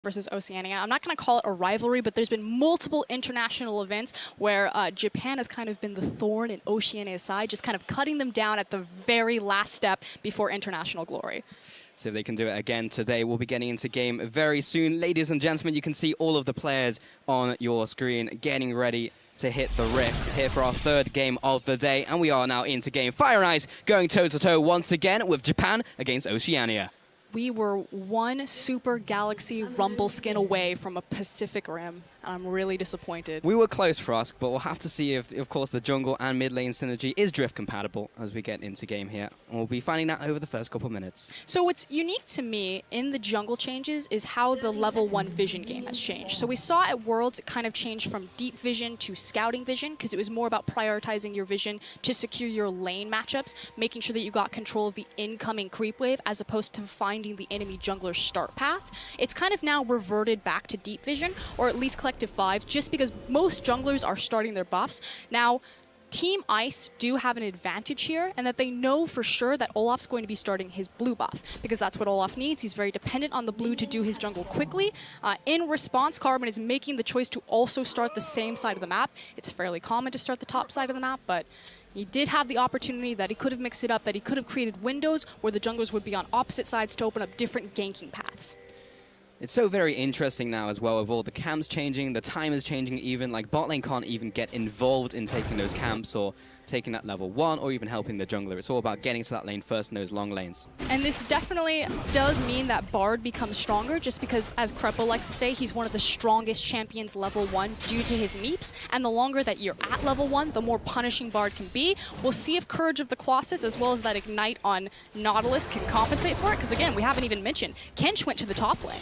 versus Oceania. I'm not going to call it a rivalry, but there's been multiple international events where Japan has kind of been the thorn in Oceania's side, just kind of cutting them down at the very last step before international glory. See if they can do it again today. We'll be getting into game very soon. Ladies and gentlemen, you can see all of the players on your screen getting ready to hit the Rift here for our third game of the day. And we are now into game. Fire and Ice going toe-to-toe once again with Japan against Oceania. We were one Super Galaxy Rumble skin away from a Pacific Rim. I'm really disappointed. We were close, Frosk, but we'll have to see if, of course, the jungle and mid lane synergy is drift compatible as we get into game here. And we'll be finding that over the first couple minutes. So what's unique to me in the jungle changes is how the level 1 vision game has changed. So we saw at Worlds it kind of changed from deep vision to scouting vision because it was more about prioritizing your vision to secure your lane matchups, making sure that you got control of the incoming creep wave as opposed to finding the enemy jungler's start path. It's kind of now reverted back to deep vision, or at least collective 5, just because most junglers are starting their buffs. Now, Team Ice do have an advantage here, and that they know for sure that Olaf's going to be starting his blue buff, because that's what Olaf needs. He's very dependent on the blue to do his jungle quickly. In response, Carbon is making the choice to also start the same side of the map. It's fairly common to start the top side of the map, but he did have the opportunity that he could have mixed it up, that he could have created windows where the junglers would be on opposite sides to open up different ganking paths. It's so very interesting now as well with all the camps changing, the time is changing even, like bot lane can't even get involved in taking those camps or taking that level 1 or even helping the jungler. It's all about getting to that lane first in those long lanes. And this definitely does mean that Bard becomes stronger just because, as Krepo likes to say, he's one of the strongest champions level 1 due to his meeps. And the longer that you're at level 1, the more punishing Bard can be. We'll see if Courage of the Colossus as well as that Ignite on Nautilus can compensate for it, because again, we haven't even mentioned, Kench went to the top lane.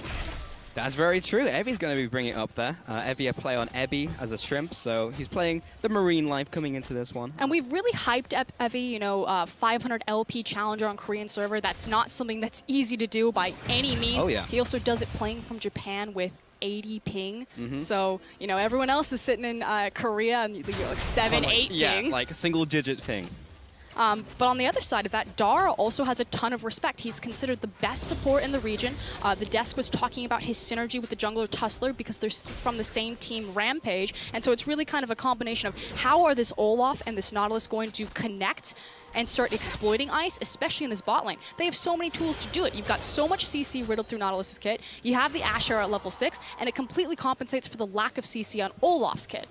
That's very true. Evie's going to be bringing it up there. Evie a play on Ebby as a shrimp, so he's playing the marine life coming into this one. And we've really hyped up Evie, you know, 500 LP challenger on Korean server. That's not something that's easy to do by any means. Oh, yeah. He also does it playing from Japan with 80 ping. So, you know, everyone else is sitting in Korea and like 7, 8 ping. Yeah, like a single digit thing. But on the other side of that, Dara also has a ton of respect. He's considered the best support in the region. The desk was talking about his synergy with the jungler Tussler because they're from the same team Rampage. And so it's really kind of a combination of how are this Olaf and this Nautilus going to connect and start exploiting Ice, especially in this bot lane. They have so many tools to do it. You've got so much CC riddled through Nautilus's kit. You have the Asher at level 6, and it completely compensates for the lack of CC on Olaf's kit.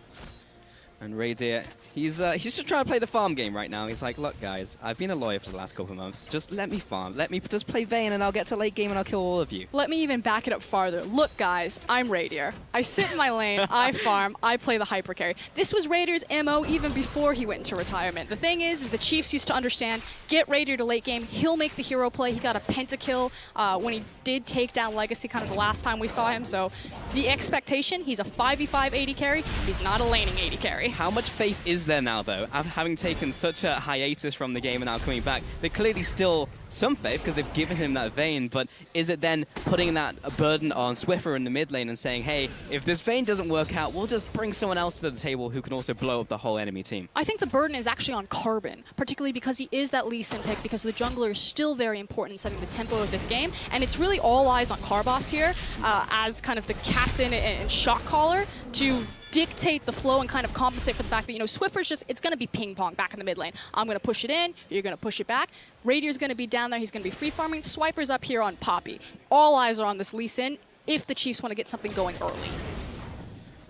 And Radier, he's just trying to play the farm game right now. He's like, look, guys, I've been a lawyer for the last couple of months. Just let me farm. Let me just play Vayne, and I'll get to late game, and I'll kill all of you. Let me even back it up farther. Look, guys, I'm Radier. I sit in my lane, I farm, I play the hyper carry. This was Radier's MO even before he went into retirement. The thing is the Chiefs used to understand, get Radier to late game, he'll make the hero play. He got a pentakill when he did take down Legacy kind of the last time we saw him. So the expectation, he's a 5v5 AD carry. He's not a laning AD carry. How much faith is there now, though? Having taken such a hiatus from the game and now coming back, they're clearly still some faith because they've given him that Vayne, but is it then putting that burden on Swiffer in the mid lane and saying, hey, if this Vayne doesn't work out, we'll just bring someone else to the table who can also blow up the whole enemy team? I think the burden is actually on Carbon, particularly because he is that Lee Sin pick, because the jungler is still very important in setting the tempo of this game, and it's really all eyes on Carbos here as kind of the captain and shot caller to dictate the flow and kind of compensate for the fact that, you know, Swiffer's just, it's going to be ping pong back in the mid lane. I'm going to push it in, you're going to push it back. Radier's going to be down there, he's going to be free farming. Swiper's up here on Poppy. All eyes are on this Lee Sin if the Chiefs want to get something going early.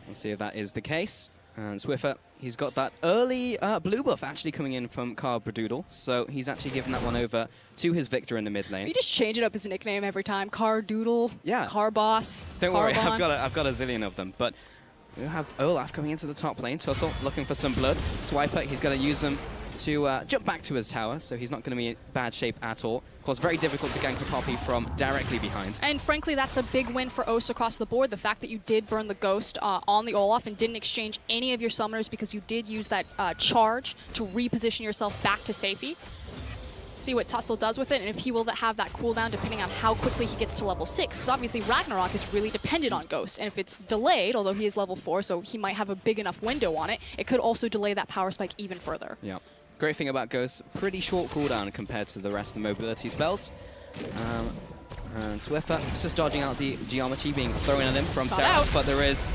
We'll see if that is the case. And Swiffer, he's got that early blue buff actually coming in from Carbradoodle, so he's actually given that one over to his Victor in the mid lane. You just change it up his nickname every time. Cardoodle, yeah. Carboss, Don't worry, I've got a zillion of them, but we have Olaf coming into the top lane. Tussle looking for some blood. Swiper, he's going to use them to jump back to his tower, so he's not going to be in bad shape at all. Of course, very difficult to gank a Poppy from directly behind. And frankly, that's a big win for Os across the board. The fact that you did burn the Ghost on the Olaf and didn't exchange any of your summoners because you did use that charge to reposition yourself back to safety. See what Tussle does with it, and if he will have that cooldown depending on how quickly he gets to level 6. Because obviously Ragnarok is really dependent on Ghost, and if it's delayed, although he is level 4, so he might have a big enough window on it, it could also delay that power spike even further. Yeah. Great thing about Ghost, pretty short cooldown compared to the rest of the mobility spells. And Swiffer just dodging out the geometry being thrown at him from Spot Seras, out. but there is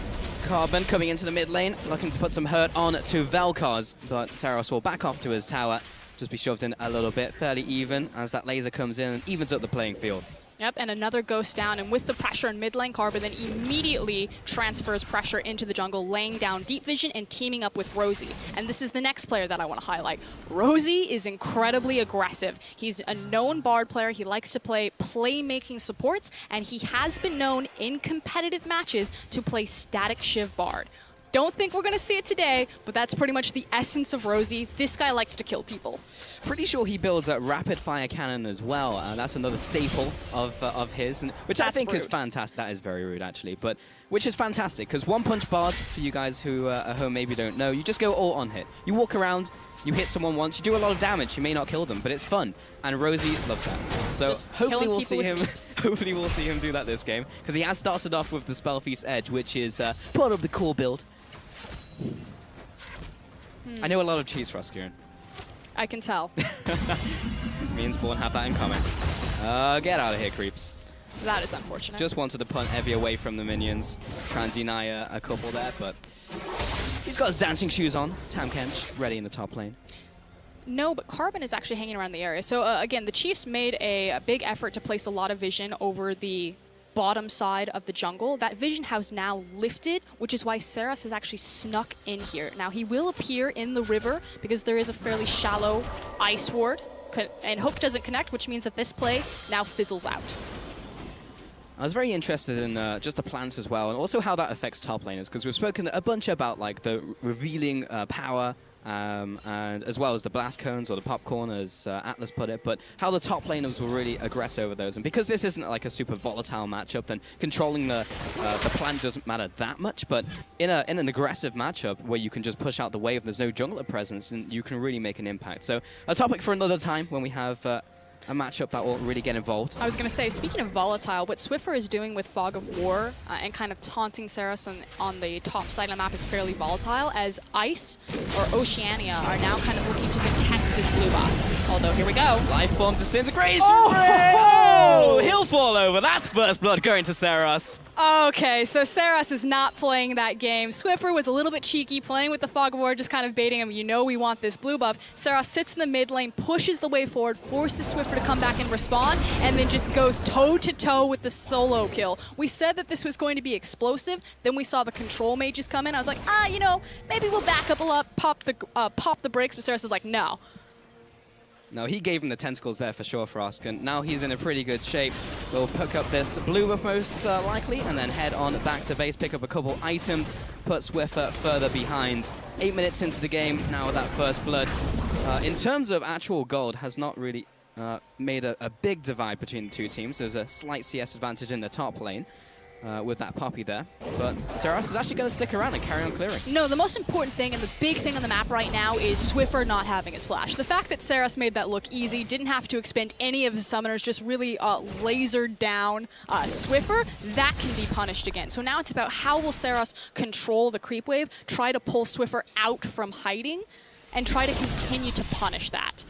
Carbon coming into the mid lane, looking to put some hurt on to Vel'Koz, but Seras will back off to his tower, just be shoved in a little bit, fairly even, as that laser comes in and evens up the playing field. Yep, and another ghost down, and with the pressure in mid lane, Carbon then immediately transfers pressure into the jungle, laying down deep vision and teaming up with Rosie. And this is the next player that I want to highlight. Rosie is incredibly aggressive. He's a known Bard player. He likes to play playmaking supports, and he has been known in competitive matches to play static Shiv Bard. Don't think we're going to see it today, but that's pretty much the essence of Rosie. This guy likes to kill people. Pretty sure he builds a rapid fire cannon as well. That's another staple of his, which I think is fantastic. That is very rude, actually, but which is fantastic because one punch Bard, for you guys who at home maybe don't know, you just go all on hit. You walk around, you hit someone once, you do a lot of damage. You may not kill them, but it's fun, and Rosie loves that. So just hopefully we'll see him. Feeps. Hopefully we'll see him do that this game because he has started off with the Spell Feast Edge, which is part of the core build. I know a lot of cheese, Froskurinn. I can tell. Me and Spawn have that in common. Get out of here, creeps. That is unfortunate. Just wanted to punt Evie away from the minions. Try and deny a couple there, but he's got his dancing shoes on. Tam Kench ready in the top lane. No, but Carbon is actually hanging around the area. So again, the Chiefs made a big effort to place a lot of vision over the bottom side of the jungle. That vision has now lifted, which is why Seras has actually snuck in here. Now he will appear in the river because there is a fairly shallow ice ward, and Hook doesn't connect, which means that this play now fizzles out. I was very interested in just the plants as well, and also how that affects top laners, because we've spoken a bunch about like the revealing power, and as well as the blast cones or the popcorn, as Atlas put it, but how the top laners will really aggress over those. And because this isn't like a super volatile matchup, then controlling the plant doesn't matter that much. But in an aggressive matchup where you can just push out the wave, there's no jungler presence, and you can really make an impact. So a topic for another time when we have a matchup that will really get involved. I was going to say, speaking of volatile, what Swiffer is doing with Fog of War and kind of taunting Seras on the top side of the map is fairly volatile, as Ice or Oceania are now kind of looking to contest this blue buff. Although, here we go. Life form disintegration! Oh! He'll fall over. That's first blood going to Seras. Okay, so Seras is not playing that game. Swiffer was a little bit cheeky, playing with the Fog of War, just kind of baiting him. You know we want this blue buff. Seras sits in the mid lane, pushes the way forward, forces Swiffer to come back and respond, and then just goes toe-to-toe with the solo kill. We said that this was going to be explosive. Then we saw the control mages come in. I was like, you know, maybe we'll back up a lot, pop the brakes, but Seras is like, no. No, he gave him the tentacles there for sure, Frosk, and now he's in a pretty good shape. We'll pick up this blue buff most likely, and then head on back to base, pick up a couple items, put Swiffer further behind. 8 minutes into the game, now with that first blood. In terms of actual gold, has not really made a big divide between the two teams. There's a slight CS advantage in the top lane. With that Poppy there. But Seras is actually going to stick around and carry on clearing. No, the most important thing and the big thing on the map right now is Swiffer not having his flash. The fact that Seras made that look easy, didn't have to expend any of his summoners, just really lasered down Swiffer, that can be punished again. So now it's about how will Seras control the creep wave, try to pull Swiffer out from hiding, and try to continue to punish that.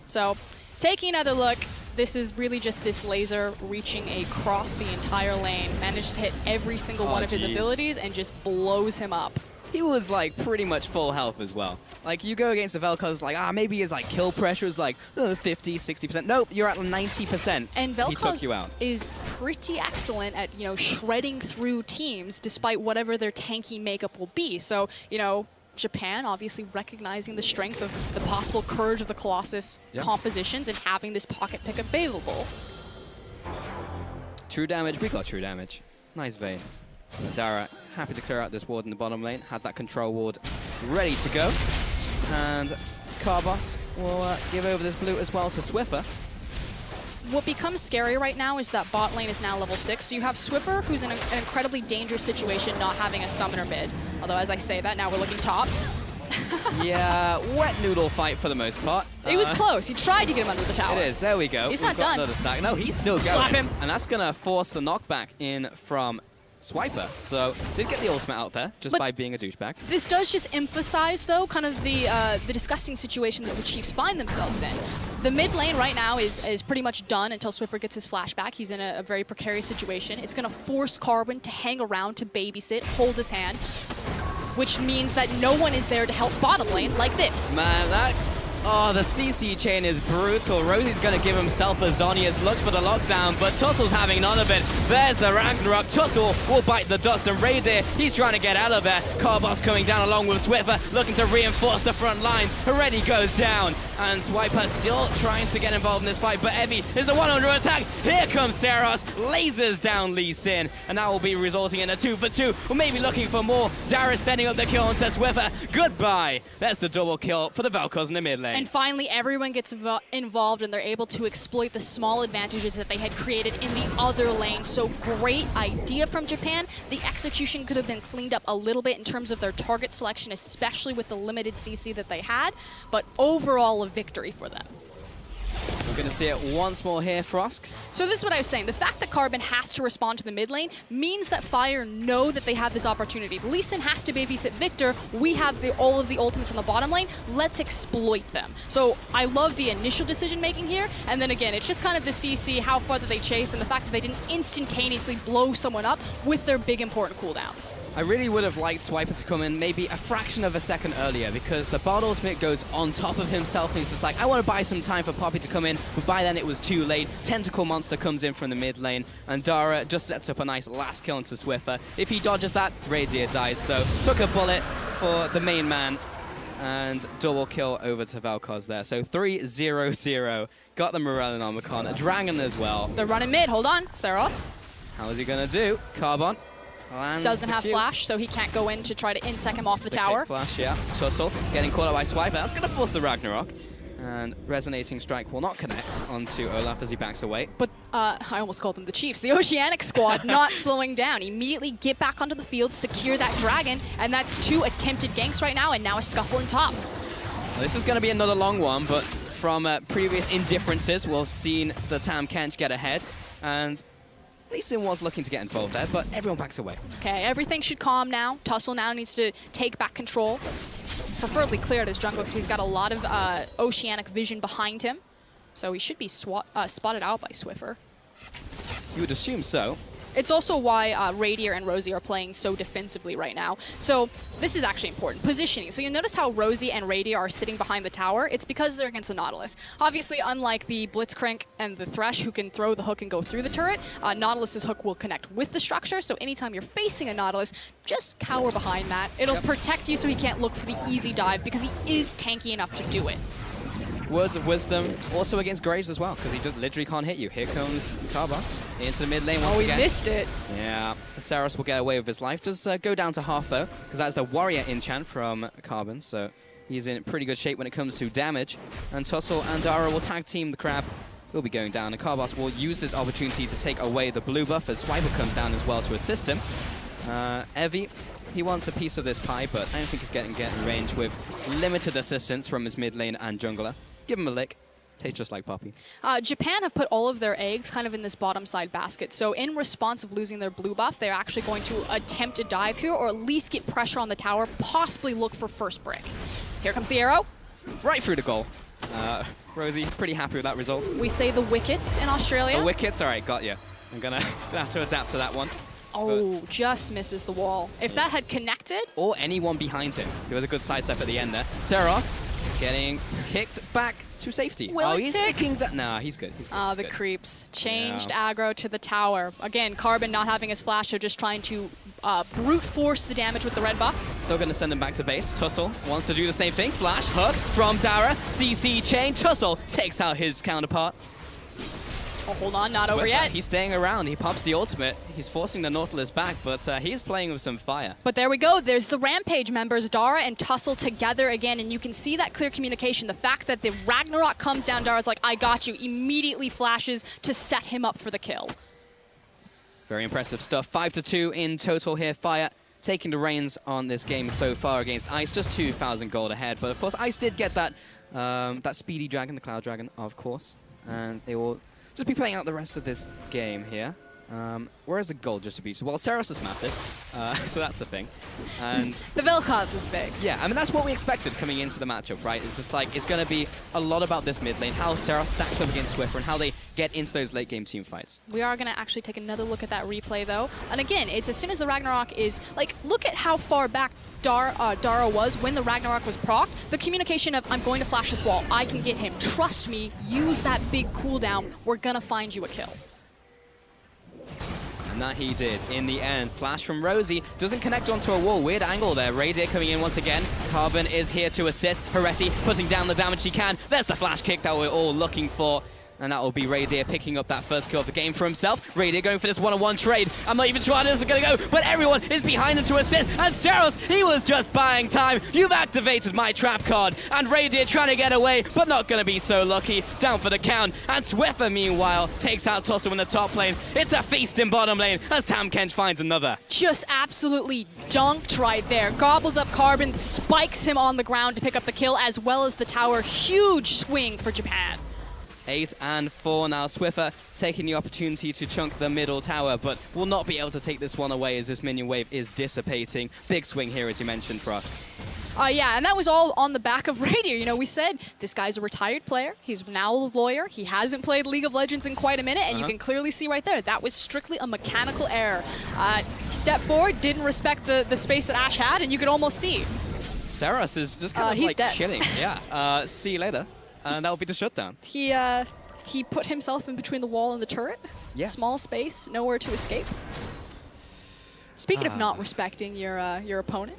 So, taking another look, this is really just this laser reaching across the entire lane, managed to hit every single one of his abilities and just blows him up. He was like pretty much full health as well. Like you go against a Vel'Koz, like maybe his like kill pressure is like 50, 60%. Nope, you're at 90%. And Vel'Koz he took you out. Is pretty excellent at, you know, shredding through teams despite whatever their tanky makeup will be. So, you know, Japan obviously recognizing the strength of the possible Courage of the Colossus compositions and having this pocket pick available. True damage, we got true damage. Nice Vayne. Dara happy to clear out this ward in the bottom lane, had that control ward ready to go. And Carbos will give over this blue as well to Swiffer. What becomes scary right now is that bot lane is now level 6, so you have Swiffer, who's in an incredibly dangerous situation not having a summoner mid. Although, as I say that, now we're looking top. Yeah, wet noodle fight for the most part. It was close. He tried to get him under the tower. It is. There we go. He's not done. Another stack. No, he's still going. Slap him. And that's going to force the knockback in from Swiper. So, did get the ultimate out there just by being a douchebag. This does just emphasize, though, kind of the disgusting situation that the Chiefs find themselves in. The mid lane right now is pretty much done until Swiffer gets his flashback. He's in a very precarious situation. It's going to force Carbon to hang around to babysit, hold his hand, which means that no one is there to help bottom lane like this. Man, that... Oh, the CC chain is brutal. Rosie's going to give himself a Zhonya's, looks for the lockdown, but Tuttle's having none of it. There's the Ragnarok. Tuttle will bite the dust, and Raydir, he's trying to get out of there. Carbos coming down along with Swiffer, looking to reinforce the front lines. Already goes down, and Swiper still trying to get involved in this fight, but Evie is the one under attack. Here comes Seros, lasers down Lee Sin, and that will be resulting in a 2-for-2. We're maybe looking for more. Darius setting up the kill onto Swiffer. Goodbye. That's the double kill for the Vel'Koz in the mid lane. And finally, everyone gets involved, and they're able to exploit the small advantages that they had created in the other lane. So great idea from Japan. The execution could have been cleaned up a little bit in terms of their target selection, especially with the limited CC that they had, but overall a victory for them. We're going to see it once more here, Frosk. So this is what I was saying. The fact that Carbon has to respond to the mid lane means that Fire know that they have this opportunity. Lee Sin has to babysit Victor. We have all of the ultimates in the bottom lane. Let's exploit them. So I love the initial decision making here. And then again, it's just kind of the CC, how far that they chase, and the fact that they didn't instantaneously blow someone up with their big important cooldowns. I really would have liked Swiper to come in maybe a fraction of a second earlier, because the Bard ultimate goes on top of himself, and he's just like, I want to buy some time for Poppy to come in, but by then it was too late. Tentacle Monster comes in from the mid lane, and Dara just sets up a nice last kill into Swiffer. If he dodges that, Raydir dies, so took a bullet for the main man, and double kill over to Vel'Koz there. So 3-0-0. Got the Morellan on Macon, a Dragon as well. They're running mid, hold on, Seros. How is he going to do? Carbon. Doesn't have flash, so he can't go in to try to insec him off the tower. Flash, yeah. Tussle getting caught out by Swiper. That's going to force the Ragnarok. And Resonating Strike will not connect onto Olaf as he backs away. But I almost called them the Chiefs. The Oceanic squad not slowing down. Immediately get back onto the field, secure that Dragon, and that's 2 attempted ganks right now, and now a scuffle in top. Well, this is going to be another long one, but from previous indifferences, we've seen the Tam Kench get ahead, and Lee Sin was looking to get involved there, but everyone backs away. Okay, everything should calm now. Tussle now needs to take back control. Preferably clear out his jungle because he's got a lot of oceanic vision behind him. So he should be spotted out by Swiffer. You would assume so. It's also why Raydir and Rosie are playing so defensively right now. So this is actually important. Positioning. So you notice how Rosie and Raydir are sitting behind the tower. It's because they're against the Nautilus. Obviously, unlike the Blitzcrank and the Thresh, who can throw the hook and go through the turret, Nautilus's hook will connect with the structure. So anytime you're facing a Nautilus, just cower behind that. It'll protect you so he can't look for the easy dive because he is tanky enough to do it. Words of wisdom also against Graves as well, because he just literally can't hit you. Here comes Carbos into the mid lane once again. Oh, he missed it. Yeah, Saros will get away with his life. Does go down to half though, because that's the warrior enchant from Carbon, so he's in pretty good shape when it comes to damage. And Tussle and Dara will tag team the Crab. He'll be going down, and Carbos will use this opportunity to take away the blue buff as Swiper comes down as well to assist him. Evie, he wants a piece of this pie, but I don't think he's getting in range with limited assistance from his mid lane and jungler. Give him a lick. Tastes just like Poppy. Japan have put all of their eggs kind of in this bottom side basket. So in response of losing their blue buff, they're actually going to attempt a dive here, or at least get pressure on the tower, possibly look for first brick. Here comes the arrow. Right through the goal. Rosie, pretty happy with that result. We say the wickets in Australia. The wickets? All right, got you. I'm gonna have to adapt to that one. Oh, just misses the wall. If that had connected... Or anyone behind him. There was a good sidestep at the end there. Seros getting kicked back to safety. Will he's sticking down. Nah, he's good. He's good. Oh, the creeps. Changed aggro to the tower. Again, Carbon not having his flash, so just trying to brute force the damage with the red buff. Still going to send him back to base. Tussle wants to do the same thing. Flash, hook from Dara. CC chain. Tussle takes out his counterpart. Oh, hold on, not over yet. He's staying around. He pops the ultimate. He's forcing the Nautilus back, but he's playing with some fire. But there we go. There's the Rampage members, Dara and Tussle together again, and you can see that clear communication. The fact that the Ragnarok comes down, Dara's like, I got you, immediately flashes to set him up for the kill. Very impressive stuff. 5-2 in total here. Fire taking the reins on this game so far against Ice. Just 2,000 gold ahead. But of course, Ice did get that, that speedy dragon, the Cloud Dragon, of course. And they will just be playing out the rest of this game here. Where is the gold distribution? Well, Seros is massive, so that's a thing. And the Vel'Koz is big. Yeah, I mean, that's what we expected coming into the matchup, right? It's just like, it's going to be a lot about this mid lane, how Seros stacks up against Swiffer, and how they get into those late game team fights. We are going to actually take another look at that replay, though. And again, it's as soon as the Ragnarok is, like, look at how far back Dara was when the Ragnarok was proc. The communication of, I'm going to flash this wall, I can get him, trust me, use that big cooldown, we're going to find you a kill. And that he did in the end. Flash from Rosie doesn't connect onto a wall. Weird angle there. Radier coming in once again. Carbon is here to assist. Hereti putting down the damage he can. There's the flash kick that we're all looking for. And that will be Radier picking up that first kill of the game for himself. Radier going for this one-on-one trade. I'm not even sure how this is going to go, but everyone is behind him to assist. And Seros, he was just buying time. You've activated my trap card. And Radier trying to get away, but not going to be so lucky. Down for the count. And Swiffer, meanwhile, takes out Tosso in the top lane. It's a feast in bottom lane as Tamkench finds another. Just absolutely dunked right there. Gobbles up Carbon, spikes him on the ground to pick up the kill, as well as the tower. Huge swing for Japan. 8 and 4 now. Swiffer taking the opportunity to chunk the middle tower, but will not be able to take this one away as this minion wave is dissipating. Big swing here, as you mentioned, for us. Yeah, and that was all on the back of Radier. You know, we said this guy's a retired player. He's now a lawyer. He hasn't played League of Legends in quite a minute, and you can clearly see right there, that was strictly a mechanical error. He stepped forward, didn't respect the space that Ashe had, and you could almost see. Seros is just kind of like dead. chilling. Yeah, see you later. And that will be the shutdown. He put himself in between the wall and the turret. Yes. Small space, nowhere to escape. Speaking of not respecting your opponent.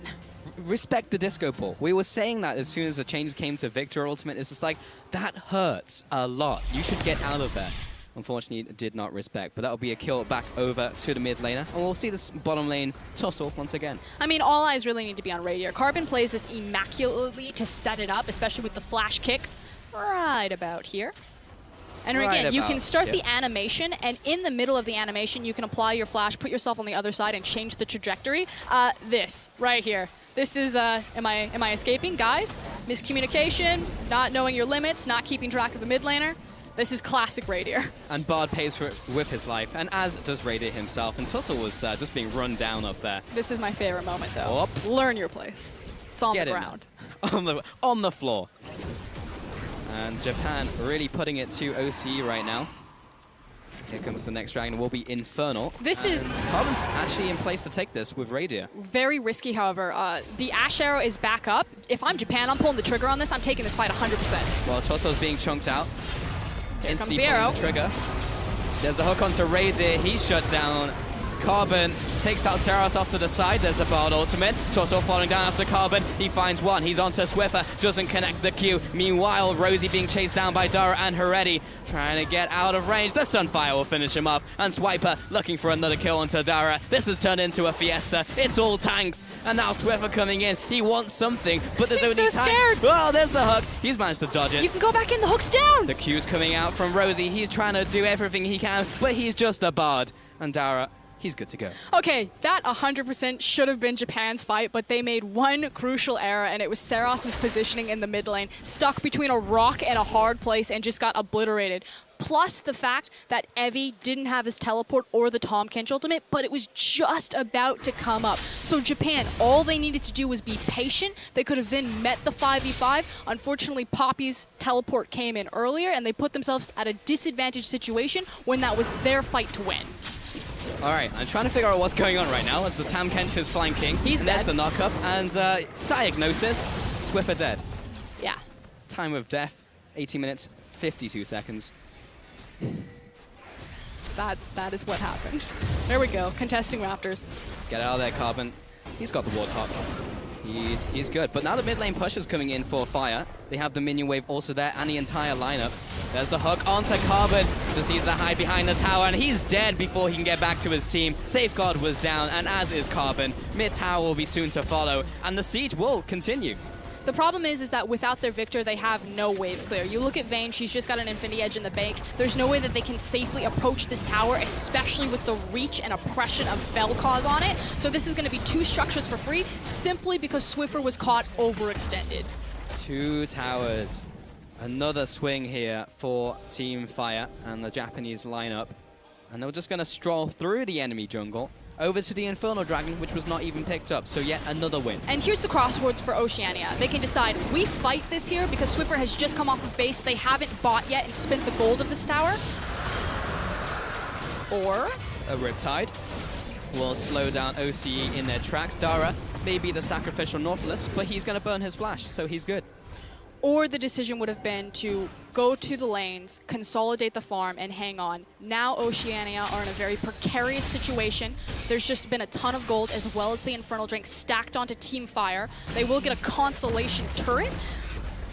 Respect the disco ball. We were saying that as soon as the changes came to Victor Ultimate. It's just like, that hurts a lot. You should get out of there. Unfortunately, did not respect, but that will be a kill back over to the mid laner. And we'll see this bottom lane tussle once again. I mean, all eyes really need to be on Radier. Carbon plays this immaculately to set it up, especially with the flash kick right about here. And again, you can start the animation, and in the middle of the animation, you can apply your flash, put yourself on the other side, and change the trajectory. This, right here. This is, am I escaping, guys? Miscommunication, not knowing your limits, not keeping track of the mid laner. This is classic Radier. And Bard pays for it with his life, and as does Radier himself. And Tussle was just being run down up there. This is my favorite moment, though. Whoop. Learn your place. It's on the ground. On the floor. And Japan really putting it to OCE right now. Here comes the next dragon. It will be Infernal. This is... Carbon's actually in place to take this with Radier. Very risky, however. The Ashe arrow is back up. If I'm Japan, I'm pulling the trigger on this. I'm taking this fight 100%. Well, Tosso's being chunked out. Here comes the arrow. The trigger. There's a hook onto Radier. He's shut down. Carbon takes out Seros off to the side. There's the Bard ultimate. Tosso falling down after Carbon. He finds one. He's onto Swiffer. Doesn't connect the Q. Meanwhile, Rosie being chased down by Dara and Hereti. Trying to get out of range. The Sunfire will finish him off. And Swiper looking for another kill onto Dara. This has turned into a fiesta. It's all tanks. And now Swiffer coming in. He wants something, but there's only tanks. He's so scared. Well, there's the hook. He's managed to dodge it. You can go back in. The hook's down. The Q's coming out from Rosie. He's trying to do everything he can, but he's just a Bard. And Dara, he's good to go. Okay, that 100% should have been Japan's fight, but they made one crucial error, and it was Seros's positioning in the mid lane. Stuck between a rock and a hard place and just got obliterated. Plus the fact that Evie didn't have his teleport or the Tamkench ultimate, but it was just about to come up. So Japan, all they needed to do was be patient. They could have then met the 5v5. Unfortunately, Poppy's teleport came in earlier, and they put themselves at a disadvantaged situation when that was their fight to win. All right, I'm trying to figure out what's going on right now as the Tamkench is flanking. He's dead. There's the knock-up, and diagnosis, Swiffer dead. Yeah. Time of death, 80 minutes, 52 seconds. That is what happened. There we go, contesting Raptors. Get out of there, Carbon. He's got the ward hop. He's good. But now the mid lane push is coming in for Fire. They have the minion wave also there and the entire lineup. There's the hook onto Carbon. Just needs to hide behind the tower, and he's dead before he can get back to his team. Safeguard was down, and as is Carbon. Mid tower will be soon to follow, and the siege will continue. The problem is that without their Victor, they have no wave clear. You look at Vayne, she's just got an Infinity Edge in the bank. There's no way that they can safely approach this tower, especially with the reach and oppression of Vel'Koz on it. So this is going to be 2 structures for free, simply because Swiffer was caught overextended. 2 towers. Another swing here for Team Fire and the Japanese lineup. And they're just going to stroll through the enemy jungle over to the Infernal Dragon, which was not even picked up. So yet another win. And here's the crosswords for Oceania. They can decide, we fight this here because Swiffer has just come off of base. They haven't bought yet and spent the gold of this tower. Or a Riptide will slow down OCE in their tracks. Dara may be the sacrificial Nautilus, but he's going to burn his flash, so he's good. Or the decision would have been to go to the lanes, consolidate the farm, and hang on. Now Oceania are in a very precarious situation. There's just been a ton of gold as well as the Infernal Drink stacked onto Team Fire. They will get a consolation turret.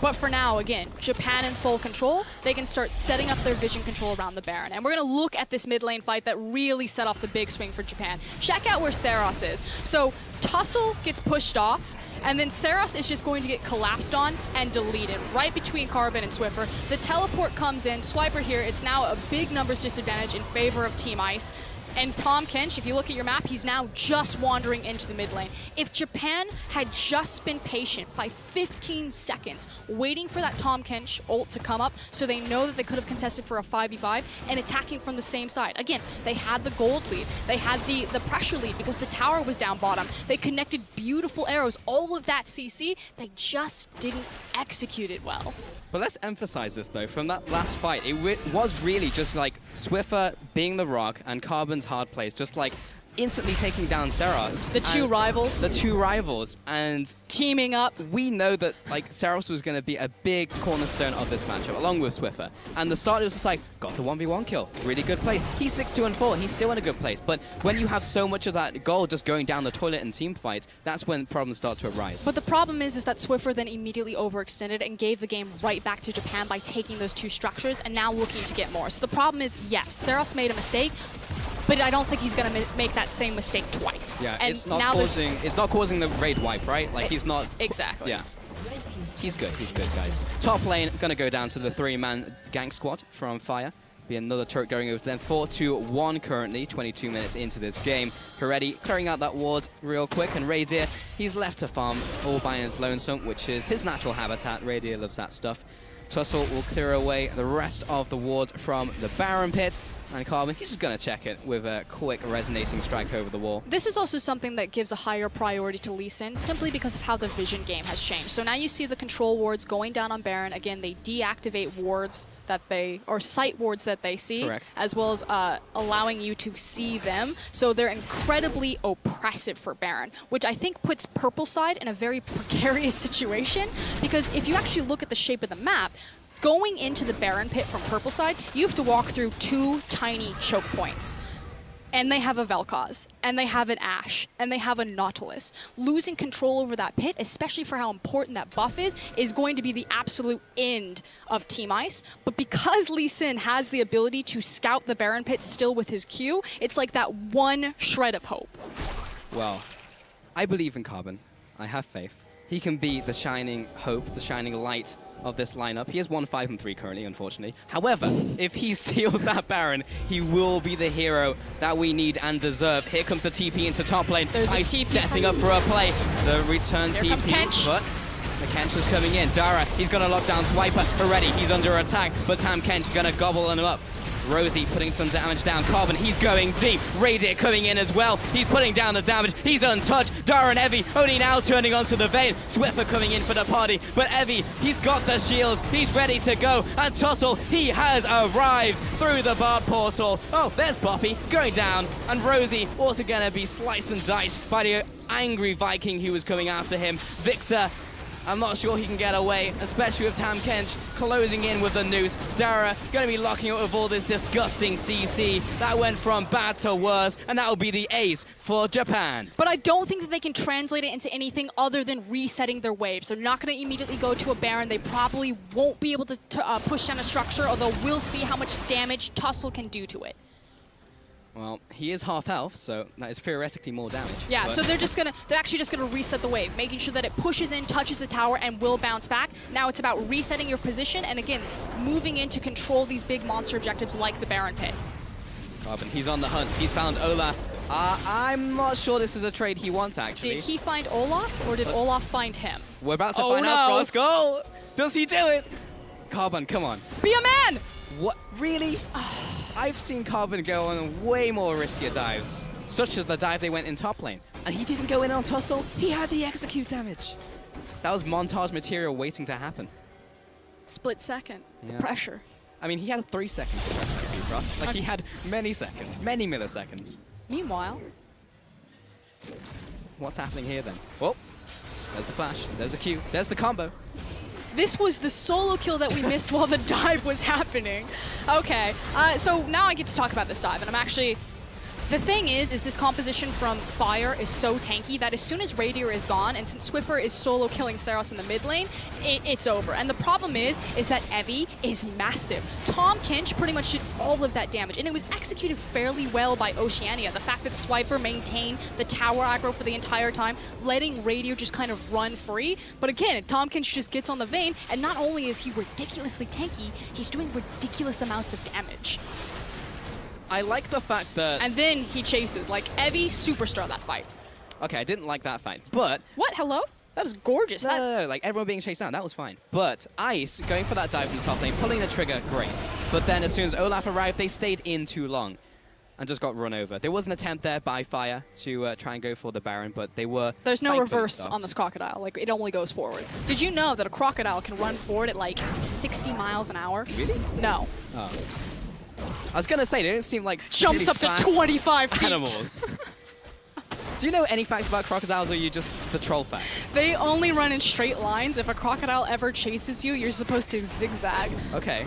But for now, again, Japan in full control. They can start setting up their vision control around the Baron. And we're going to look at this mid lane fight that really set off the big swing for Japan. Check out where Saros is. So Tussle gets pushed off. And then Saros is just going to get collapsed on and deleted right between Carbon and Swiffer. The teleport comes in, Swiper here. It's now a big numbers disadvantage in favor of Team Ice. And Tahm Kench, if you look at your map, he's now just wandering into the mid lane. If Japan had just been patient by 15 seconds, waiting for that Tahm Kench ult to come up so they know that they could have contested for a 5v5 and attacking from the same side. Again, they had the gold lead. They had the pressure lead because the tower was down bottom. They connected beautiful arrows. All of that CC, they just didn't execute it well. But let's emphasize this, though. From that last fight, it was really just like Swiffer being the rock and Carbon's hard plays, just like instantly taking down Saros. The two rivals. The two rivals. And teaming up. We know that like Saros was going to be a big cornerstone of this matchup, along with Swiffer. And the start, it was just like, got the 1v1 kill. Really good place. He's 6-2-4. He's still in a good place. But when you have so much of that goal just going down the toilet in team fights, that's when problems start to arise. But the problem is that Swiffer then immediately overextended and gave the game right back to Japan by taking those two structures and now looking to get more. So the problem is, yes, Saros made a mistake, but I don't think he's going to make that same mistake twice. Yeah, and it's not causing the raid wipe, right? Like he's not... Exactly. Yeah. He's good, guys. Top lane, going to go down to the 3-man gank squad from Fire. Be another turret going over to them. 4-2-1 currently, 22 minutes into this game. Heretti clearing out that ward real quick, and Raydir, he's left to farm all by his lonesome, which is his natural habitat. Raydir loves that stuff. Tussle will clear away the rest of the ward from the Baron pit. And Carbon, he's just going to check it with a quick resonating strike over the wall. This is also something that gives a higher priority to Lee Sin, simply because of how the vision game has changed. So now you see the control wards going down on Baron. Again, they deactivate wards that they, or sight wards that they see. Correct. As well as allowing you to see them. So they're incredibly oppressive for Baron, which I think puts Purple side in a very precarious situation, because if you actually look at the shape of the map, going into the Baron pit from Purple side, you have to walk through two tiny choke points. And they have a Vel'Koz, and they have an Ashe, and they have a Nautilus. Losing control over that pit, especially for how important that buff is going to be the absolute end of Team Ice. But because Lee Sin has the ability to scout the Baron pit still with his Q, it's like that one shred of hope. Well, I believe in Carbon. I have faith. He can be the shining hope, the shining light of this lineup. He is 1-5-3 currently, unfortunately. However, if he steals that Baron, he will be the hero that we need and deserve. Here comes the TP into top lane. There's a Ice TP setting up for a play. The return TP. Here comes Kench. But the Kench is coming in. Dara, he's going to lock down Swiper already. He's under attack, but Tahm Kench going to gobble him up. Rosie putting some damage down. Carbon, he's going deep. Raydir coming in as well. He's putting down the damage. He's untouched. Dara and Evie only now turning onto the Vayne. Swiffer coming in for the party. But Evie, he's got the shields. He's ready to go. And Tussle, he has arrived through the Bard portal. Oh, there's Poppy going down. And Rosie also going to be sliced and diced by the angry Viking who was coming after him. Victor, I'm not sure he can get away, especially with Tahm Kench closing in with the noose. Dara going to be locking up with all this disgusting CC. That went from bad to worse, and that will be the ace for Japan. But I don't think that they can translate it into anything other than resetting their waves. They're not going to immediately go to a Baron. They probably won't be able to push down a structure, although we'll see how much damage Tussle can do to it. Well, he is half health, so that is theoretically more damage. Yeah, so they're actually just gonna reset the wave, making sure that it pushes in, touches the tower, and will bounce back. Now it's about resetting your position, and again, moving in to control these big monster objectives like the Baron pit. Carbon, he's on the hunt. He's found Olaf. I'm not sure this is a trade he wants, actually. Did he find Olaf, or did Olaf find him? We're about to find out, Frosko. Does he do it? Carbon, come on. Be a man! What? Really? I've seen Carbon go on way more riskier dives, such as the dive they went in top lane. And he didn't go in on Tussle, he had the execute damage. That was montage material waiting to happen. Split second, the Yeah. pressure. I mean, he had 3 seconds to press that Q cross. Like, he had many seconds, many milliseconds. Meanwhile, What's happening here then? Oh, there's the flash, there's the Q, there's the combo. this was the solo kill that we missed while the dive was happening. Okay, so now I get to talk about this dive, and I'm actually... The thing is this composition from Fire is so tanky that as soon as Radier is gone, and since Swiffer is solo killing Saros in the mid lane, it's over. And the problem is that Evie is massive. Tahm Kench pretty much did all of that damage, and it was executed fairly well by Oceania. The fact that Swiper maintained the tower aggro for the entire time, letting Radier just kind of run free. But again, Tahm Kench just gets on the Vayne, and not only is he ridiculously tanky, he's doing ridiculous amounts of damage. I like the fact that... And then he chases, like, Evie superstar that fight. Okay, I didn't like that fight, but... What? Hello? That was gorgeous. No, like, everyone being chased down, that was fine. But Ice, going for that dive in the top lane, pulling the trigger, great. But then as soon as Olaf arrived, they stayed in too long and just got run over. There was an attempt there by Fire to try and go for the Baron, but they were... There's no reverse stopped. on this crocodile. Like, it only goes forward. Did you know that a crocodile can run forward at, like, 60 miles an hour? Really? No. Oh. I was gonna say, they didn't seem like Jumps really up to fast 25 feet. animals. Do you know any facts about crocodiles, or are you just the troll facts? They only run in straight lines. If a crocodile ever chases you, you're supposed to zigzag. Okay.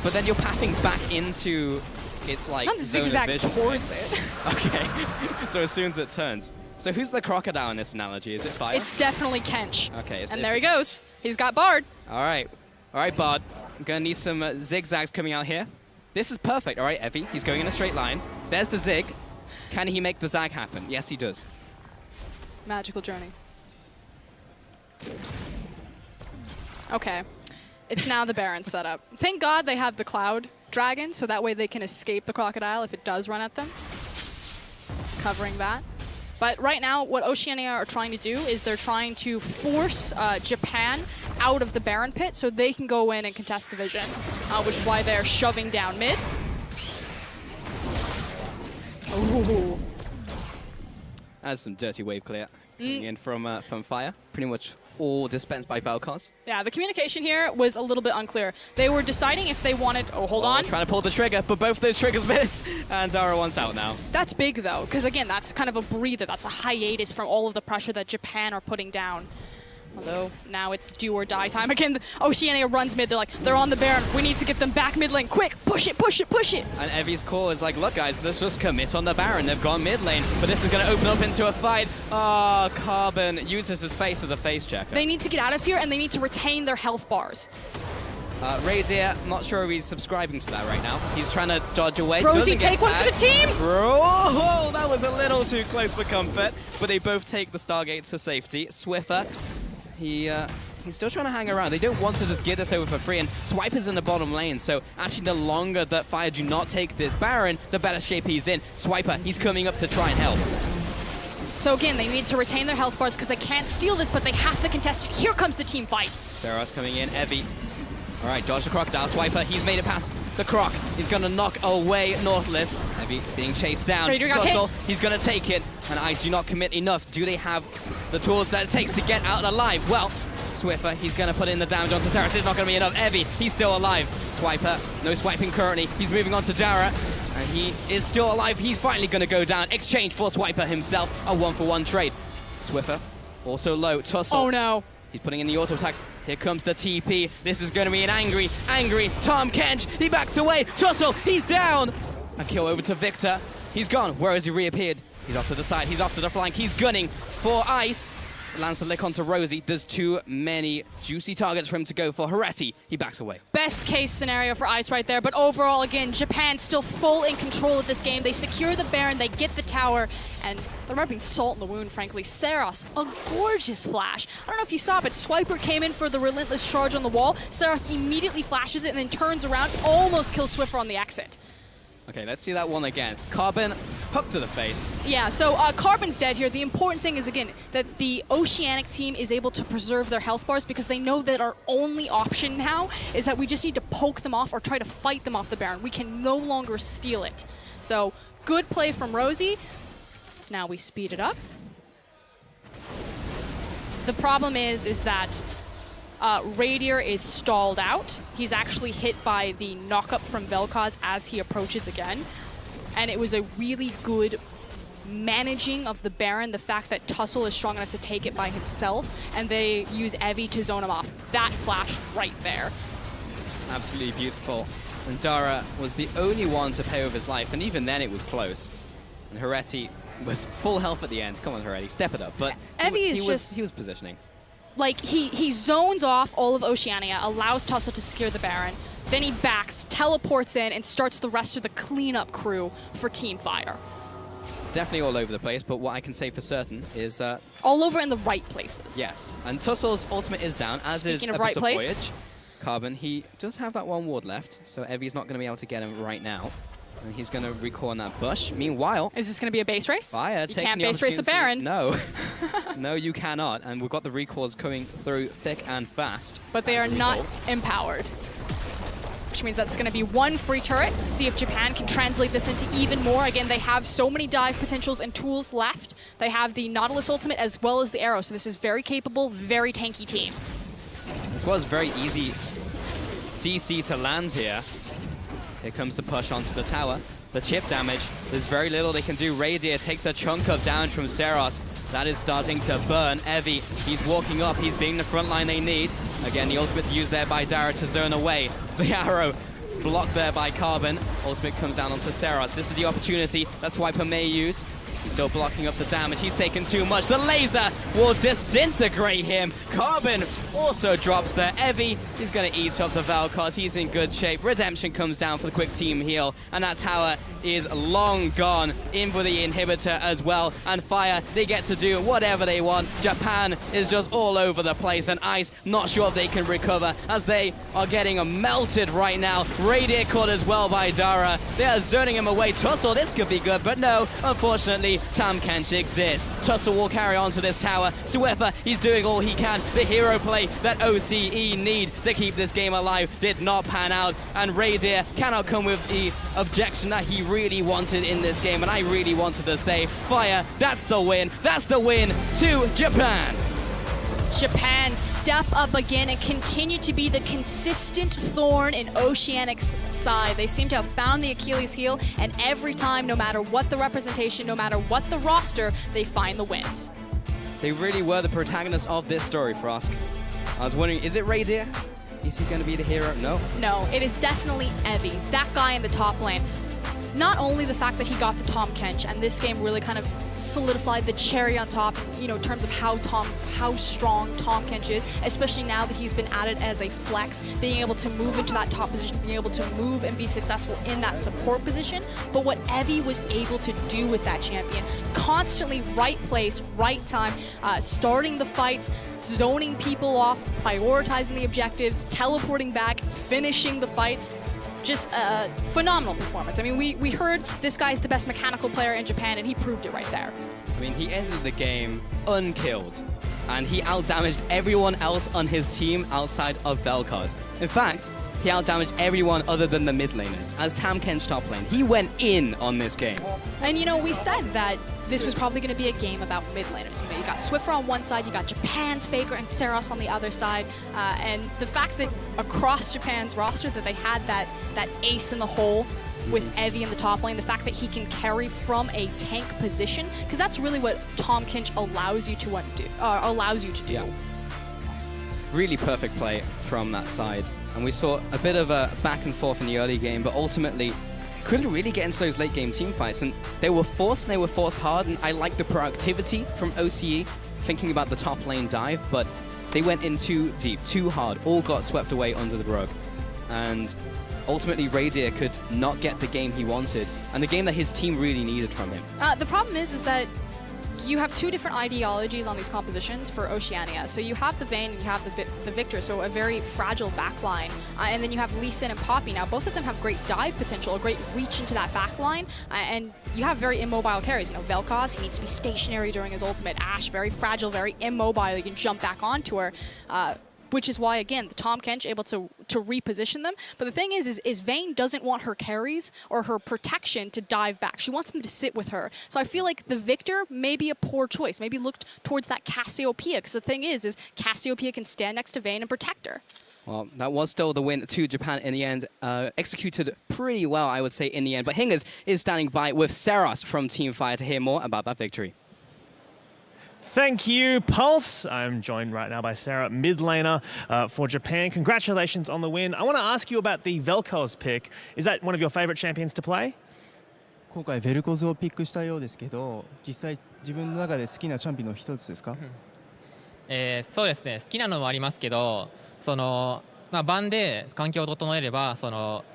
But then you're pathing back into its, like, Not zone of zigzag vision, towards right? it. Okay. So as soon as it turns. So who's the crocodile in this analogy? Is it Fire? It's definitely Kench. Okay. And there he goes. He's got Bard. All right. All right, Bard. I'm gonna need some zigzags coming out here. This is perfect. All right, Evie. He's going in a straight line. There's the zig. Can he make the zag happen? Yes, he does. Magical journey. Okay. It's now the Baron setup. Thank God they have the Cloud Dragon, so that way they can escape the crocodile if it does run at them. Covering that. But right now, what Oceania are trying to do is they're trying to force Japan out of the Baron pit so they can go in and contest the vision, which is why they're shoving down mid. Ooh. That's some dirty wave clear coming in from Fire. Pretty much all dispensed by Wildcards. Yeah, the communication here was a little bit unclear. They were deciding if they wanted... Oh, hold on. Trying to pull the trigger, but both those triggers miss, and Dara wants out now. That's big, though, because, again, that's kind of a breather. That's a hiatus from all of the pressure that Japan are putting down. Although, now it's do or die time. Again, Oceania runs mid. They're like, they're on the Baron. We need to get them back mid lane. Quick, push it, push it, push it. And Evie's call is like, look, guys, let's just commit on the Baron. They've gone mid lane, but this is going to open up into a fight. Oh, Carbon uses his face as a face checker. They need to get out of here, and they need to retain their health bars. Radier, not sure if he's subscribing to that right now. He's trying to dodge away. Rosie, take one for the team! Oh, that was a little too close for comfort, but they both take the Stargates for safety. Swiffer, he's still trying to hang around. They don't want to just get this over for free, and Swiper's in the bottom lane, so actually the longer that Fire do not take this Baron, the better shape he's in. Swiper, he's coming up to try and help. So again, they need to retain their health bars because they can't steal this, but they have to contest it. Here comes the team fight. Saros coming in, Evie. All right, dodge the Crocodile. Swiper, he's made it past the Croc. He's going to knock away Nautilus. Evie being chased down. Tussle, he's going to take it. And Ice do not commit enough. Do they have the tools that it takes to get out alive? Well, Swiffer, he's going to put in the damage onto Saros. It's not going to be enough. Evie, he's still alive. Swiper, no swiping currently. He's moving on to Dara. And he is still alive. He's finally going to go down. Exchange for Swiper himself. A 1-for-1 trade. Swiffer, also low. Tussle. Oh, no. He's putting in the auto attacks. Here comes the TP. This is going to be an angry Tahm Kench. He backs away. Tussle, he's down. A kill over to Victor. He's gone. Where has he reappeared? He's off to the side. He's off to the flank. He's gunning for Ice. Lands the lick onto Rosie. There's too many juicy targets for him to go for. Heretti, he backs away. Best case scenario for Ice right there, but overall, again, Japan still full in control of this game. They secure the Baron, they get the tower, and they're rubbing salt in the wound, frankly. Saros, a gorgeous flash. I don't know if you saw, but Swiper came in for the relentless charge on the wall. Saros immediately flashes it and then turns around, almost kills Swiffer on the exit. Okay, let's see that one again. Carbon, hook to the face. Yeah, so Carbon's dead here. The important thing is, again, that the Oceanic team is able to preserve their health bars because they know that our only option now is that we just need to poke them off or try to fight them off the Baron. We can no longer steal it. So, good play from Rosie. So now we speed it up. The problem is that Radier is stalled out. He's actually hit by the knock-up from Vel'Koz as he approaches again. And it was a really good managing of the Baron, the fact that Tussle is strong enough to take it by himself, and they use Evie to zone him off. That flash right there. Absolutely beautiful. And Dara was the only one to pay with his life, and even then it was close. And Heretti was full health at the end. Come on, Heretti, step it up. But he was positioning. Like, he zones off all of Oceania, allows Tussle to secure the Baron, then he backs, teleports in, and starts the rest of the cleanup crew for Team Fire. Definitely all over the place, but what I can say for certain is... all over in the right places. Yes, and Tussle's ultimate is down, as Speaking is of right Abyss of place. Voyage. Carbon, he does have that one ward left, so Evie's not going to be able to get him right now. And he's going to recall on that bush. Meanwhile... Is this going to be a base race? Fire you can't base race a Baron. No. No, you cannot. And we've got the recalls coming through thick and fast. But they are not empowered. Which means that's going to be one free turret. See if Japan can translate this into even more. Again, they have so many dive potentials and tools left. They have the Nautilus ultimate as well as the arrow. So this is very capable, very tanky team. This was very easy CC to land here. Here comes the push onto the tower. The chip damage, there's very little they can do. Radier takes a chunk of damage from Seros. That is starting to burn. Evie, he's walking up. He's being the front line they need. Again, the ultimate used there by Dara to zone away. The arrow blocked there by Carbon. Ultimate comes down onto Seros. This is the opportunity that Swiper may use. He's still blocking up the damage. He's taken too much. The laser will disintegrate him. Carbon also drops there. Evie, he's going to eat up the Vel'Koz. He's in good shape. Redemption comes down for the quick team heal. And that tower is long gone. In for the inhibitor as well. And Fire, they get to do whatever they want. Japan is just all over the place. And Ice, not sure if they can recover as they are getting melted right now. Radier caught as well by Dara. They are zoning him away. Tussle, this could be good. But no, unfortunately, Tahm Kench exists. Tussle will carry on to this tower. Swifer, he's doing all he can. The hero play that OCE need to keep this game alive did not pan out. And Radier cannot come with the objection that he really wanted in this game. And I really wanted to say, Fire, that's the win. That's the win to Japan. Japan step up again and continue to be the consistent thorn in Oceanic's side. They seem to have found the Achilles heel, and every time, no matter what the representation, no matter what the roster, they find the wins. They really were the protagonists of this story, Frosk. I was wondering, is it Radier? Is he going to be the hero? No. No, it is definitely Evie, that guy in the top lane. Not only the fact that he got the Tahm Kench, and this game really kind of solidified the cherry on top, you know, in terms of how strong Tahm Kench is, especially now that he's been added as a flex, being able to move into that top position, being able to move and be successful in that support position. But what Evie was able to do with that champion, constantly right place, right time, starting the fights, zoning people off, prioritizing the objectives, teleporting back, finishing the fights. Just a phenomenal performance. I mean, we heard this guy's the best mechanical player in Japan, and he proved it right there. I mean, he ended the game unkilled, and he outdamaged everyone else on his team outside of Vel'Koz. In fact, he outdamaged everyone other than the mid laners. As Tahm Kench top lane, he went in on this game. And, you know, we said that this was probably going to be a game about mid laners. You know, you got Swiffer on one side, you got Japan's Faker and Seros on the other side, and the fact that across Japan's roster that they had that ace in the hole with Evie in the top lane, the fact that he can carry from a tank position, because that's really what Tahm Kench allows you to do. Yeah. Really perfect play from that side, and we saw a bit of a back and forth in the early game, but ultimately couldn't really get into those late game team fights, and they were forced, and they were forced hard, and I like the proactivity from OCE, thinking about the top lane dive, but they went in too deep, too hard, all got swept away under the rug, and ultimately Radier could not get the game he wanted, and the game that his team really needed from him. The problem is that you have two different ideologies on these compositions for Oceania. So you have the Vayne and you have the Victor, so a very fragile backline. And then you have Lee Sin and Poppy. Now, both of them have great dive potential, a great reach into that backline. And you have very immobile carries. You know, Vel'Koz, he needs to be stationary during his ultimate. Ashe, very fragile, very immobile. You can jump back onto her. Which is why, again, the Tahm Kench able to reposition them. But the thing is Vayne doesn't want her carries or her protection to dive back. She wants them to sit with her. So I feel like the Victor may be a poor choice. Maybe look towards that Cassiopeia, because the thing is Cassiopeia can stand next to Vayne and protect her. Well, that was still the win to Japan in the end. Executed pretty well, I would say, in the end. But Hingers is standing by with Seras from Team Fire to hear more about that victory. Thank you, Pulse. I'm joined right now by Sarah, mid laner for Japan. Congratulations on the win. I want to ask you about the Vel'Koz pick. Is that one of your favorite champions to play? 今回ベルコズをピックしたようですけど、実際自分の中で好きなチャンピオンの一つですか？そうですね。好きなのもありますけど、盤で環境を整えれば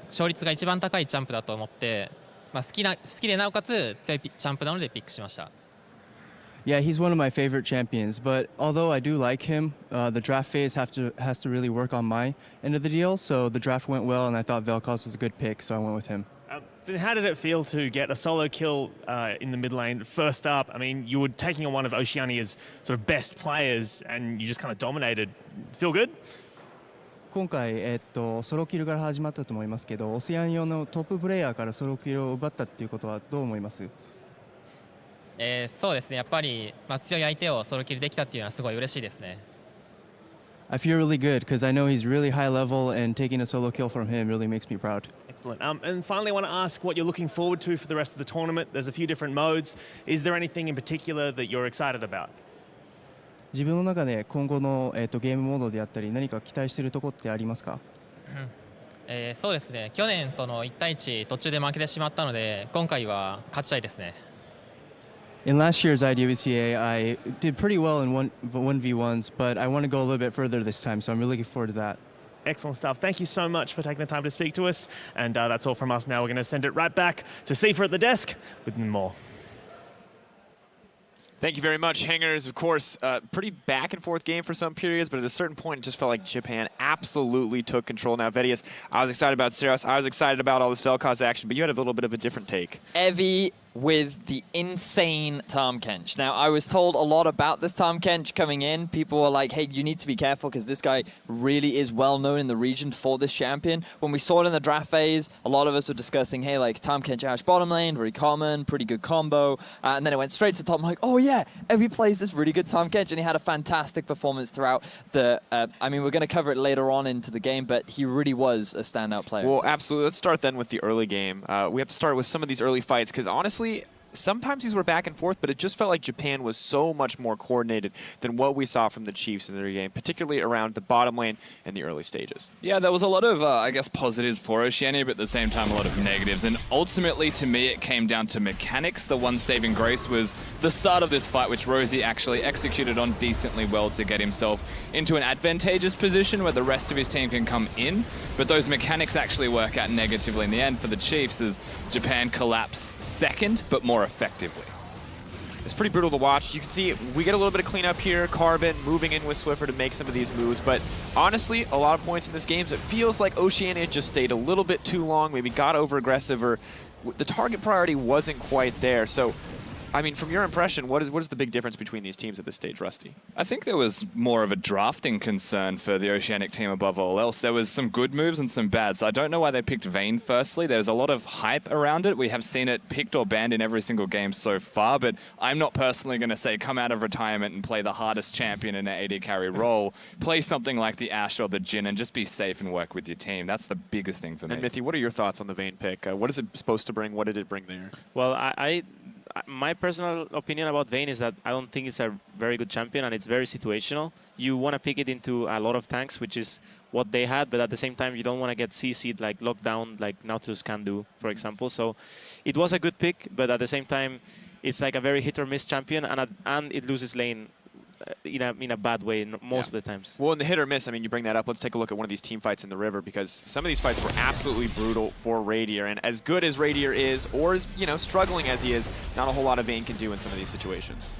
勝率が一番高いチャンプだと思って、好きでなおかつ強いチャンプなのでピックしました。Yeah, he's one of my favorite champions, but although I do like him, the draft phase has to really work on my end of the deal, so the draft went well and I thought Vel'Koz was a good pick, so I went with him. Then how did it feel to get a solo kill in the mid lane first up? I mean, you were taking on one of Oceania's sort of best players and you just kind of dominated. Feel good? 今回、ソロキルから始まったと思いますけど、オセアニアのトッププレイヤーからソロキルを奪ったっていうことはどう思います？そうですね。やっぱり強い相手をソロキルできたっていうのはすごい嬉しいですね。I feel really good because I know he's really high level and taking a solo kill from him really makes me proud. Excellent. And finally, I want to ask what you're looking forward to for the rest of the tournament. There's a few different modes. Is there anything in particular that you're excited about? 自分の中で今後の、ゲームモードであったり何か期待しているところってありますか？そうですね。去年1対1途中で負けてしまったので、今回は勝ちたいですね。In last year's IWCA, I did pretty well in 1v1s, but I want to go a little bit further this time, so I'm really looking forward to that. Excellent stuff. Thank you so much for taking the time to speak to us. And that's all from us now. We're going to send it right back to Sifa at the desk with more. Thank you very much, Hangers. Of course, pretty back and forth game for some periods, but at a certain point, it just felt like Japan absolutely took control. Now, Vedius, I was excited about Seras. I was excited about all this Vel'Koz action, but you had a little bit of a different take. Evie with the insane Tahm Kench. Now, I was told a lot about this Tahm Kench coming in. People were like, hey, you need to be careful because this guy really is well known in the region for this champion. When we saw it in the draft phase, a lot of us were discussing, hey, like Tahm Kench Ashe bottom lane, very common, pretty good combo. And then it went straight to the top. I'm like, oh yeah, Evie plays this really good Tahm Kench, and he had a fantastic performance throughout the, I mean, we're going to cover it later on into the game, but he really was a standout player. Well, absolutely. Let's start then with the early game. We have to start with some of these early fights because honestly, sometimes these were back and forth, but it just felt like Japan was so much more coordinated than what we saw from the Chiefs in their game, particularly around the bottom lane and the early stages. Yeah, there was a lot of, I guess, positives for Oceania, but at the same time, a lot of negatives. And ultimately, to me, it came down to mechanics. The one saving grace was the start of this fight, which Rosie actually executed on decently well to get himself into an advantageous position where the rest of his team can come in. But those mechanics actually work out negatively in the end for the Chiefs as Japan collapse second, but more effectively. It's pretty brutal to watch. You can see we get a little bit of cleanup here. Carbon moving in with Swiffer to make some of these moves. But honestly, a lot of points in this game. So it feels like Oceania just stayed a little bit too long, maybe got over-aggressive, or the target priority wasn't quite there. So, I mean, from your impression, what is the big difference between these teams at this stage, Rusty? I think there was more of a drafting concern for the Oceanic team above all else. There was some good moves and some bad. So I don't know why they picked Vayne firstly. There's a lot of hype around it. We have seen it picked or banned in every single game so far, but I'm not personally going to say come out of retirement and play the hardest champion in an AD carry role. Play something like the Ashe or the Jhin and just be safe and work with your team. That's the biggest thing for me. And Mithy, what are your thoughts on the Vayne pick? What is it supposed to bring? What did it bring there? Well, my personal opinion about Vayne is that I don't think it's a very good champion, and it's very situational. You want to pick it into a lot of tanks, which is what they had, but at the same time, you don't want to get CC'd, like locked down, like Nautilus can do, for example. So it was a good pick, but at the same time, it's like a very hit or miss champion, and it loses lane in a bad way most of the times. Well, in the hit or miss, I mean, you bring that up. Let's take a look at one of these team fights in the river, because some of these fights were absolutely brutal for Radier. And as good as Radier is, or as struggling as he is, not a whole lot of Vayne can do in some of these situations.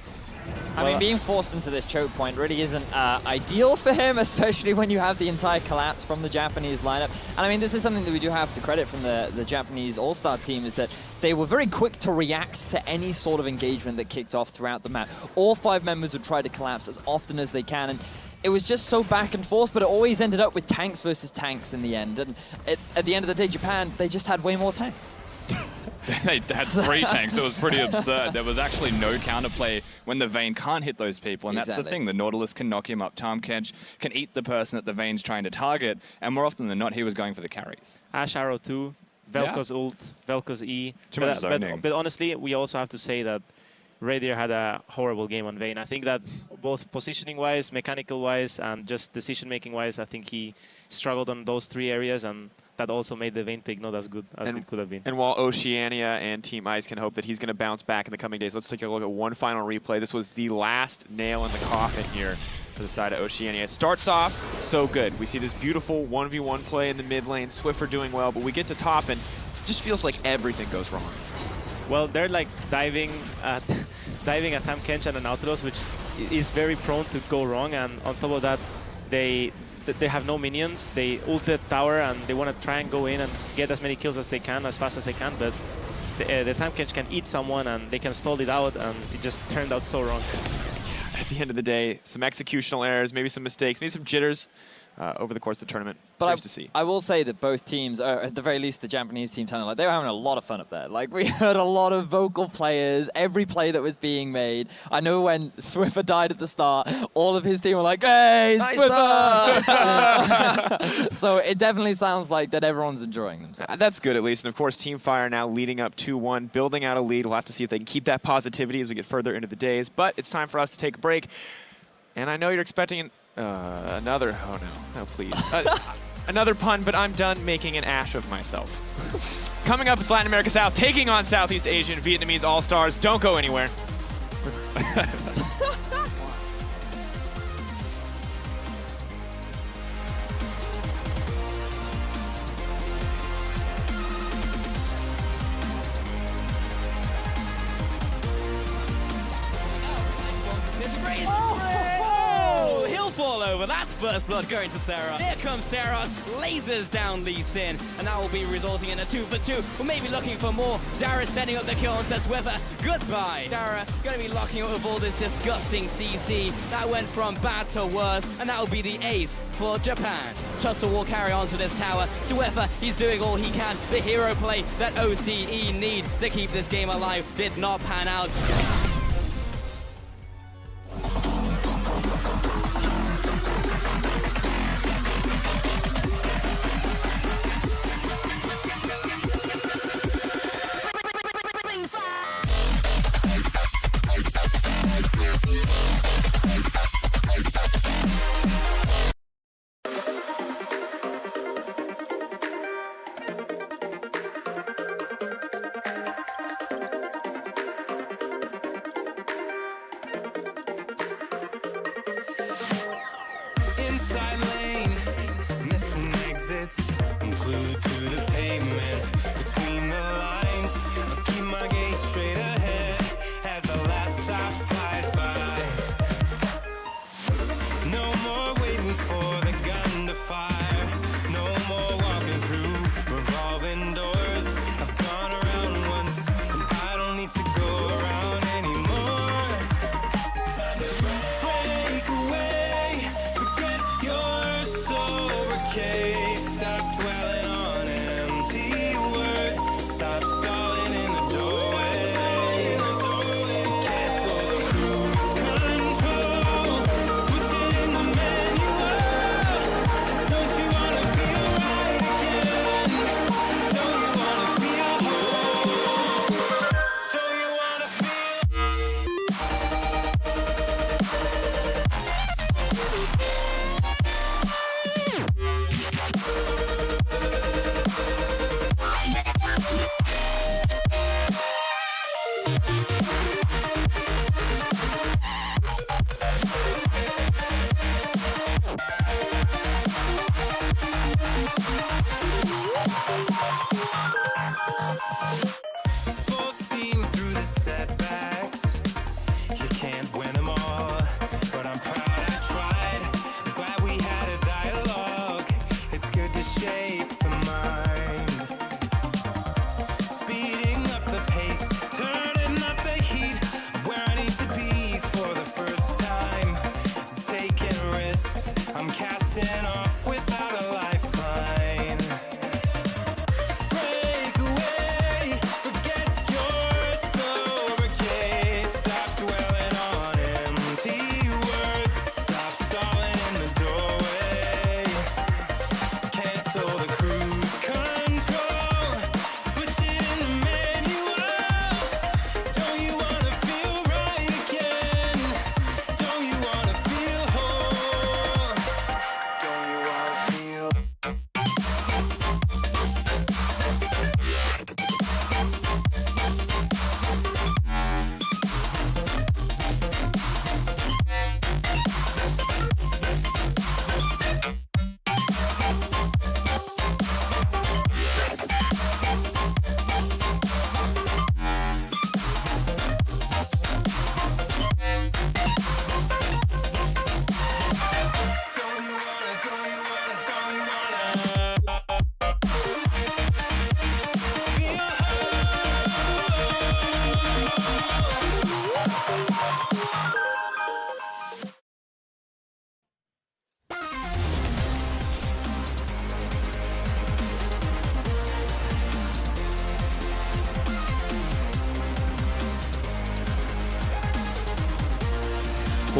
I mean, being forced into this choke point really isn't ideal for him, especially when you have the entire collapse from the Japanese lineup. And I mean, this is something that we do have to credit from the Japanese All-Star team, is that they were very quick to react to any sort of engagement that kicked off throughout the map. All 5 members would try to collapse as often as they can, and it was just so back and forth, but it always ended up with tanks versus tanks in the end. And at the end of the day, Japan, they just had way more tanks. They had 3 tanks. It was pretty absurd. There was actually no counterplay when the Vayne can't hit those people, and that's the thing. The Nautilus can knock him up. Tahm can eat the person that the Vayne's trying to target, and more often than not, he was going for the carries. Ash Arrow 2, Velko's ult, Velko's E. But honestly, we also have to say that Radier had a horrible game on Vayne. I think that both positioning-wise, mechanical-wise, and just decision-making-wise, I think he struggled on those 3 areas, and that also made the Vayne pick not as good as it could have been. And while Oceania and Team Ice can hope that he's going to bounce back in the coming days, let's take a look at one final replay. This was the last nail in the coffin here for the side of Oceania. It starts off so good. We see this beautiful 1v1 play in the mid lane, Swiffer doing well, but we get to top and it just feels like everything goes wrong. Well, they're like diving at Tahm Kench and the Nautilus, which is very prone to go wrong, and on top of that, they have no minions. They ulted tower and they want to try and go in and get as many kills as they can, as fast as they can, but the Tahm Kench can eat someone and they can stall it out, and it just turned out so wrong. At the end of the day, some executional errors, maybe some mistakes, maybe some jitters over the course of the tournament. But to see. I will say that both teams, or at the very least the Japanese team, sounded like they were having a lot of fun up there. Like, we heard a lot of vocal players, every play that was being made. I know when Swiffer died at the start, all of his team were like, "Hey, Swiffer!" So it definitely sounds like that everyone's enjoying themselves. That's good, at least. And of course, Team Fire now leading up 2-1, building out a lead. We'll have to see if they can keep that positivity as we get further into the days. But it's time for us to take a break. And I know you're expecting another, oh no, please. Another pun, but I'm done making an ash of myself. Coming up, it's Latin America South, taking on Southeast Asian Vietnamese All-Stars. Don't go anywhere. Fall over. That's first blood going to Sarah. Here comes Sarah's lasers down Lee Sin, and that will be resulting in a 2-for-2. We're maybe looking for more. Dara setting up the kill onto Swiffer. Goodbye. Dara going to be locking up with all this disgusting CC. That went from bad to worse, and that will be the ace for Japan. Tussle will carry on to this tower. Swiffer, he's doing all he can. The hero play that OCE need to keep this game alive did not pan out.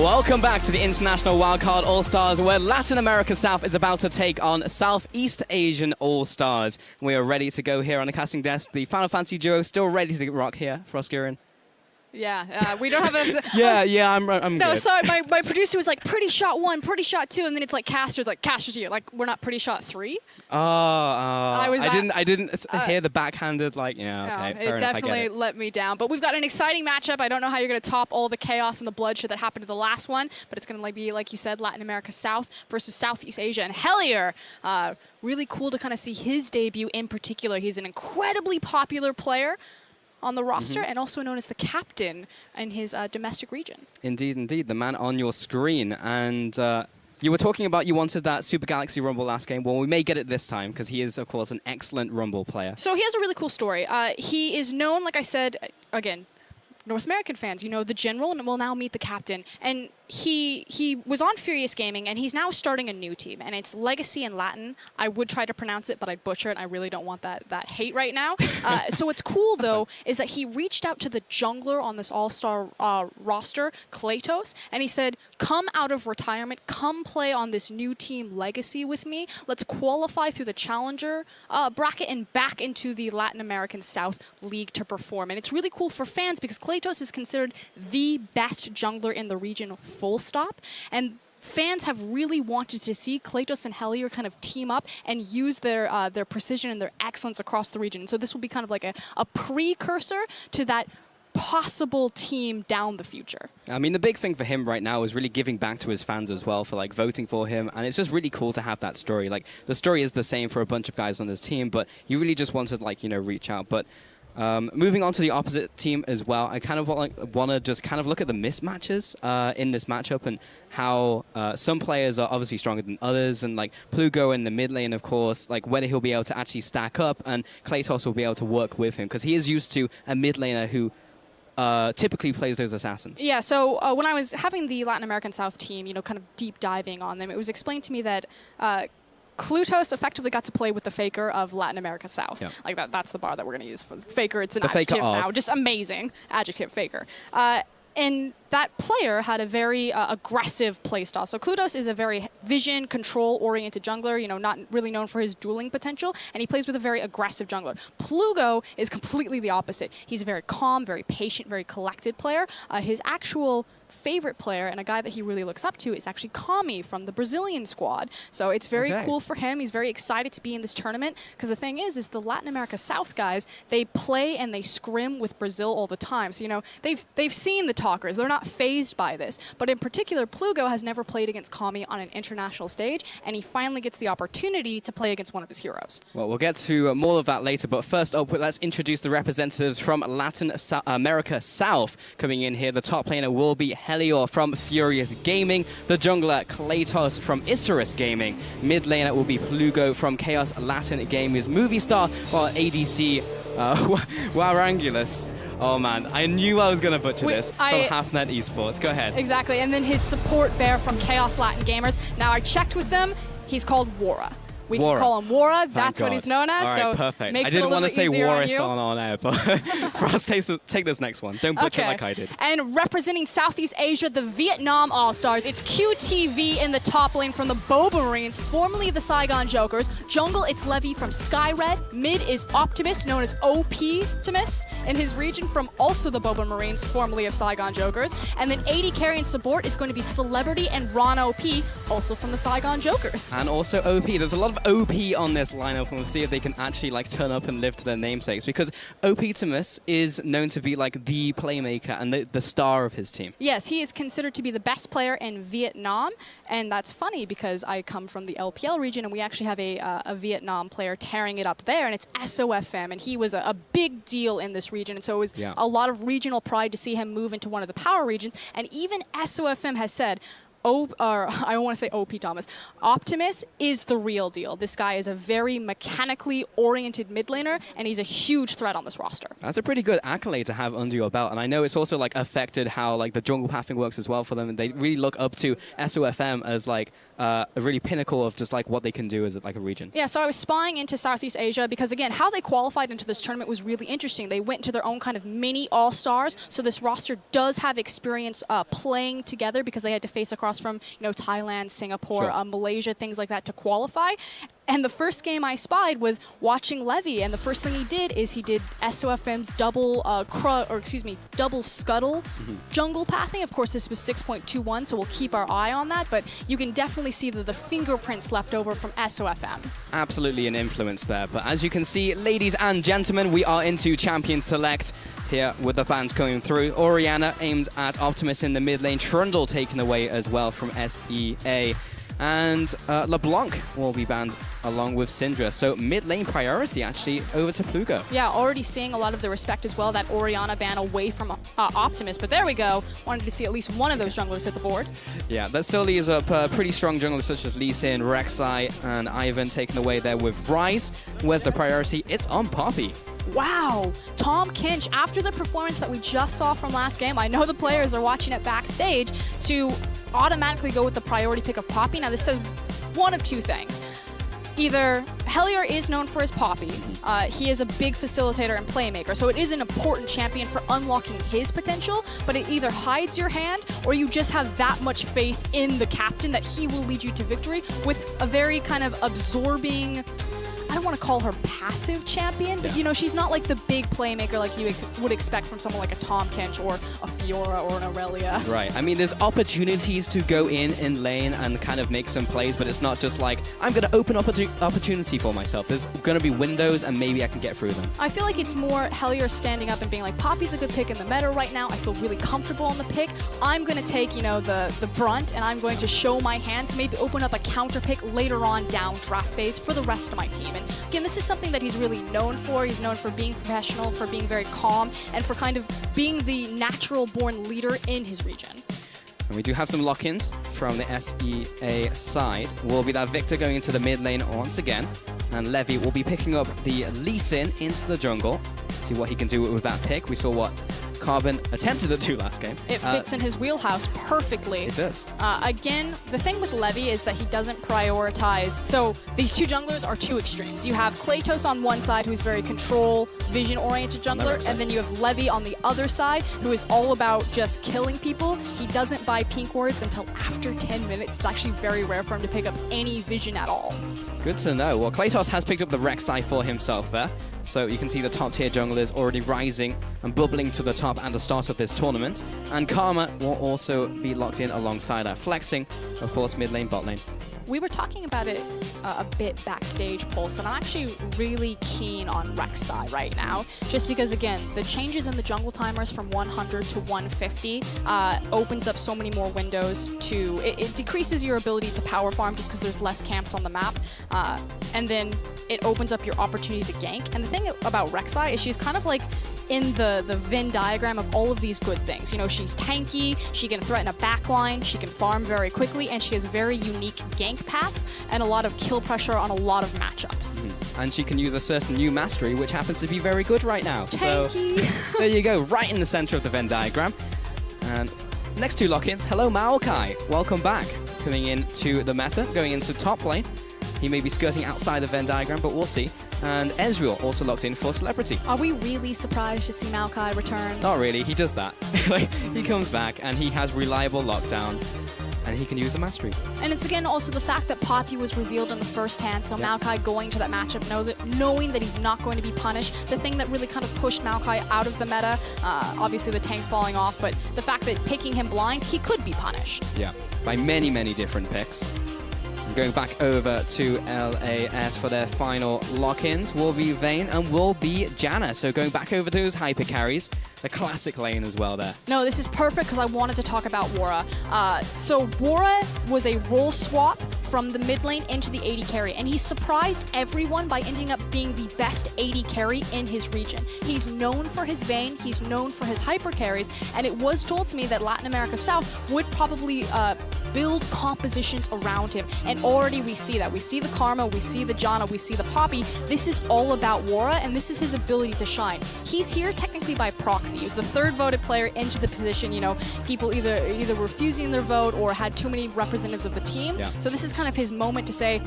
Welcome back to the International Wildcard All-Stars, where Latin America South is about to take on Southeast Asian All-Stars. We are ready to go here on the casting desk. The Final Fantasy duo still ready to rock here, Froskurinn. Yeah, we don't have an episode. I'm No, good. sorry, my producer was like, pretty shot 1, pretty shot 2, and then it's like Caster's here. Like, we're not pretty shot 3. I didn't hear the backhanded, like, okay, it fair enough, definitely let me down. But we've got an exciting matchup. I don't know how you're going to top all the chaos and the bloodshed that happened to the last one, but it's going to be, like you said, Latin America South versus Southeast Asia. And Hellier, really cool to kind of see his debut in particular. He's an incredibly popular player on the roster, and also known as the captain in his domestic region. Indeed, indeed. The man on your screen. And you were talking about you wanted that Super Galaxy Rumble last game. Well, we may get it this time, because he is, of course, an excellent Rumble player. So he has a really cool story. He is known, like I said, again, North American fans, you know, the general, and will now meet the captain. And he was on Furious Gaming, and he's now starting a new team, and it's Legacy in Latin. I would try to pronounce it, but I'd butcher it, and I really don't want that hate right now. So what's cool, though, is that he reached out to the jungler on this all-star roster, Kratos, and he said, come out of retirement, come play on this new team, Legacy, with me. Let's qualify through the Challenger bracket and back into the Latin American South League to perform. And it's really cool for fans because Kratos is considered the best jungler in the region, full stop. And fans have really wanted to see Kratos and Hellier kind of team up and use their precision and their excellence across the region. So this will be kind of like a precursor to that possible team down the future. I mean, the big thing for him right now is really giving back to his fans as well for like voting for him, and it's just really cool to have that story. Like, the story is the same for a bunch of guys on this team, but you really just wanted, like, you know, reach out. But moving on to the opposite team as well, I kind of want to just kind of look at the mismatches in this matchup and how some players are obviously stronger than others, and like Plugo in the mid lane, of course, like whether he'll be able to actually stack up, and Kratos will be able to work with him because he is used to a mid laner who typically plays those assassins. Yeah, so when I was having the Latin American South team, you know, kind of deep diving on them, it was explained to me that Kratos effectively got to play with the Faker of Latin America South. Yep. Like that's the bar that we're going to use for the Faker. It's an adjective now. Just amazing adjective, Faker. And that player had a very aggressive playstyle. So Kratos is a very vision, control-oriented jungler, you know, not really known for his dueling potential, and he plays with a very aggressive jungler. Plugo is completely the opposite. He's a very calm, very patient, very collected player. His actual favorite player and a guy that he really looks up to is actually Kami from the Brazilian squad. So it's very cool for him. He's very excited to be in this tournament because the thing is the Latin America South guys, they play and they scrim with Brazil all the time. So, you know, they've seen the talkers. They're not fazed by this. But in particular, Plugo has never played against Kami on an international stage, and he finally gets the opportunity to play against one of his heroes. Well, we'll get to more of that later, but first up, let's introduce the representatives from Latin America South coming in here. The top laner will be Hellier from Furious Gaming, the jungler Kratos from Isurus Gaming, mid laner will be Plugo from Chaos Latin Gamers Movie Star, while ADC Warangulus. Oh man, I knew I was going to butcher this, from Halfnet eSports. Go ahead. Exactly, and then his support bear from Chaos Latin Gamers. Now I checked with them, he's called Wara. We can call him Wara. That's what he's known as. All right, so perfect. Makes I didn't want to say Waris on air, but for us, take this next one. Don't butcher like I did. And representing Southeast Asia, the Vietnam All-Stars, it's QTV in the top lane from the Boba Marines, formerly the Saigon Jokers. Jungle, it's Levy from Skyred. Mid is Optimus, known as OP-Timus, in his region from also the Boba Marines, formerly of Saigon Jokers. And then AD carry and support is going to be Celebrity and Ron OP, also from the Saigon Jokers. And also OP. There's a lot of OP on this lineup, and we'll see if they can actually like turn up and live to their namesakes, because OP-Timus is known to be like the playmaker and the star of his team. Yes, he is considered to be the best player in Vietnam, and that's funny because I come from the LPL region, and we actually have a Vietnam player tearing it up there, and it's SOFM, and he was a big deal in this region, and so it was a lot of regional pride to see him move into one of the power regions, and even SOFM has said, I don't want to say OP Thomas. Optimus is the real deal. This guy is a very mechanically oriented mid laner, and he's a huge threat on this roster. That's a pretty good accolade to have under your belt, and I know it's also like affected how like the jungle pathing works as well for them, and they really look up to SOFM as like a really pinnacle of just like what they can do as like a region. Yeah, so I was spying into Southeast Asia because again, how they qualified into this tournament was really interesting. They went into their own kind of mini all-stars, so this roster does have experience playing together because they had to face across from, you know, Thailand, Singapore, sure. Malaysia, things like that to qualify. And the first game I spied was watching Levy, and the first thing he did is he did SOFM's double scuttle jungle pathing. Of course, this was 6.21, so we'll keep our eye on that, but you can definitely see the fingerprints left over from SOFM. Absolutely an influence there, but as you can see, ladies and gentlemen, we are into Champion Select here with the fans coming through. Oriana aimed at Optimus in the mid lane, Trundle taken away as well from SEA. And LeBlanc will be banned along with Syndra. So mid lane priority actually over to Plugo. Yeah, already seeing a lot of the respect as well, that Oriana ban away from Optimus. But there we go. Wanted to see at least one of those junglers hit the board. Yeah, that still leaves up pretty strong junglers such as Lee Sin, Rek'Sai, and Ivan taken away there with Ryze. Where's the priority? It's on Poppy. Wow, Tom Kinch, after the performance that we just saw from last game, I know the players are watching it backstage, to automatically go with the priority pick of Poppy. Now this says one of two things. Either Hellier is known for his Poppy, he is a big facilitator and playmaker, so it is an important champion for unlocking his potential, but it either hides your hand or you just have that much faith in the captain that he will lead you to victory with a very kind of absorbing, I don't want to call her passive champion, but you know, she's not like the big playmaker like you would expect from someone like a Tom Kinch or a Fiora or an Aurelia. Right. I mean, there's opportunities to go in lane and kind of make some plays, but it's not just like, I'm going to open up an opportunity for myself. There's going to be windows and maybe I can get through them. I feel like it's more Hellier standing up and being like, Poppy's a good pick in the meta right now. I feel really comfortable on the pick. I'm going to take, you know, the brunt, and I'm going to show my hand to maybe open up a counter pick later on down draft phase for the rest of my team. And again, this is something that he's really known for. He's known for being professional, for being very calm, and for kind of being the natural-born leader in his region. And we do have some lock-ins from the SEA side. Will be that Victor going into the mid lane once again. And Levy will be picking up the Lee Sin into the jungle. See what he can do with that pick. We saw what Carbon attempted to do last game. It fits in his wheelhouse perfectly. It does. Again, the thing with Levy is that he doesn't prioritize. So these two junglers are two extremes. You have Kratos on one side, who's very control, vision-oriented jungler, and then you have Levy on the other side, who is all about just killing people. He doesn't buy pink wards until after 10 minutes. It's actually very rare for him to pick up any vision at all. Good to know. Well, Kratos has picked up the Rek'Sai for himself there. So you can see the top tier junglers already rising and bubbling to the top at the start of this tournament. And Karma will also be locked in alongside her, flexing, of course, mid lane, bot lane. We were talking about it a bit backstage, Pulse, and I'm actually really keen on Rek'Sai right now, just because, again, the changes in the jungle timers from 100 to 150 opens up so many more windows to... It decreases your ability to power farm just because there's less camps on the map, and then it opens up your opportunity to gank. And the thing about Rek'Sai is she's kind of like in the Venn diagram of all of these good things. You know, she's tanky, she can threaten a backline, she can farm very quickly, and she has very unique gank paths and a lot of kill pressure on a lot of matchups. And she can use a certain new mastery, which happens to be very good right now. Tanky. So there you go, right in the center of the Venn diagram. And next two lock-ins, hello Maokai, welcome back. Coming into the meta, going into top lane. He may be skirting outside the Venn diagram, but we'll see. And Ezreal also locked in for Celebrity. Are we really surprised to see Maokai return? Not really, he does that. He comes back and he has reliable lockdown and he can use a mastery. And it's again also the fact that Poppy was revealed in the first hand, so Maokai going to that matchup knowing that he's not going to be punished. The thing that really kind of pushed Maokai out of the meta, obviously the tank's falling off, but the fact that picking him blind, he could be punished. Yeah, by many, many different picks. Going back over to LAS for their final lock-ins will be Vayne and will be Janna. So going back over to those hyper carries, the classic lane as well there. No, this is perfect because I wanted to talk about Wara. So Wara was a role swap from the mid lane into the AD carry, and he surprised everyone by ending up being the best AD carry in his region. He's known for his Vayne, he's known for his hyper carries, and it was told to me that Latin America South would probably build compositions around him. And already we see that. We see the Karma, we see the Janna, we see the Poppy. This is all about Wara, and this is his ability to shine. He's here technically by proxy. He was the 3rd voted player into the position. You know, people either refusing their vote or had too many representatives of the team. Yeah. So this is kind of his moment to say,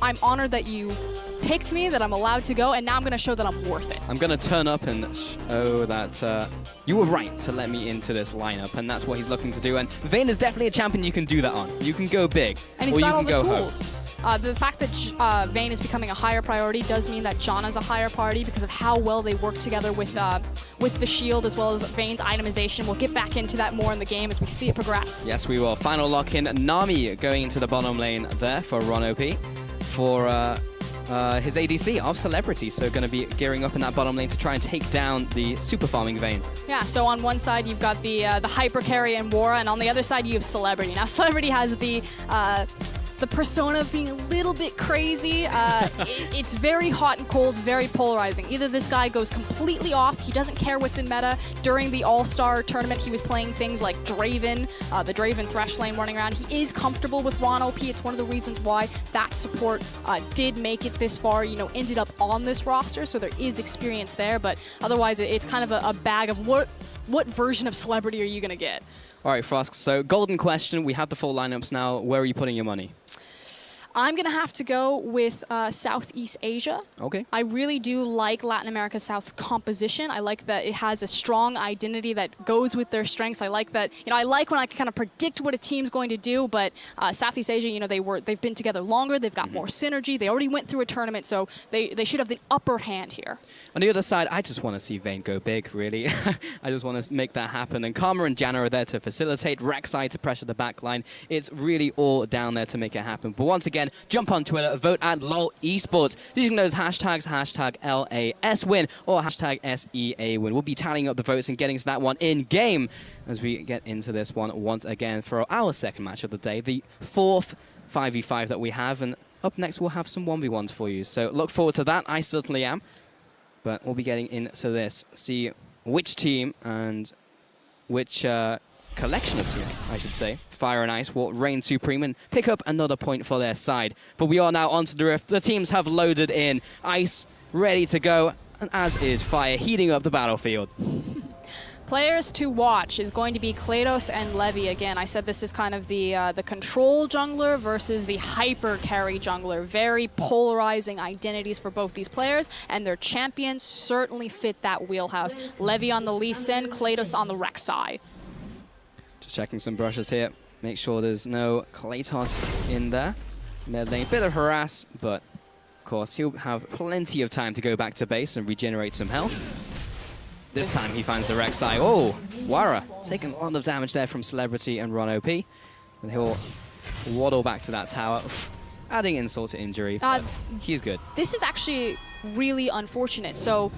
I'm honored that you picked me, that I'm allowed to go, and now I'm going to show that I'm worth it. I'm going to turn up and show that you were right to let me into this lineup, and that's what he's looking to do. And Vayne is definitely a champion you can do that on. You can go big, and he's or got you all can the go tools. The fact that Vayne is becoming a higher priority does mean that Janna's a higher priority because of how well they work together with the shield as well as Vayne's itemization. We'll get back into that more in the game as we see it progress. Yes, we will. Final lock in. Nami going into the bottom lane there for Ron OP for his ADC of Celebrity. So going to be gearing up in that bottom lane to try and take down the super farming Vayne. Yeah, so on one side you've got the hyper carry and Wara, and on the other side you have Celebrity. Now Celebrity has the persona of being a little bit crazy. It's very hot and cold, very polarizing. Either this guy goes completely off, he doesn't care what's in meta. During the All-Star tournament, he was playing things like Draven, the Draven Thresh lane running around. He is comfortable with Ron OP. It's one of the reasons why that support did make it this far, you know, ended up on this roster, so there is experience there, but otherwise it's kind of a bag of what version of Celebrity are you going to get? All right, Frosk, so golden question. We have the full lineups now. Where are you putting your money? I'm going to have to go with Southeast Asia. Okay. I really do like Latin America South's composition. I like that it has a strong identity that goes with their strengths. I like that, you know, I like when I can kind of predict what a team's going to do, but Southeast Asia, you know, they've been together longer, they've got more synergy, they already went through a tournament, so they should have the upper hand here. On the other side, I just want to see Vayne go big, really. I just want to make that happen. And Karma and Janna are there to facilitate, Rek'Sai to pressure the backline. It's really all down there to make it happen. But once again, jump on Twitter, vote at LoL eSports using those hashtags, hashtag LASwin or hashtag SEAWin. We'll be tallying up the votes and getting to that one in game as we get into this one once again for our second match of the day, the 4th 5v5 that we have. And up next, we'll have some 1v1s for you. So look forward to that. I certainly am. But we'll be getting into this, see which team and which collection of teams, I should say, Fire and Ice will reign supreme and pick up another point for their side. But we are now onto the Rift. The teams have loaded in. Ice ready to go, and as is Fire heating up the battlefield. Players to watch is going to be Klados and Levy. Again, I said this is kind of the control jungler versus the hyper carry jungler. Very polarizing identities for both these players, and their champions certainly fit that wheelhouse. Levy on the Lee Sin, Klados on the Rek'Sai. Just checking some brushes here. Make sure there's no Klatos in there. Mid lane, bit of harass, but of course he'll have plenty of time to go back to base and regenerate some health. This time he finds the Rek'Sai. Oh, Wara taking a lot of damage there from Celebrity and Ron OP. And he'll waddle back to that tower, adding insult to injury. He's good. This is actually really unfortunate. So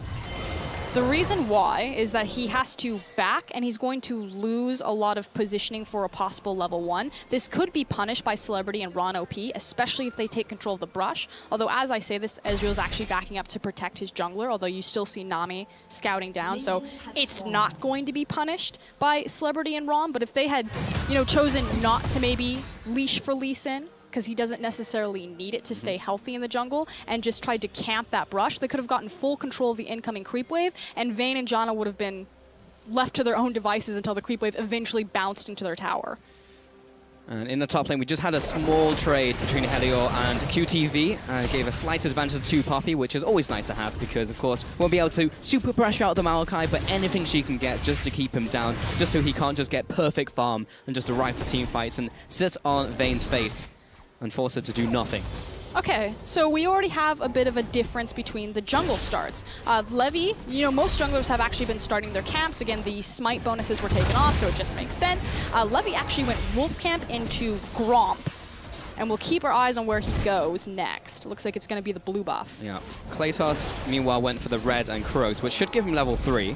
the reason why is that he has to back, and he's going to lose a lot of positioning for a possible level 1. This could be punished by Celebrity and Ron OP, especially if they take control of the brush. Although, as I say this, Ezreal's actually backing up to protect his jungler, although you still see Nami scouting down, so it's not going to be punished by Celebrity and Ron. But if they had, you know, chosen not to maybe leash for Lee Sin, because he doesn't necessarily need it to stay healthy in the jungle, and just tried to camp that brush, they could have gotten full control of the incoming creep wave, and Vayne and Janna would have been left to their own devices until the creep wave eventually bounced into their tower. And in the top lane, we just had a small trade between Helior and QTV. Gave a slight advantage to Poppy, which is always nice to have because, of course, won't be able to super pressure out the Maokai, but anything she can get just to keep him down, just so he can't just get perfect farm and just arrive to team fights and sit on Vayne's face and force her to do nothing. Okay, so we already have a bit of a difference between the jungle starts. Levy, you know, most junglers have actually been starting their camps. Again, the smite bonuses were taken off, so it just makes sense. Levy actually went wolf camp into Gromp, and we'll keep our eyes on where he goes next. Looks like it's going to be the blue buff. Yeah. Klatos, meanwhile, went for the red and crows, which should give him level 3.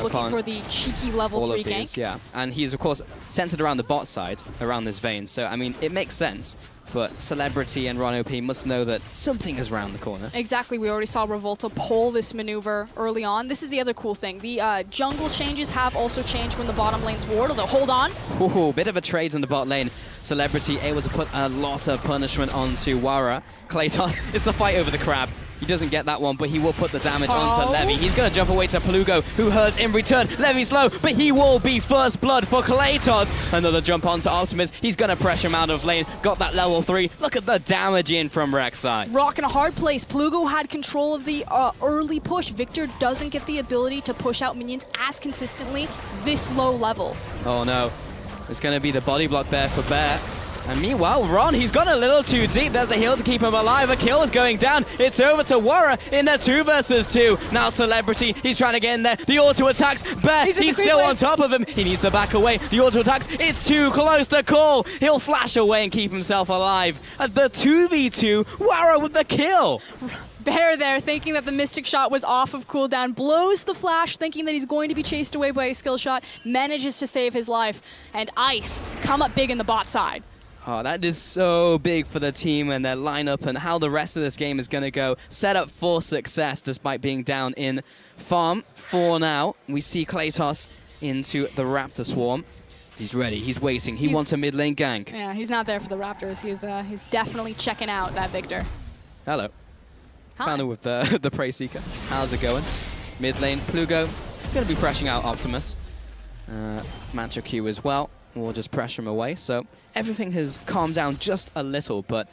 Looking for the cheeky level 3 gank. Yeah, and he's, of course, centered around the bot side, around this Vayne. So, I mean, it makes sense. But Celebrity and Ron OP must know that something is around the corner. Exactly. We already saw Revolta pull this maneuver early on. This is the other cool thing. The jungle changes have also changed when the bottom lane's ward, although hold on. Ooh, bit of a trade in the bot lane. Celebrity able to put a lot of punishment onto Wara. Kratos, it's the fight over the crab. He doesn't get that one, but he will put the damage onto Levy. He's going to jump away to Plugo, who hurts in return. Levy's low, but he will be first blood for Kratos. Another jump onto Optimus. He's going to pressure him out of lane. Got that level 3. Look at the damage in from Rek'Sai. Rock in a hard place. Plugo had control of the early push. Victor doesn't get the ability to push out minions as consistently this low level. Oh no. It's going to be the body block there for Bear. And meanwhile, Ron, he's gone a little too deep. There's the heal to keep him alive. A kill is going down. It's over to Wara in their 2 versus 2. Now Celebrity, he's trying to get in there. The auto attacks. Bear, he's still on top of him. He needs to back away. The auto attacks. It's too close to call. He'll flash away and keep himself alive. At the 2v2, Wara with the kill. Bear there, thinking that the Mystic Shot was off of cooldown, blows the flash, thinking that he's going to be chased away by a skill shot, manages to save his life. And Ice come up big in the bot side. Oh, that is so big for the team and their lineup and how the rest of this game is going to go. Set up for success despite being down in farm. For now, we see Kratos into the Raptor Swarm. He's ready. He's waiting. He wants a mid lane gank. Yeah, he's not there for the Raptors. He's definitely checking out that Victor. Hello. Hi. Found her with the Prey Seeker. How's it going? Mid lane, Plugo. Going to be pressuring out Optimus. Mantra Q as well. We'll just pressure him away. So everything has calmed down just a little, but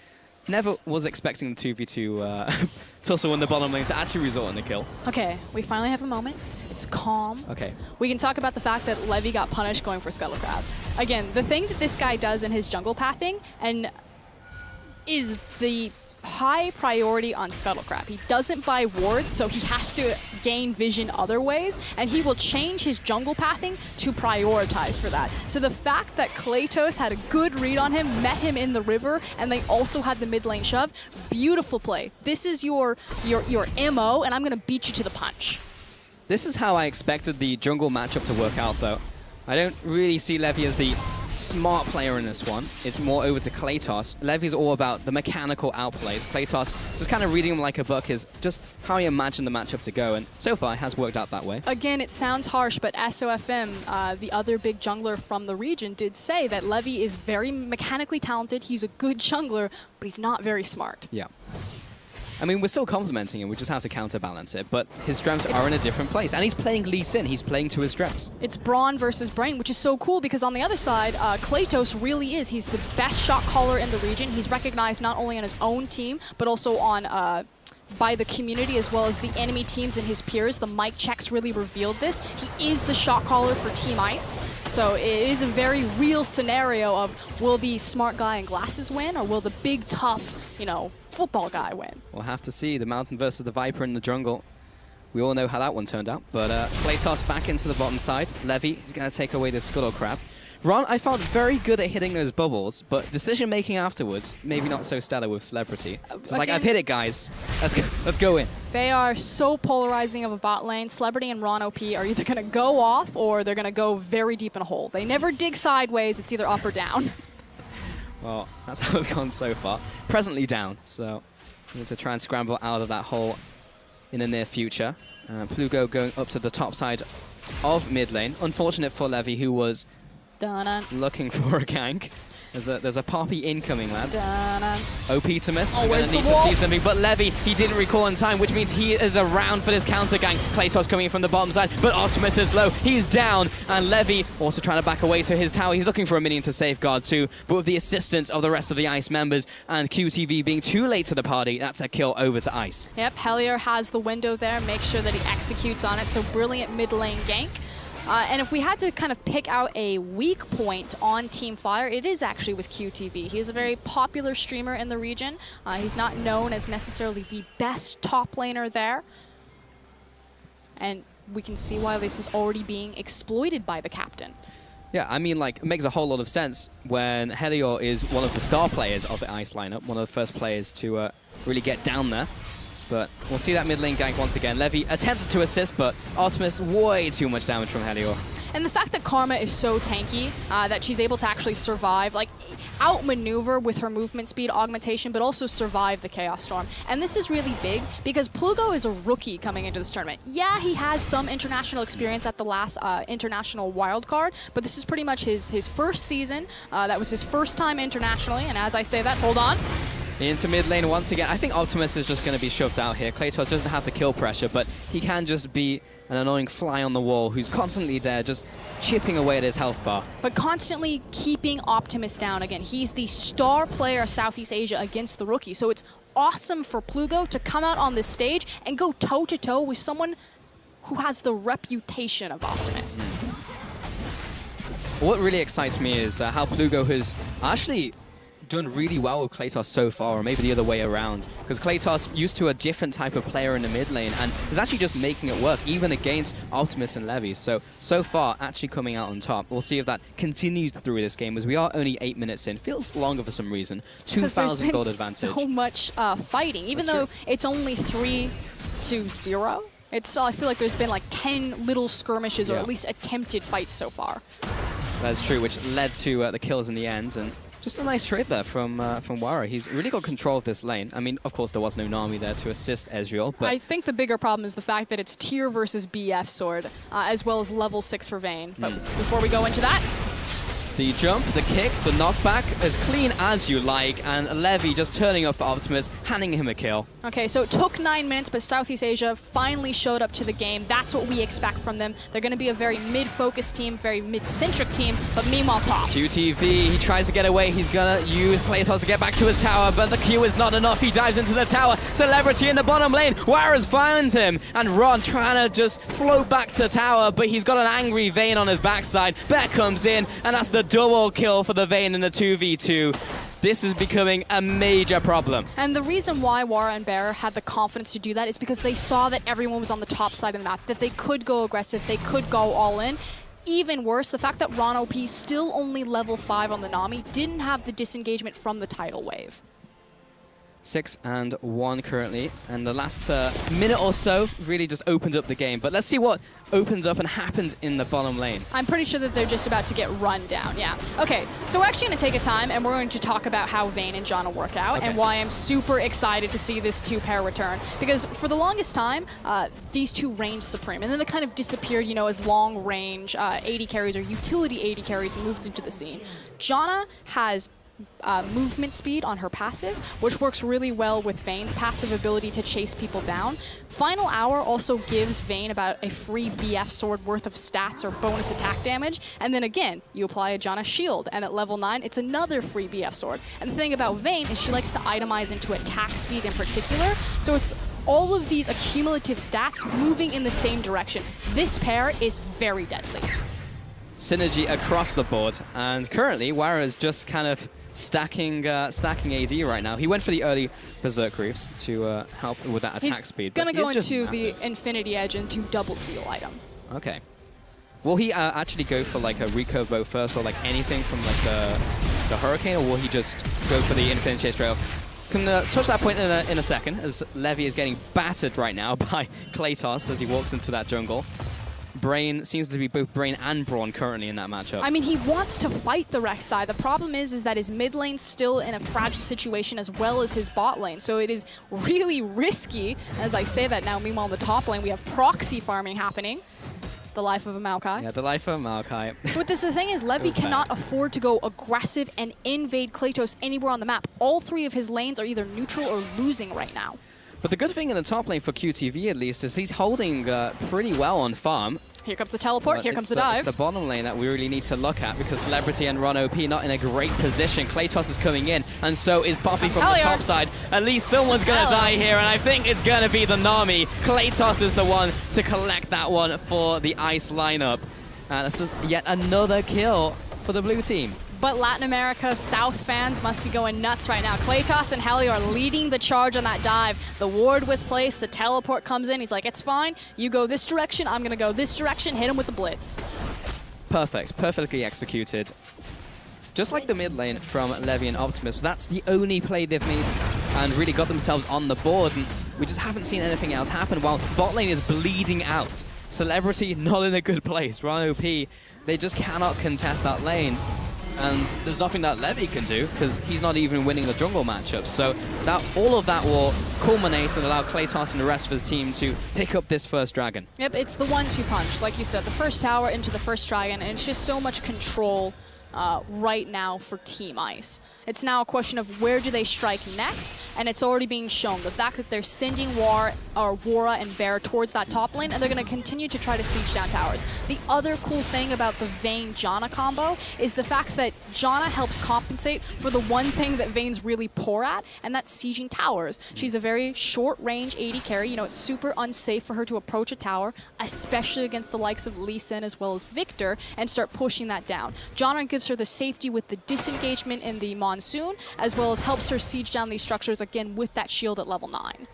never was expecting the 2v2 Tussle in the bottom lane to actually result in a kill. Okay, we finally have a moment. It's calm. Okay. We can talk about the fact that Levy got punished going for Scuttle Crab. Again, the thing that this guy does in his jungle pathing and is the high priority on Scuttle Crab. He doesn't buy wards, so he has to gain vision other ways, and he will change his jungle pathing to prioritize for that. So the fact that Kratos had a good read on him, met him in the river, and they also had the mid lane shove, beautiful play. This is your MO, and I'm going to beat you to the punch. This is how I expected the jungle matchup to work out, though. I don't really see Levy as the smart player in this one. It's more over to Kratos. Levy's all about the mechanical outplays. Kratos, just kind of reading him like a book, is just how I imagine the matchup to go, and so far it has worked out that way. Again, it sounds harsh, but SOFM, the other big jungler from the region, did say that Levy is very mechanically talented. He's a good jungler, but he's not very smart. Yeah. I mean, we're still complimenting him, we just have to counterbalance it, but his strengths are in a different place. And he's playing Lee Sin, he's playing to his strengths. It's Brawn versus Brain, which is so cool because on the other side, Kratos really is. He's the best shot caller in the region. He's recognized not only on his own team, but also on by the community as well as the enemy teams and his peers. The mic checks really revealed this. He is the shot caller for Team Ice. So it is a very real scenario of, will the smart guy in glasses win, or will the big, tough, you know, football guy win? We'll have to see. The Mountain versus the Viper in the jungle. We all know how that one turned out. But Kratos back into the bottom side. Levy is going to take away the Scuttle Crab. Ron, I felt very good at hitting those bubbles, but decision-making afterwards, maybe not so stellar with Celebrity. It's like, I've hit it, guys. Let's go in. They are so polarizing of a bot lane. Celebrity and Ron OP are either going to go off or they're going to go very deep in a hole. They never dig sideways. It's either up or down. Well, that's how it's gone so far. Presently down, so we need to try and scramble out of that hole in the near future. Plugo going up to the top side of mid lane. Unfortunate for Levy, who was looking for a gank. There's a Poppy incoming, lads. OP to miss. We're going to need to see something. But Levy, he didn't recall in time, which means he is around for this counter gank. Kratos coming in from the bottom side, but Optimus is low. He's down. And Levy also trying to back away to his tower. He's looking for a minion to safeguard too. But with the assistance of the rest of the Ice members and QTV being too late to the party, that's a kill over to Ice. Yep, Hellier has the window there. Make sure that he executes on it. So brilliant mid lane gank. And if we had to kind of pick out a weak point on Team Fire, it is actually with QTV. He is a very popular streamer in the region. He's not known as necessarily the best top laner there. And we can see why this is already being exploited by the captain. Yeah, I mean, like, it makes a whole lot of sense when Helior is one of the star players of the Ice lineup, one of the first players to really get down there. But we'll see that mid lane gank once again. Levy attempted to assist, but Optimus way too much damage from Helior. And the fact that Karma is so tanky that she's able to actually survive, like outmaneuver with her movement speed augmentation, but also survive the Chaos Storm. And this is really big because Plugo is a rookie coming into this tournament. Yeah, he has some international experience at the last international wildcard, but this is pretty much his first season. That was his first time internationally, and as I say that, hold on. Into mid lane once again. I think Optimus is just going to be shoved out here. Kratos doesn't have the kill pressure, but he can just be an annoying fly on the wall who's constantly there, just chipping away at his health bar. But constantly keeping Optimus down. Again, he's the star player of Southeast Asia against the rookie, so it's awesome for Plugo to come out on this stage and go toe-to-toe with someone who has the reputation of Optimus. What really excites me is how Plugo has actually done really well with Kratos so far, or maybe the other way around, because Kratos used to a different type of player in the mid lane and is actually just making it work, even against Optimus and Levi. So far, actually coming out on top. We'll see if that continues through this game, as we are only 8 minutes in. Feels longer for some reason. 2,000 gold advantage. So much fighting, even though it's only 3-0. I feel like there's been like 10 little skirmishes, or at least attempted fights so far. That's true, which led to the kills in the end. And just a nice trade there from Wara. He's really got control of this lane. I mean, of course, there was no Nami there to assist Ezreal, but I think the bigger problem is the fact that it's tier versus BF sword, as well as level 6 for Vayne. But before we go into that, the jump, the kick, the knockback, as clean as you like, and Levi just turning up for Optimus, handing him a kill. Okay, so it took 9 minutes, but Southeast Asia finally showed up to the game. That's what we expect from them. They're going to be a very mid-focused team, very mid-centric team, but meanwhile top. QTV, he tries to get away. He's going to use Kratos to get back to his tower, but the Q is not enough. He dives into the tower. Celebrity in the bottom lane. Wara's found him, and Ron trying to just float back to tower, but he's got an angry Vayne on his backside. Bear comes in, and that's the double kill for the Vayne in a 2v2. This is becoming a major problem. And the reason why Wara and Bear had the confidence to do that is because they saw that everyone was on the top side of the map, that they could go aggressive, they could go all in. Even worse, the fact that Ron OP, still only level 5 on the Nami, didn't have the disengagement from the tidal wave. 6-1 currently, and the last minute or so really just opened up the game. But let's see what opens up and happens in the bottom lane. I'm pretty sure that they're just about to get run down, yeah. Okay, so we're actually going to take a time and we're going to talk about how Vayne and Janna work out and why I'm super excited to see this two-pair return. Because for the longest time, these two reigned supreme, and then they kind of disappeared, you know, as long-range AD carries or utility AD carries moved into the scene. Janna has movement speed on her passive, which works really well with Vayne's passive ability to chase people down. Final Hour also gives Vayne about a free BF sword worth of stats or bonus attack damage, and then again, you apply a Janna shield, and at level 9, it's another free BF sword. And the thing about Vayne is she likes to itemize into attack speed in particular, so it's all of these accumulative stats moving in the same direction. This pair is very deadly. Synergy across the board, and currently Wara is just kind of stacking AD right now. He went for the early Berserk Reaps to help with that attack speed. He's gonna go into the Infinity Edge into double Zeal item. Okay. Will he actually go for like a recurve bow first, or like anything from like the Hurricane, or will he just go for the Infinity Chase straight off? Can touch that point in a second, as Levi is getting battered right now by Kratos as he walks into that jungle. Brain seems to be both Brain and Brawn currently in that matchup. I mean, he wants to fight the Rek'Sai. The problem is that his mid lane's still in a fragile situation as well as his bot lane. So it is really risky, as I say that now. Meanwhile, in the top lane, we have proxy farming happening. The life of a Maokai. Yeah, the life of a Maokai. But the thing is, Levi cannot afford to go aggressive and invade Kratos anywhere on the map. All three of his lanes are either neutral or losing right now. But the good thing in the top lane for QTV, at least, is he's holding pretty well on farm. Here comes the teleport, here comes the dive. It's the bottom lane that we really need to look at, because Celebrity and Ron OP not in a great position. Kratos is coming in, and so is Poppy from the top side. At least someone's going to die here, and I think it's going to be the Nami. Kratos is the one to collect that one for the Ice lineup. And it's just yet another kill for the blue team. But Latin America South fans must be going nuts right now. Kratos and Heli are leading the charge on that dive. The ward was placed, the teleport comes in. He's like, it's fine. You go this direction, I'm going to go this direction. Hit him with the blitz. Perfect. Perfectly executed. Just like the mid lane from Levi and Optimus, that's the only play they've made and really got themselves on the board. And we just haven't seen anything else happen, while bot lane is bleeding out. Celebrity not in a good place. Ron OP, they just cannot contest that lane. And there's nothing that Levy can do because he's not even winning the jungle matchup. So that all of that will culminate and allow Claytos and the rest of his team to pick up this first dragon. Yep, it's the 1-2 punch. Like you said, the first tower into the first dragon, and it's just so much control right now for Team Ice. It's now a question of where do they strike next, and it's already being shown. The fact that they're sending Wara and Bear towards that top lane, and they're going to continue to try to siege down towers. The other cool thing about the Vayne-Janna combo is the fact that Janna helps compensate for the one thing that Vayne's really poor at, and that's sieging towers. She's a very short-range AD carry. You know, it's super unsafe for her to approach a tower, especially against the likes of Lee Sin as well as Victor, and start pushing that down. Janna gives her the safety with the disengagement in the Monsoon, as well as helps her siege down these structures again with that shield at level 9.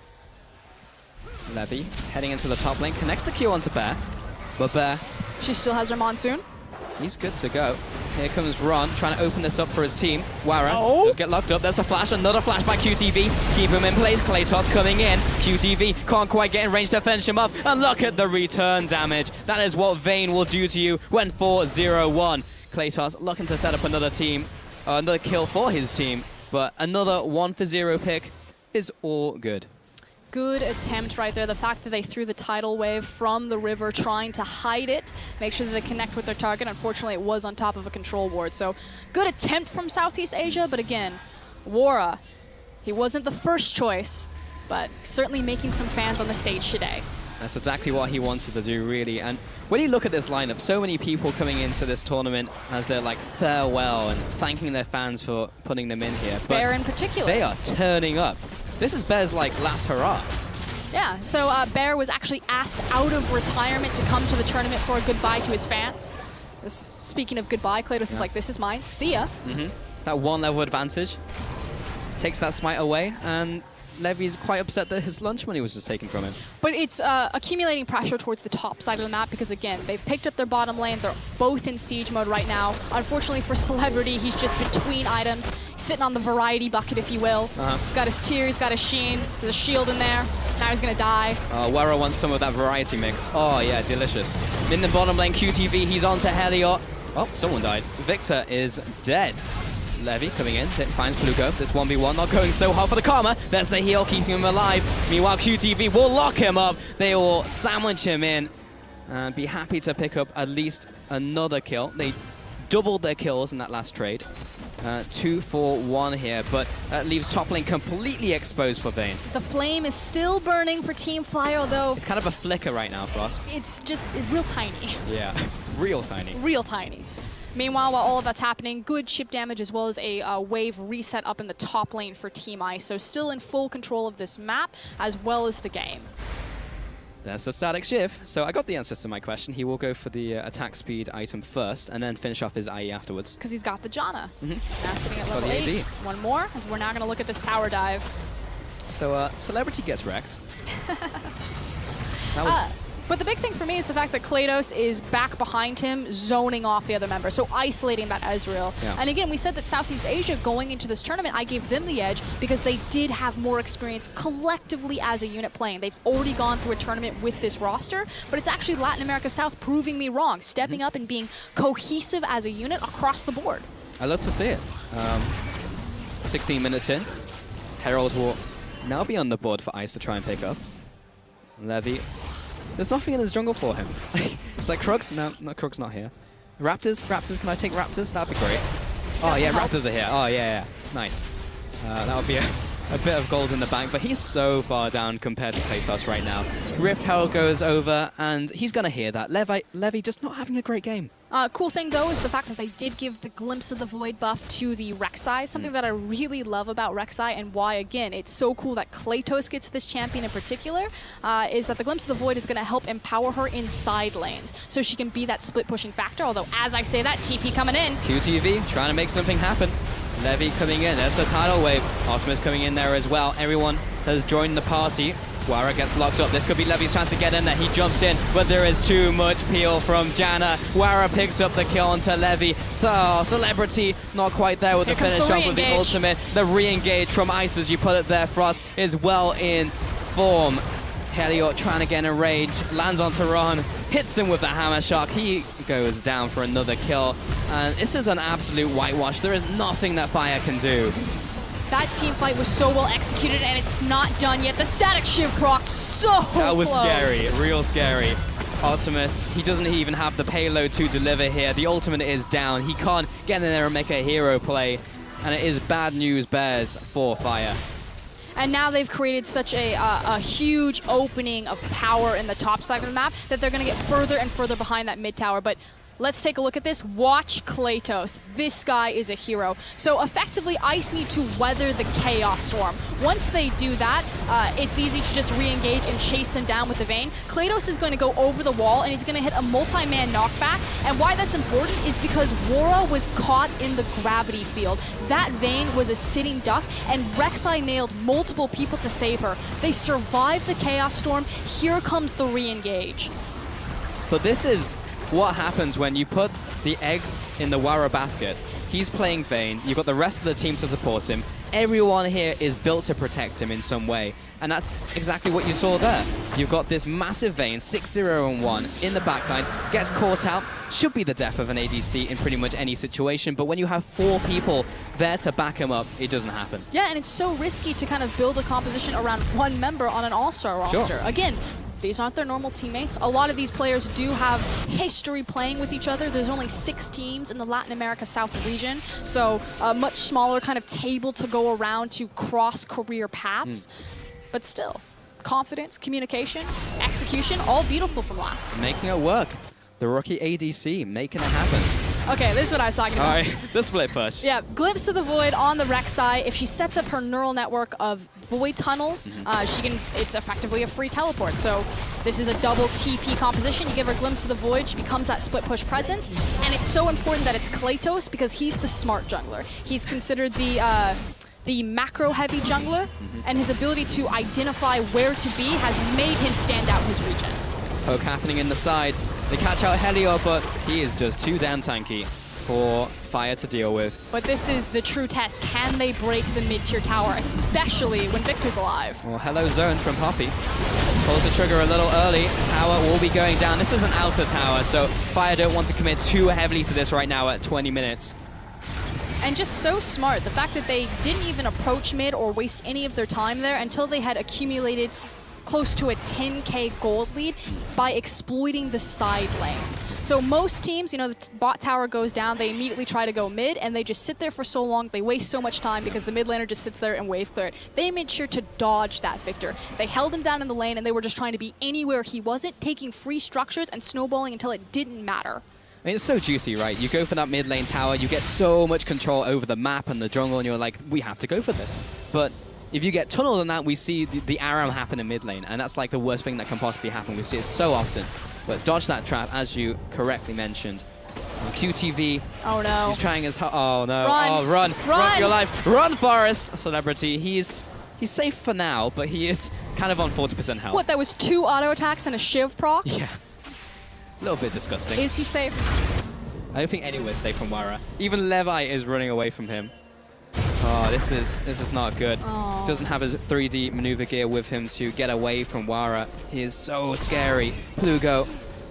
Levy is heading into the top lane, connects the Q onto Bear, but Bear... She still has her Monsoon. He's good to go. Here comes Ron, trying to open this up for his team. Wara does get locked up. There's the flash. Another flash by QTV. Keep him in place. Claytos coming in. QTV can't quite get in range to finish him up. And look at the return damage. That is what Vayne will do to you when 4-0-1. Claytos looking to set up another team, another kill for his team. But another 1-for-0 pick is all good. Good attempt right there. The fact that they threw the tidal wave from the river, trying to hide it, make sure that they connect with their target. Unfortunately, it was on top of a control ward. So good attempt from Southeast Asia, but again, Wara, he wasn't the first choice, but certainly making some fans on the stage today. That's exactly what he wanted to do, really. And when you look at this lineup, so many people coming into this tournament as their like farewell and thanking their fans for putting them in here. But Bear in particular. They are turning up. This is Bear's like last hurrah. Yeah, so Bear was actually asked out of retirement to come to the tournament for a goodbye to his fans. Speaking of goodbye, Claytos is like, this is mine, see ya. That one level advantage takes that smite away, and Levy's quite upset that his lunch money was just taken from him. But it's accumulating pressure towards the top side of the map because, again, they've picked up their bottom lane. They're both in siege mode right now. Unfortunately for Celebrity, he's just between items, sitting on the variety bucket, if you will. He's got his Tear, he's got his Sheen, there's a shield in there. Now he's going to die. Wara wants some of that variety mix. Oh, yeah, delicious. In the bottom lane, QTV, he's on to Heliot. Oh, someone died. Victor is dead. Levy coming in, finds Pluko. This 1v1 not going so hard for the Karma. There's the heal, keeping him alive. Meanwhile, QTV will lock him up. They will sandwich him in and be happy to pick up at least another kill. They doubled their kills in that last trade. 2 for 1 here, but that leaves top lane completely exposed for Vayne. The flame is still burning for Team Fly, although... It's kind of a flicker right now, Frost. It's just real tiny. Yeah, real tiny. Real tiny. Meanwhile, while all of that's happening, good chip damage as well as a wave reset up in the top lane for Team Ice. So still in full control of this map as well as the game. There's the static shift. So I got the answers to my question. He will go for the attack speed item first and then finish off his IE afterwards. Because he's got the Janna. Now sitting at level 8. One more, as we're now going to look at this tower dive. So Celebrity gets wrecked. But the big thing for me is the fact that Claytos is back behind him, zoning off the other member, so isolating that Ezreal. Yeah. And again, we said that Southeast Asia going into this tournament, I gave them the edge because they did have more experience collectively as a unit playing. They've already gone through a tournament with this roster, but it's actually Latin America South proving me wrong, stepping up and being cohesive as a unit across the board. I love to see it. 16 minutes in. Herald will now be on the board for Ice to try and pick up. Levy. There's nothing in his jungle for him. It's like Krugs. No, Krugs not here. Raptors? Can I take Raptors? That'd be great. Oh yeah, Raptors are here. Oh yeah. Nice. That would be a bit of gold in the bank, but he's so far down compared to Claytos right now. Rift Herald goes over, and he's going to hear that. Levy just not having a great game. Cool thing, though, is the fact that they did give the Glimpse of the Void buff to the Rek'Sai, something that I really love about Rek'Sai, and why, again, it's so cool that Claytos gets this champion in particular, is that the Glimpse of the Void is going to help empower her in side lanes, so she can be that split-pushing factor, although, as I say that, TP coming in. QTV trying to make something happen. Levy coming in. There's the tidal wave. Optimus coming in there as well. Everyone has joined the party. Wara gets locked up. This could be Levy's chance to get in there. He jumps in, but there is too much peel from Janna. Wara picks up the kill onto Levy. So, Celebrity not quite there with the finish off with the ultimate. The re-engage from Ice, as you put it there, Frost, is well in form. Heliot trying to get in range, lands onto Ron. hits him with the hammer shock. He goes down for another kill. And this is an absolute whitewash. There is nothing that Fire can do. That team fight was so well executed, and it's not done yet. The static shiv proc so That was close. scary, real scary. Optimus, he doesn't even have the payload to deliver here. The ultimate is down. He can't get in there and make a hero play. And it is bad news bears for Fire. And now they've created such a huge opening of power in the top side of the map that they're going to get further and further behind that mid tower. But let's take a look at this. Watch Kratos. This guy is a hero. So effectively, Ice need to weather the Chaos Storm. Once they do that, it's easy to just re-engage and chase them down with the Vayne. Kratos is going to go over the wall, and he's going to hit a multi-man knockback. And why that's important is because Wara was caught in the gravity field. That Vayne was a sitting duck, and Rek'Sai nailed multiple people to save her. They survived the Chaos Storm. Here comes the re-engage. But this is what happens when you put the eggs in the Wara basket. He's playing Vayne. You've got the rest of the team to support him. Everyone here is built to protect him in some way. And that's exactly what you saw there. You've got this massive Vayne, 6-0-1 in the backlines, gets caught out, should be the death of an ADC in pretty much any situation, but when you have 4 people there to back him up, it doesn't happen. Yeah, and it's so risky to kind of build a composition around one member on an all-star roster. Sure. Again, these aren't their normal teammates. A lot of these players do have history playing with each other. There's only 6 teams in the Latin America South region, so a much smaller kind of table to go around to cross career paths. But still, confidence, communication, execution, all beautiful from Lass. Making it work. The rookie ADC making it happen. Okay, this is what I was talking about. All right, the split push. Yeah, Glimpse of the Void on the Rek'Sai. If she sets up her neural network of void tunnels, it's effectively a free teleport. So this is a double TP composition. You give her Glimpse of the Void, she becomes that split push presence. And it's so important that it's Kratos because he's the smart jungler. He's considered the macro-heavy jungler, and his ability to identify where to be has made him stand out in his region. Poke happening in the side. They catch out Helios, but he is just too damn tanky for Fire to deal with. But this is the true test. Can they break the mid-tier tower, especially when Victor's alive? Well, hello zone from Poppy. Pulls the trigger a little early. Tower will be going down. This is an outer tower, so Fire don't want to commit too heavily to this right now at 20 minutes. And just so smart, the fact that they didn't even approach mid or waste any of their time there until they had accumulated close to a 10k gold lead by exploiting the side lanes. So most teams, you know, the bot tower goes down, they immediately try to go mid, and they just sit there for so long, they waste so much time because the mid laner just sits there and wave clear it. They made sure to dodge that Victor. They held him down in the lane, and they were just trying to be anywhere he wasn't, taking free structures and snowballing until it didn't matter. I mean, it's so juicy, right? You go for that mid lane tower, you get so much control over the map and the jungle, and you're like, we have to go for this. But if you get tunneled on that, we see the ARAM happen in mid lane, and that's like the worst thing that can possibly happen. We see it so often. But dodge that trap, as you correctly mentioned. QTV. Oh no. He's trying his... Oh no. Run. Oh, run. Run. Run for your life. Run, Forest. Celebrity. He's safe for now, but he is kind of on 40% health. What, that was 2 auto attacks and a shiv proc? Yeah. A little bit disgusting. Is he safe? I don't think anywhere's safe from Wara. Even Levi is running away from him. Oh, this is not good. Oh. Doesn't have his 3D maneuver gear with him to get away from Wara. He is so scary. Plugo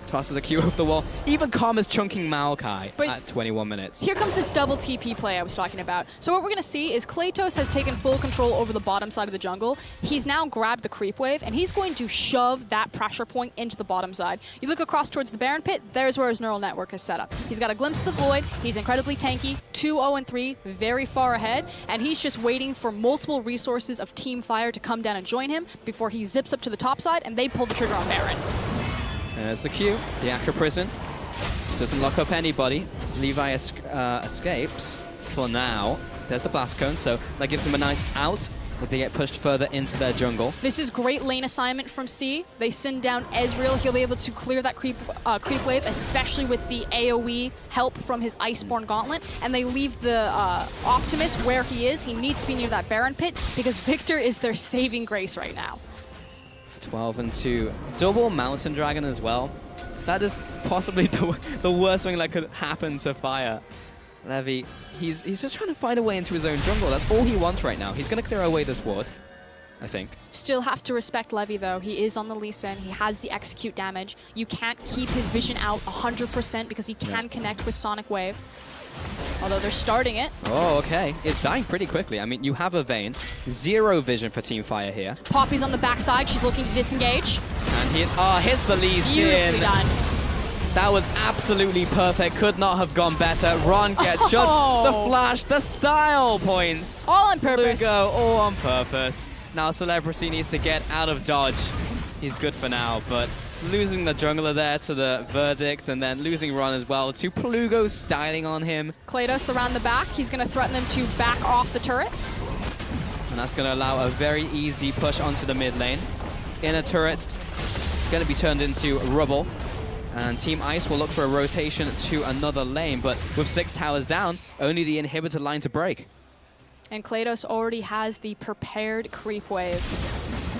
tosses a Q over the wall. Even Calm is chunking Maokai at 21 minutes. Here comes this double TP play I was talking about. So what we're going to see is Kratos has taken full control over the bottom side of the jungle. He's now grabbed the creep wave, and he's going to shove that pressure point into the bottom side. You look across towards the Baron pit, there's where his neural network is set up. He's got a Glimpse of the Void, he's incredibly tanky, 2-0-3, very far ahead, and he's just waiting for multiple resources of Team Fire to come down and join him before he zips up to the top side and they pull the trigger on Baron. There's the Q, the Acro Prison. Doesn't lock up anybody. Levi escapes for now. There's the Blast Cone, so that gives him a nice out. But they get pushed further into their jungle. This is great lane assignment from C. They send down Ezreal. He'll be able to clear that creep wave, especially with the AoE help from his Iceborne Gauntlet. And they leave the Optimus where he is. He needs to be near that Baron pit because Victor is their saving grace right now. 12-2. Double Mountain Dragon as well. That is possibly the worst thing that could happen to Fire. Levi, he's just trying to find a way into his own jungle. That's all he wants right now. He's going to clear away this ward. I think. Still have to respect Levy, though. He is on the Lee Sin. He has the execute damage. You can't keep his vision out 100% because he can connect with Sonic Wave. Although they're starting it. Oh, okay. It's dying pretty quickly. I mean, you have a Vayne. 0 vision for Team Fire here. Poppy's on the backside. She's looking to disengage. And he hits the Lee Sin. Beautifully done. That was absolutely perfect. Could not have gone better. Ron gets shot. The flash, the style points. All on purpose. Lugo, all on purpose. Now Celebrity needs to get out of dodge. He's good for now, but losing the jungler there to the Verdict, and then losing Ron as well to Plugo styling on him. Kratos around the back. He's going to threaten them to back off the turret. And that's going to allow a very easy push onto the mid lane. Inner turret going to be turned into rubble. And Team Ice will look for a rotation to another lane, but with 6 towers down, only the inhibitor line to break. And Kratos already has the prepared creep wave.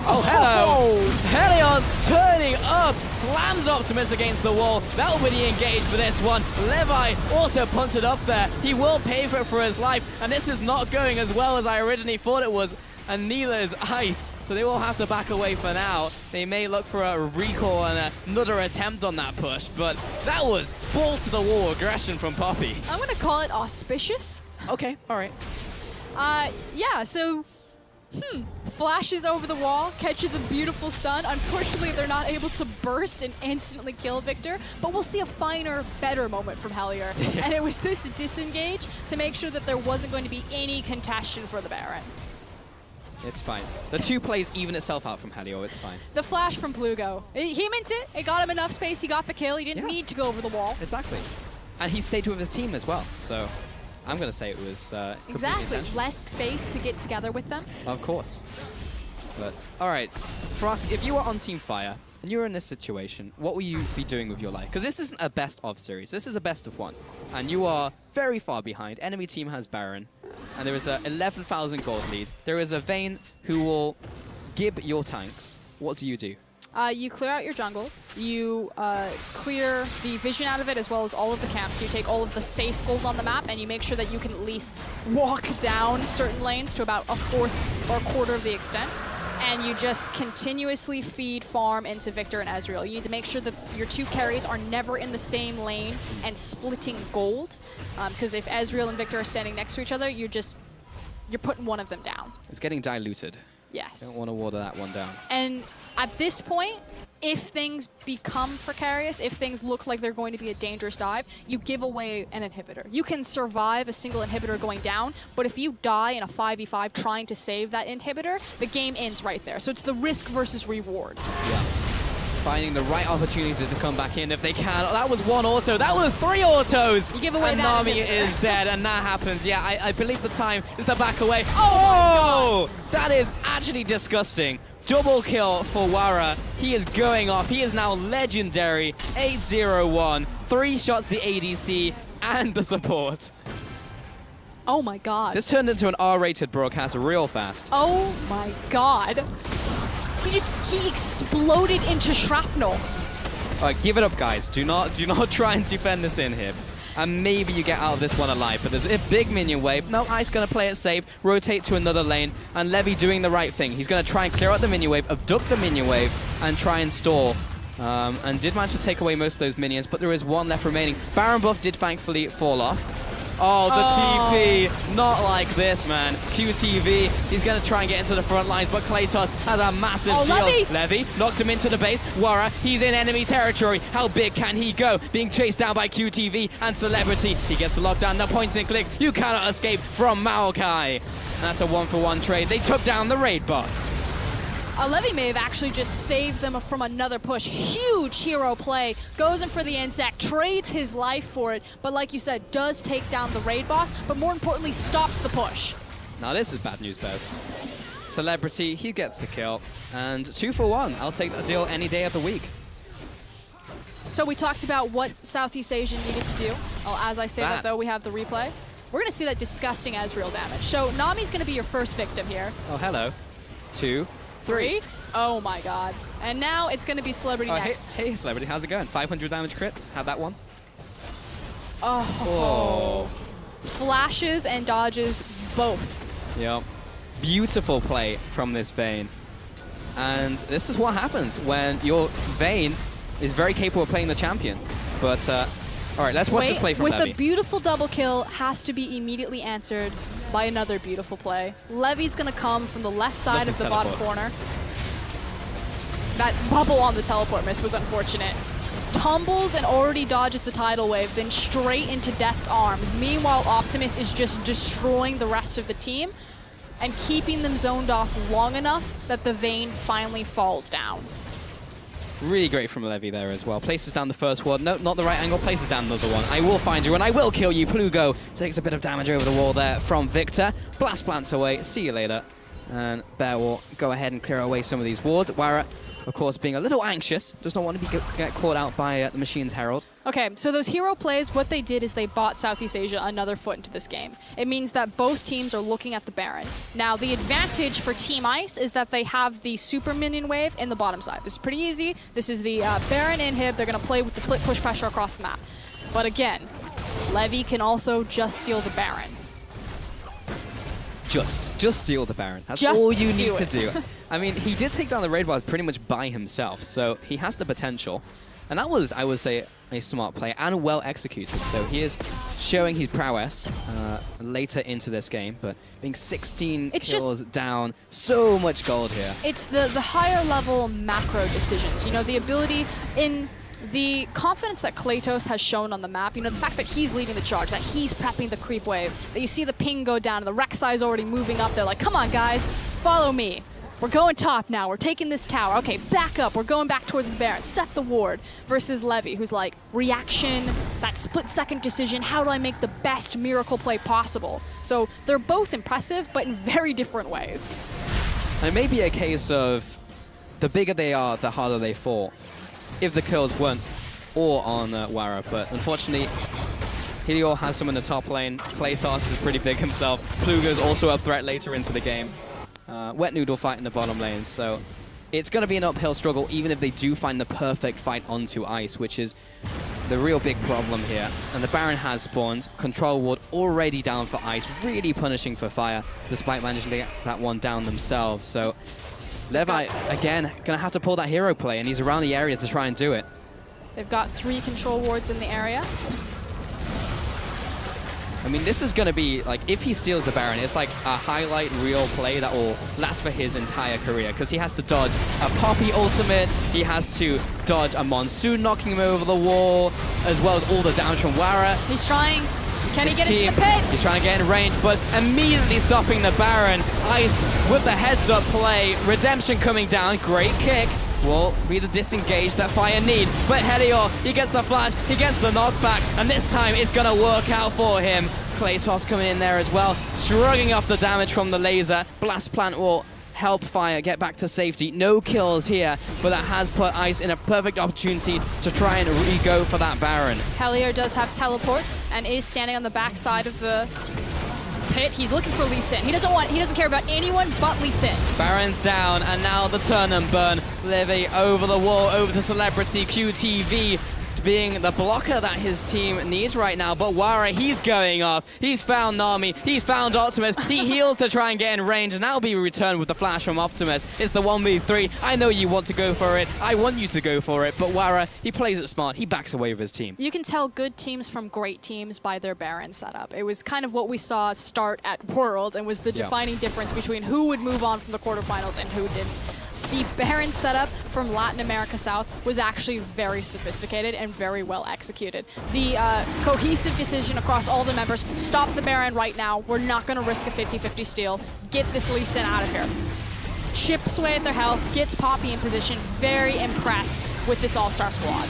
Oh, hello! Helios turning up, slams Optimus against the wall. That will be the engage for this one. Levi also punted up there. He will pay for it for his life, and this is not going as well as I originally thought it was. And neither is Ice, so they will have to back away for now. They may look for a recall and another attempt on that push, but that was balls to the wall aggression from Poppy. I'm going to call it auspicious. Okay, all right. Yeah, so, flashes over the wall, catches a beautiful stun. Unfortunately, they're not able to burst and instantly kill Victor, but we'll see a finer, better moment from Hellier. And it was this disengage to make sure that there wasn't going to be any contention for the Baron. It's fine. The 2 plays even itself out from Helio, it's fine. The flash from Plugo. He meant it. It got him enough space. He got the kill. He didn't need to go over the wall. Exactly. And he stayed with his team as well, so I'm going to say it was exactly. Less space to get together with them. Of course. But, all right. Frosk, if you were on Team Fire and you were in this situation, what will you be doing with your life? Because this isn't a best of series. This is a best of 1. And you are very far behind. Enemy team has Baron. And there is a 11,000 gold lead. There is a Vayne who will gib your tanks. What do? You clear out your jungle. You clear the vision out of it as well as all of the camps. You take all of the safe gold on the map and you make sure that you can at least walk down certain lanes to about a fourth or a quarter of the extent. And you just continuously feed farm into Victor and Ezreal. You need to make sure that your 2 carries are never in the same lane and splitting gold. Because if Ezreal and Victor are standing next to each other, you're putting one of them down. It's getting diluted. Yes. Don't want to water that one down. And at this point, if things become precarious, if things look like they're going to be a dangerous dive, you give away an inhibitor. You can survive a single inhibitor going down, but if you die in a 5v5 trying to save that inhibitor, the game ends right there. So it's the risk versus reward. Yeah. Finding the right opportunity to come back in if they can. Oh, that was 1 auto. That was 3 autos. You give away and that Nami inhibitor. is dead, and that happens. Yeah, I believe the time is to back away. Oh, that is actually disgusting. Double kill for Wara. He is going off. He is now legendary. 8-0-1. 3 shots the ADC and the support. Oh my god. This turned into an R-rated broadcast real fast. Oh my god. He exploded into shrapnel. All right, give it up, guys. Do not try and defend this in here. And maybe you get out of this one alive, but there's a big minion wave. No, Ice going to play it safe, rotate to another lane, and Levy doing the right thing. He's going to try and clear out the minion wave, abduct the minion wave, and try and stall. And did manage to take away most of those minions, but there is 1 left remaining. Baron buff did thankfully fall off. Oh, the TP. Not like this, man. QTV, he's going to try and get into the front lines, but Kratos has a massive shield. Levy knocks him into the base. Wara, he's in enemy territory. How big can he go? Being chased down by QTV and Celebrity. He gets the lockdown, the point and click. You cannot escape from Maokai. That's a 1-for-1 trade. They took down the raid boss. Levy may have actually just saved them from another push. Huge hero play. Goes in for the end stack, trades his life for it, but like you said, does take down the raid boss, but more importantly, stops the push. Now this is bad news, Bez. Celebrity, he gets the kill. And 2-for-1. I'll take that deal any day of the week. So we talked about what Southeast Asian needed to do. Well, as I say that, though, we have the replay. We're going to see that disgusting Ezreal damage. So Nami's going to be your first victim here. Oh, hello. 2, 3. Oh my god. And now it's going to be Celebrity next. Hey, Celebrity, how's it going? 500 damage crit. Have that one. Oh. Flashes and dodges both. Yep. Beautiful play from this Vayne. And this is what happens when your Vayne is very capable of playing the champion. But, all right, let's watch this play from Levy. With a beautiful double kill, has to be immediately answered by another beautiful play. Levy's going to come from the left side of the bottom corner. That bubble on the teleport miss was unfortunate. Tumbles and already dodges the tidal wave, then straight into Death's arms. Meanwhile, Optimus is just destroying the rest of the team and keeping them zoned off long enough that the Vayne finally falls down. Really great from Levy there as well. Places down the first ward. No, not the right angle. Places down another one. I will find you and I will kill you. Plugo takes a bit of damage over the wall there from Victor. Blast plants away. See you later. And Bear will go ahead and clear away some of these wards. Wara, of course, being a little anxious, does not want to get caught out by the Machine's Herald. Okay, so those hero plays, what they did is they bought Southeast Asia another foot into this game. It means that both teams are looking at the Baron. Now, the advantage for Team Ice is that they have the super minion wave in the bottom side. This is pretty easy. This is the Baron inhib. They're going to play with the split push pressure across the map. But again, Levy can also just steal the Baron. Just steal the Baron. That's just all you need do to it. do. I mean, he did take down the raid bar pretty much by himself, so he has the potential. And that was, I would say, a smart play and well executed. So he is showing his prowess later into this game, but being 16 kills down, so much gold here. It's the higher level macro decisions. You know, the ability in the confidence that Kratos has shown on the map, you know, the fact that he's leading the charge, that he's prepping the creep wave, that you see the ping go down and the Rek'Sai is already moving up. They're like, come on, guys, follow me. We're going top now. We're taking this tower. Okay, back up. We're going back towards the Baron. Set the ward. Versus Levy, who's like, reaction, that split-second decision. How do I make the best miracle play possible? So they're both impressive, but in very different ways. And it may be a case of the bigger they are, the harder they fall. If the kills weren't all on Wara, but unfortunately, Helior has some in the top lane. Kratos is pretty big himself. Plugo's also a threat later into the game. Wet Noodle fight in the bottom lane, so it's going to be an uphill struggle even if they do find the perfect fight onto Ice, which is the real big problem here. And the Baron has spawned. Control ward already down for Ice, really punishing for Fire, despite managing to get that one down themselves. So Levi, again, going to have to pull that hero play, and he's around the area to try and do it. They've got 3 control wards in the area. I mean, this is going to be, like, if he steals the Baron, it's like a highlight reel play that will last for his entire career, because he has to dodge a Poppy ultimate, he has to dodge a Monsoon knocking him over the wall, as well as all the damage from Wara. He's trying. Can he get into the pit? He's trying to get in range, but immediately stopping the Baron. Ice with the heads-up play. Redemption coming down. Great kick. Will be the disengage that Fire need. But Helior, he gets the flash, he gets the knockback, and this time it's going to work out for him. Kratos coming in there as well, shrugging off the damage from the laser. Blast Plant will help Fire get back to safety. No kills here, but that has put Ice in a perfect opportunity to try and re-go for that Baron. Helior does have teleport and is standing on the back side of the pit. He's looking for Lee Sin. He doesn't care about anyone but Lee Sin. Baron's down, and now the turn and burn. Levy over the wall, over to Celebrity QTV, being the blocker that his team needs right now. But Wara, he's going off. He's found Nami. He's found Optimus. He heals to try and get in range, and that'll be returned with the flash from Optimus. It's the 1v3. I know you want to go for it. I want you to go for it. But Wara, he plays it smart. He backs away with his team. You can tell good teams from great teams by their Baron setup. It was kind of what we saw start at Worlds and was the defining difference between who would move on from the quarterfinals and who didn't. The Baron setup from Latin America South was actually very sophisticated and very well executed. The cohesive decision across all the members, stop the Baron right now. We're not going to risk a 50-50 steal. Get this Lee Sin out of here. Chips away at their health, gets Poppy in position. Very impressed with this all-star squad.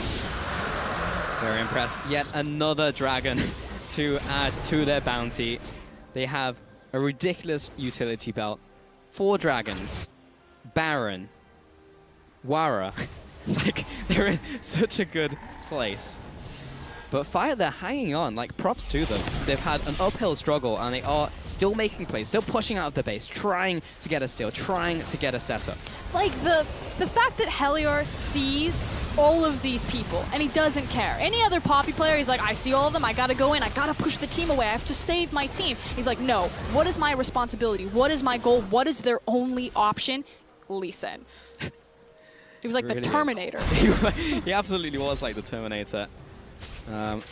Very impressed. Yet another dragon to add to their bounty. They have a ridiculous utility belt. 4 dragons. Baron, Wara, like, they're in such a good place. But Fire, they're hanging on, like props to them. They've had an uphill struggle and they are still making plays, still pushing out of the base, trying to get a steal, trying to get a setup. Like the fact that Helior sees all of these people and he doesn't care. Any other Poppy player, he's like, I see all of them, I gotta go in, I gotta push the team away, I have to save my team. He's like, no, what is my responsibility? What is my goal? What is their only option? Lee Sin. He was like the Terminator. He absolutely was like the Terminator. And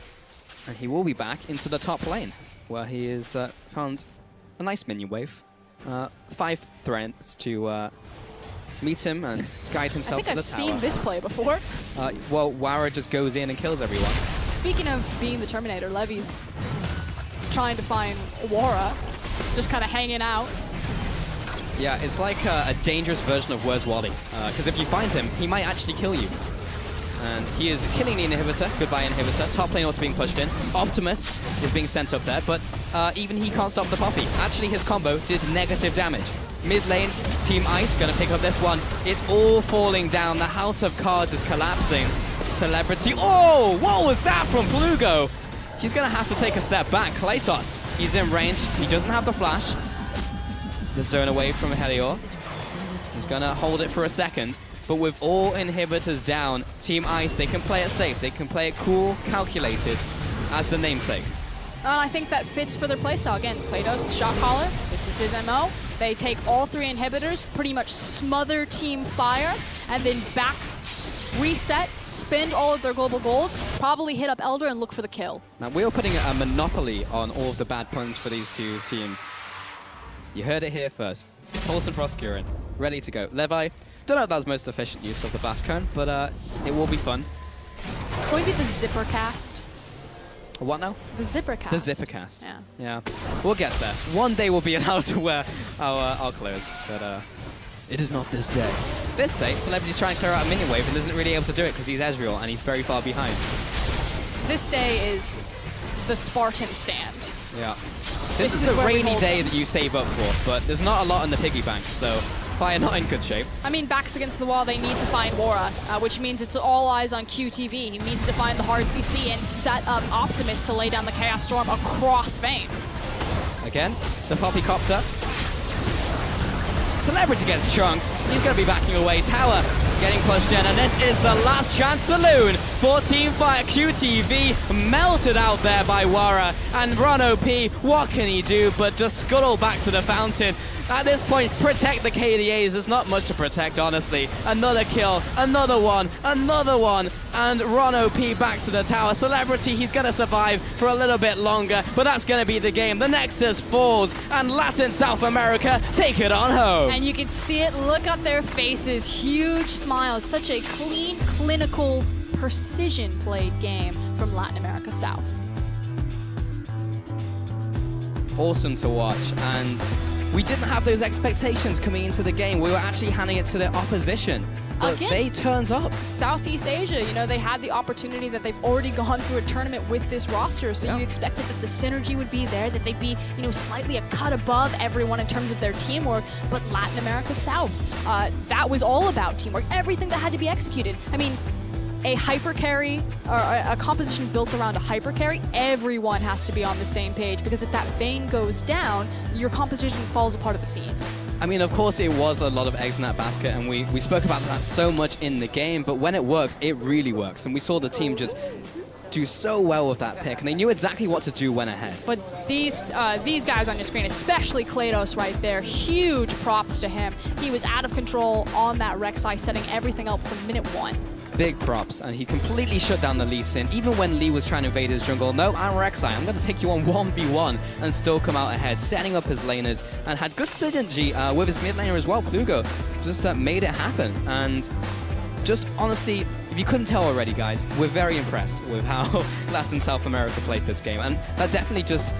he will be back into the top lane, where he is found a nice minion wave. 5 threats to meet him and guide himself to the tower. I think I've seen this play before. Well, Wara just goes in and kills everyone. Speaking of being the Terminator, Levy's trying to find Wara, just kind of hanging out. Yeah, it's like a dangerous version of Where's Wally? Because if you find him, he might actually kill you. And he is killing the inhibitor. Goodbye, inhibitor. Top lane also being pushed in. Optimus is being sent up there, but even he can't stop the Poppy. Actually, his combo did negative damage. Mid lane, Team Ice going to pick up this one. It's all falling down. The House of Cards is collapsing. Celebrity. Oh, what was that from Plugo? He's going to have to take a step back. Klaytos, he's in range. He doesn't have the flash. The zone away from Helior. He's going to hold it for a second. But with all inhibitors down, Team Ice, they can play it safe. They can play it cool, calculated, as the namesake. I think that fits for their playstyle. Again, Klaytos, the shot caller. This is his MO. They take all 3 inhibitors, pretty much smother Team Fire, and then back, reset, spend all of their global gold, probably hit up Elder and look for the kill. Now, we are putting a monopoly on all of the bad puns for these 2 teams. You heard it here first. Pulse and Froskurinn, ready to go. Levi, don't know if that was most efficient use of the blast cone, but it will be fun. Going to be the zipper cast. What now? The zipper cast. The zipper cast. Yeah. Yeah. We'll get there. One day we'll be allowed to wear our clothes, but it is not this day. This day, Celebrity's trying to clear out a minion wave and isn't really able to do it because he's Ezreal and he's very far behind. This day is the Spartan stand. Yeah. This is the rainy day that you save up for, but there's not a lot in the piggy bank, so Fire not in good shape. I mean, backs against the wall, they need to find Wara, which means it's all eyes on QTV. He needs to find the hard CC and set up Optimus to lay down the Chaos Storm across Vayne. Again, the Poppycopter. Celebrity gets chunked. He's going to be backing away. Tower getting pushed in, and this is the last chance saloon for Team Fire. QTV melted out there by Wara, and Ron OP, what can he do but just scuttle back to the fountain? At this point, protect the KDAs. There's not much to protect, honestly. Another kill, another one, and Ron OP back to the tower. Celebrity, he's going to survive for a little bit longer, but that's going to be the game. The Nexus falls, and Latin South America take it on home. And you can see it, look at their faces, huge smiles. Such a clean, clinical, precision-played game from Latin America South. Awesome to watch, and we didn't have those expectations coming into the game. We were actually handing it to the opposition. But again, they turned up. Southeast Asia, you know, they had the opportunity that they've already gone through a tournament with this roster, so you expected that the synergy would be there, that they'd be, you know, slightly a cut above everyone in terms of their teamwork. But Latin America South, that was all about teamwork. Everything that had to be executed. I mean, a hyper carry, or a composition built around a hyper carry, everyone has to be on the same page, because if that Vayne goes down, your composition falls apart at the seams. I mean, of course, it was a lot of eggs in that basket, and we spoke about that so much in the game, but when it works, it really works. And we saw the team just do so well with that pick, and they knew exactly what to do when ahead. But these guys on your screen, especially Klaytos right there, huge props to him. He was out of control on that Rek'Sai, setting everything up from minute 1. Big props, and he completely shut down the Lee Sin. Even when Lee was trying to invade his jungle, no, I'm Rek'Sai, I'm going to take you on 1v1 and still come out ahead, setting up his laners, and had good synergy with his mid laner as well. Plugo just made it happen, and just honestly, if you couldn't tell already, guys, we're very impressed with how Latin South America played this game, and that definitely just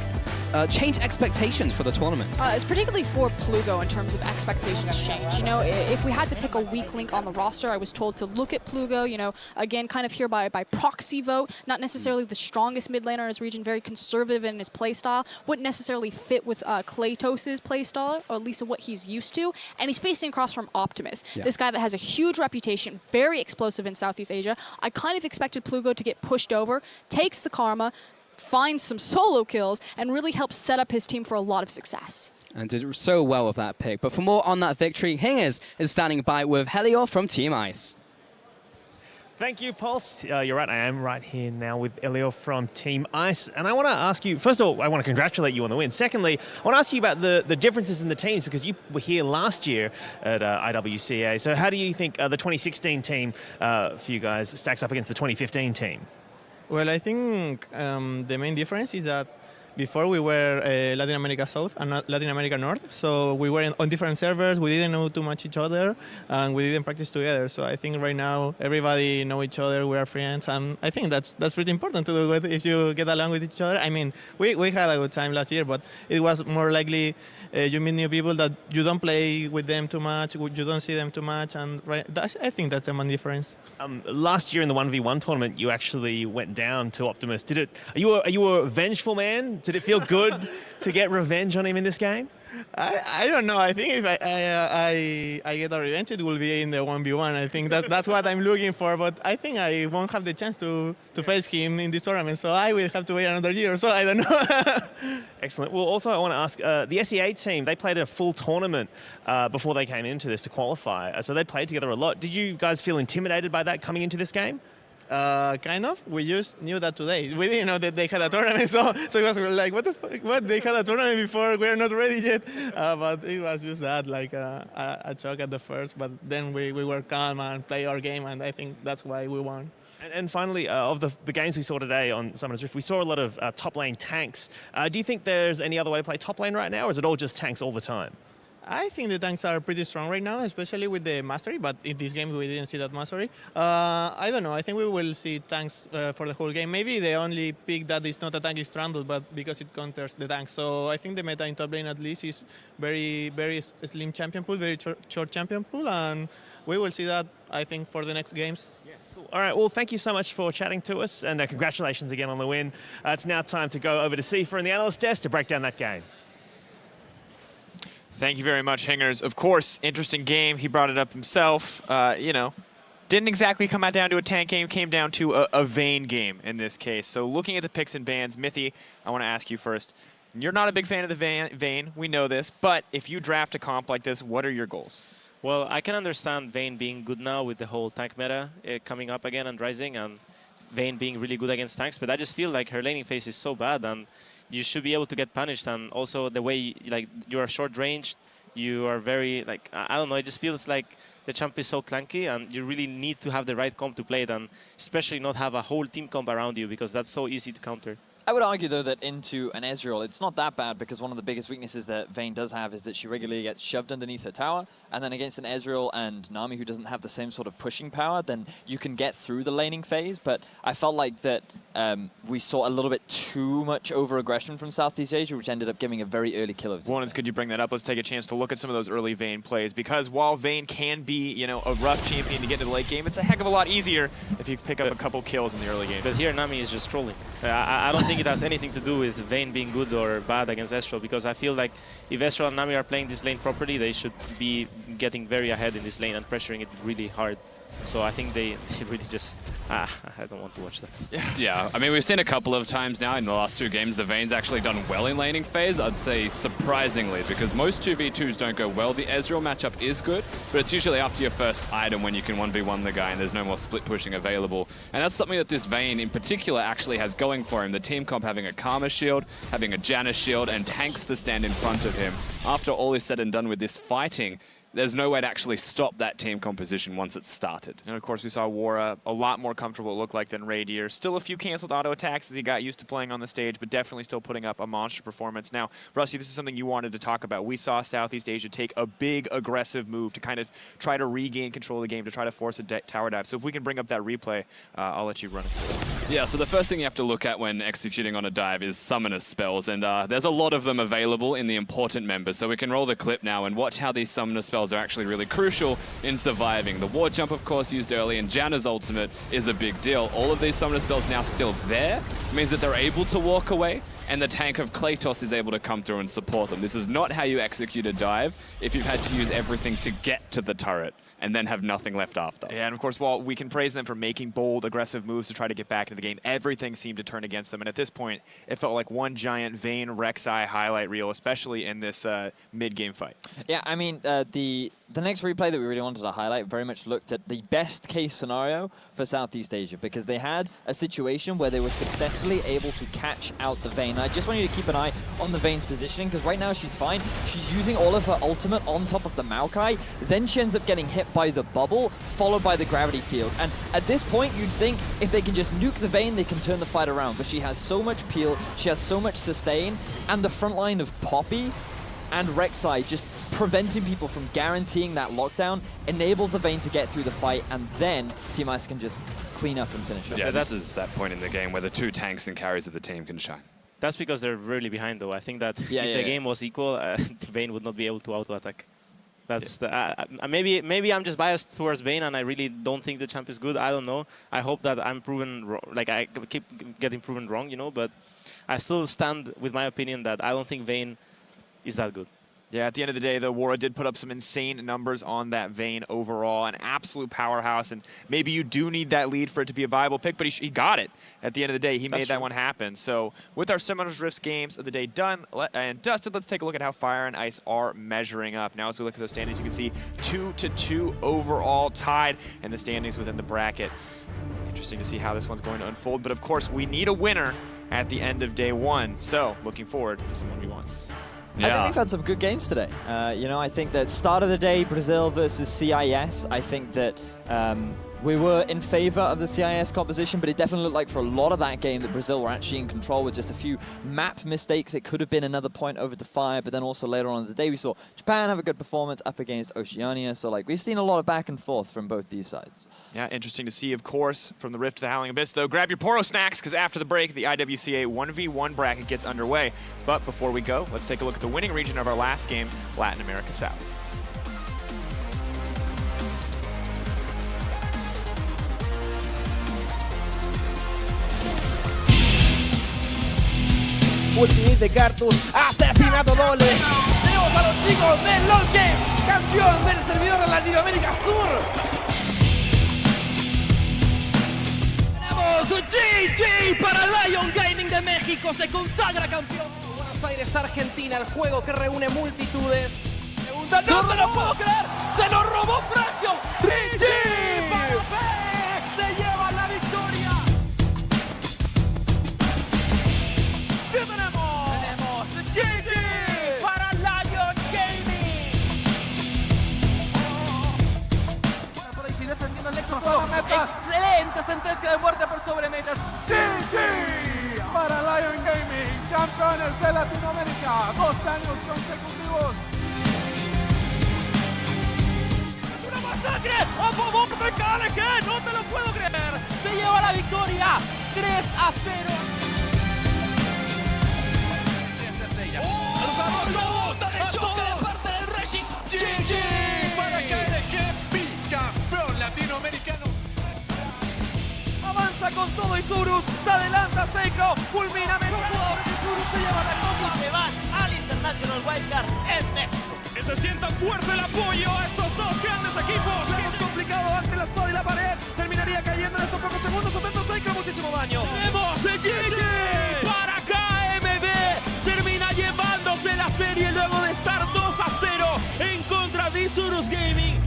change expectations for the tournament? It's particularly for Plugo in terms of expectations change. You know, if we had to pick a weak link on the roster, I was told to look at Plugo, you know, again, kind of here by proxy vote, not necessarily the strongest mid laner in his region, very conservative in his playstyle, wouldn't necessarily fit with Klatos's playstyle, or at least what he's used to, and he's facing across from Optimus, this guy that has a huge reputation, very explosive in Southeast Asia. I kind of expected Plugo to get pushed over, takes the karma, finds some solo kills, and really helps set up his team for a lot of success. And did so well with that pick. But for more on that victory, Hingers is standing by with Helior from Team Ice. Thank you, Pulse. You're right, I am right here now with Elio from Team Ice. And I want to ask you, first of all, I want to congratulate you on the win. Secondly, I want to ask you about the differences in the teams, because you were here last year at IWCA. So how do you think the 2016 team for you guys stacks up against the 2015 team? Well, I think the main difference is that before we were Latin America South and not Latin America North, so we were on different servers, we didn't know too much each other, and we didn't practice together. So I think right now everybody know each other, we are friends, and I think that's pretty important to do if you get along with each other. I mean, we had a good time last year, but it was more likely you meet new people that you don't play with them too much, you don't see them too much, and I think that's the main difference. Last year in the 1v1 tournament, you actually went down to Optimus. Are you a vengeful man? Did it feel good to get revenge on him in this game? I don't know. I think if I get a revenge, it will be in the 1v1. I think that's what I'm looking for. But I think I won't have the chance to face him in this tournament. So I will have to wait another year or so. I don't know. Excellent. Well, also I want to ask, the SEA team, they played a full tournament before they came into this to qualify. So they played together a lot. Did you guys feel intimidated by that coming into this game? Kind of. We just knew that today. We didn't know that they had a tournament, so it was like, what the fuck? What? They had a tournament before? We're not ready yet. But it was just that, like a shock at the first. But then we were calm and play our game, and I think that's why we won. And finally, of the games we saw today on Summoners Rift, we saw a lot of top lane tanks. Do you think there's any other way to play top lane right now, or is it all just tanks all the time? I think the tanks are pretty strong right now, especially with the mastery, but in this game we didn't see that mastery. I don't know, I think we will see tanks for the whole game. Maybe the only pick that is not a tank is Trundle, but because it counters the tanks. So I think the meta in top lane at least is very, very slim champion pool, very short champion pool, and we will see that, I think, for the next games. Yeah, cool. All right, well, thank you so much for chatting to us, and congratulations again on the win. It's now time to go over to Sifa and the analyst desk to break down that game. Thank you very much, Hingers. Of course, interesting game. He brought it up himself. You know, didn't exactly come out down to a tank game, came down to a Vayne game in this case. So looking at the picks and bans, Mithy, I want to ask you first. You're not a big fan of the Vayne, we know this, but if you draft a comp like this, what are your goals? Well, I can understand Vayne being good now with the whole tank meta coming up again and rising, and Vayne being really good against tanks, but I just feel like her laning phase is so bad, and you should be able to get punished. And also the way you are short ranged, you are very I don't know, it just feels like the champ is so clunky, and you really need to have the right comp to play it, and especially not have a whole team comp around you, because that's so easy to counter. I would argue, though, that into an Ezreal, it's not that bad, because one of the biggest weaknesses that Vayne does have is that she regularly gets shoved underneath her tower, and then against an Ezreal and Nami who doesn't have the same sort of pushing power, then you can get through the laning phase. But I felt like that we saw a little bit too much over-aggression from Southeast Asia, which ended up giving a very early kill of Warnens, could you bring that up? Let's take a chance to look at some of those early Vayne plays, because while Vayne can be, you know, a rough champion to get into the late game, it's a heck of a lot easier if you pick up a couple kills in the early game. But here Nami is just trolling. I don't think it has anything to do with Vayne being good or bad against Ezreal, because I feel like if Ezreal and Nami are playing this lane properly, they should be getting very ahead in this lane and pressuring it really hard. So I think they should really just... I don't want to watch that. Yeah, I mean, we've seen a couple of times now in the last two games, the Vayne's actually done well in laning phase. I'd say surprisingly, because most 2v2s don't go well. The Ezreal matchup is good, but it's usually after your first item when you can 1v1 the guy and there's no more split pushing available. And that's something that this Vayne in particular actually has going for him. The team comp having a Karma shield, having a Janna shield, and tanks to stand in front of him. After all is said and done with this fighting, there's no way to actually stop that team composition once it's started. And of course, we saw Wara a lot more comfortable, it looked like, than Radier. Still a few canceled auto attacks as he got used to playing on the stage, but definitely still putting up a monster performance. Now, Rusty, this is something you wanted to talk about. We saw Southeast Asia take a big, aggressive move to kind of try to regain control of the game, to try to force a tower dive. So if we can bring up that replay, I'll let you run us through it. Yeah, so the first thing you have to look at when executing on a dive is summoner spells, and there's a lot of them available in the important members, so we can roll the clip now and watch how these summoner spells are actually really crucial in surviving. The ward jump, of course, used early, and Janna's ultimate is a big deal. All of these summoner spells now still there, means that they're able to walk away, and the tank of Kratos is able to come through and support them. This is not how you execute a dive if you've had to use everything to get to the turret and then have nothing left after. Yeah, and of course, while we can praise them for making bold, aggressive moves to try to get back into the game, everything seemed to turn against them. And at this point, it felt like one giant Vayne Rek'Sai highlight reel, especially in this mid-game fight. Yeah, I mean, the next replay that we really wanted to highlight very much looked at the best case scenario for Southeast Asia, because they had a situation where they were successfully able to catch out the Vayne. I just want you to keep an eye on the Vayne's positioning, because right now she's fine. She's using all of her ultimate on top of the Maokai, then she ends up getting hit by the bubble, followed by the gravity field. And at this point, you'd think if they can just nuke the Vayne, they can turn the fight around. But she has so much peel, she has so much sustain, and the front line of Poppy and Rek'Sai just preventing people from guaranteeing that lockdown enables the Vayne to get through the fight, and then Team Ice can just clean up and finish up. Yeah, this is that point in the game where the two tanks and carries of the team can shine. That's because they're really behind, though. I think that if the game was equal, Vayne would not be able to auto-attack. That's maybe I'm just biased towards Vayne, and I really don't think the champ is good. I don't know. I hope that I'm proven wrong, like I keep getting proven wrong, you know. But I still stand with my opinion that I don't think Vayne is that good. Yeah, at the end of the day, though, Wara did put up some insane numbers on that Vayne overall. An absolute powerhouse, and maybe you do need that lead for it to be a viable pick, but he got it. At the end of the day, he made that one happen. So with our Summoners Rift games of the day done and dusted, let's take a look at how Fire and Ice are measuring up. Now as we look at those standings, you can see 2-2 overall tied in the standings within the bracket. Interesting to see how this one's going to unfold, but of course, we need a winner at the end of day one. So looking forward to some 1v1s. I think we've had some good games today. You know, I think that start of the day, Brazil versus CIS, I think that we were in favor of the CIS composition, but it definitely looked like for a lot of that game that Brazil were actually in control with just a few map mistakes. It could have been another point over to Fire, but then also later on in the day, we saw Japan have a good performance up against Oceania. So, like, we've seen a lot of back and forth from both these sides. Yeah, interesting to see, of course, from the Rift to the Howling Abyss, though. Grab your Poro snacks, because after the break, the IWCA 1v1 bracket gets underway. But before we go, let's take a look at the winning region of our last game, Latin America South. Ultimate de Cartus, asesinato doble. Tenemos a los chicos del LoL Game, campeón del servidor de Latinoamérica Sur. Tenemos GG para Lion Gaming de México, se consagra campeón. Buenos Aires, Argentina, el juego que reúne multitudes. Pregunta, no me lo puedo creer, se lo robó Fragio. GG para Pex, se lleva la victoria. ¿Qué tenemos? Tenemos GG para Lion Gaming. Bueno, por ahí sí defendiendo el Nexus. Excelente sentencia de muerte por sobre metas. GG para Lion Gaming, campeones de Latinoamérica, 2 años consecutivos. ¡Una masacre! ¡A favor de KLG! ¡No te lo puedo creer! Se lleva la victoria, 3-0. ¡Nota de choque de parte del Racing! GG para KLG, bicampeón latinoamericano. Avanza con todo Isurus, se adelanta Seiko, culmina los jugadores de Isurus, se lleva la copa y se van al International Wildcard en México. Que se sienta fuerte el apoyo a estos dos grandes equipos. Que es complicado ante la espada y la pared. Terminaría cayendo en estos pocos segundos. Atento Seiko, muchísimo daño. ¡Tenemos GG para KMB! Termina llevándose la serie luego de estar 2-0 en contra de Isurus Gaming.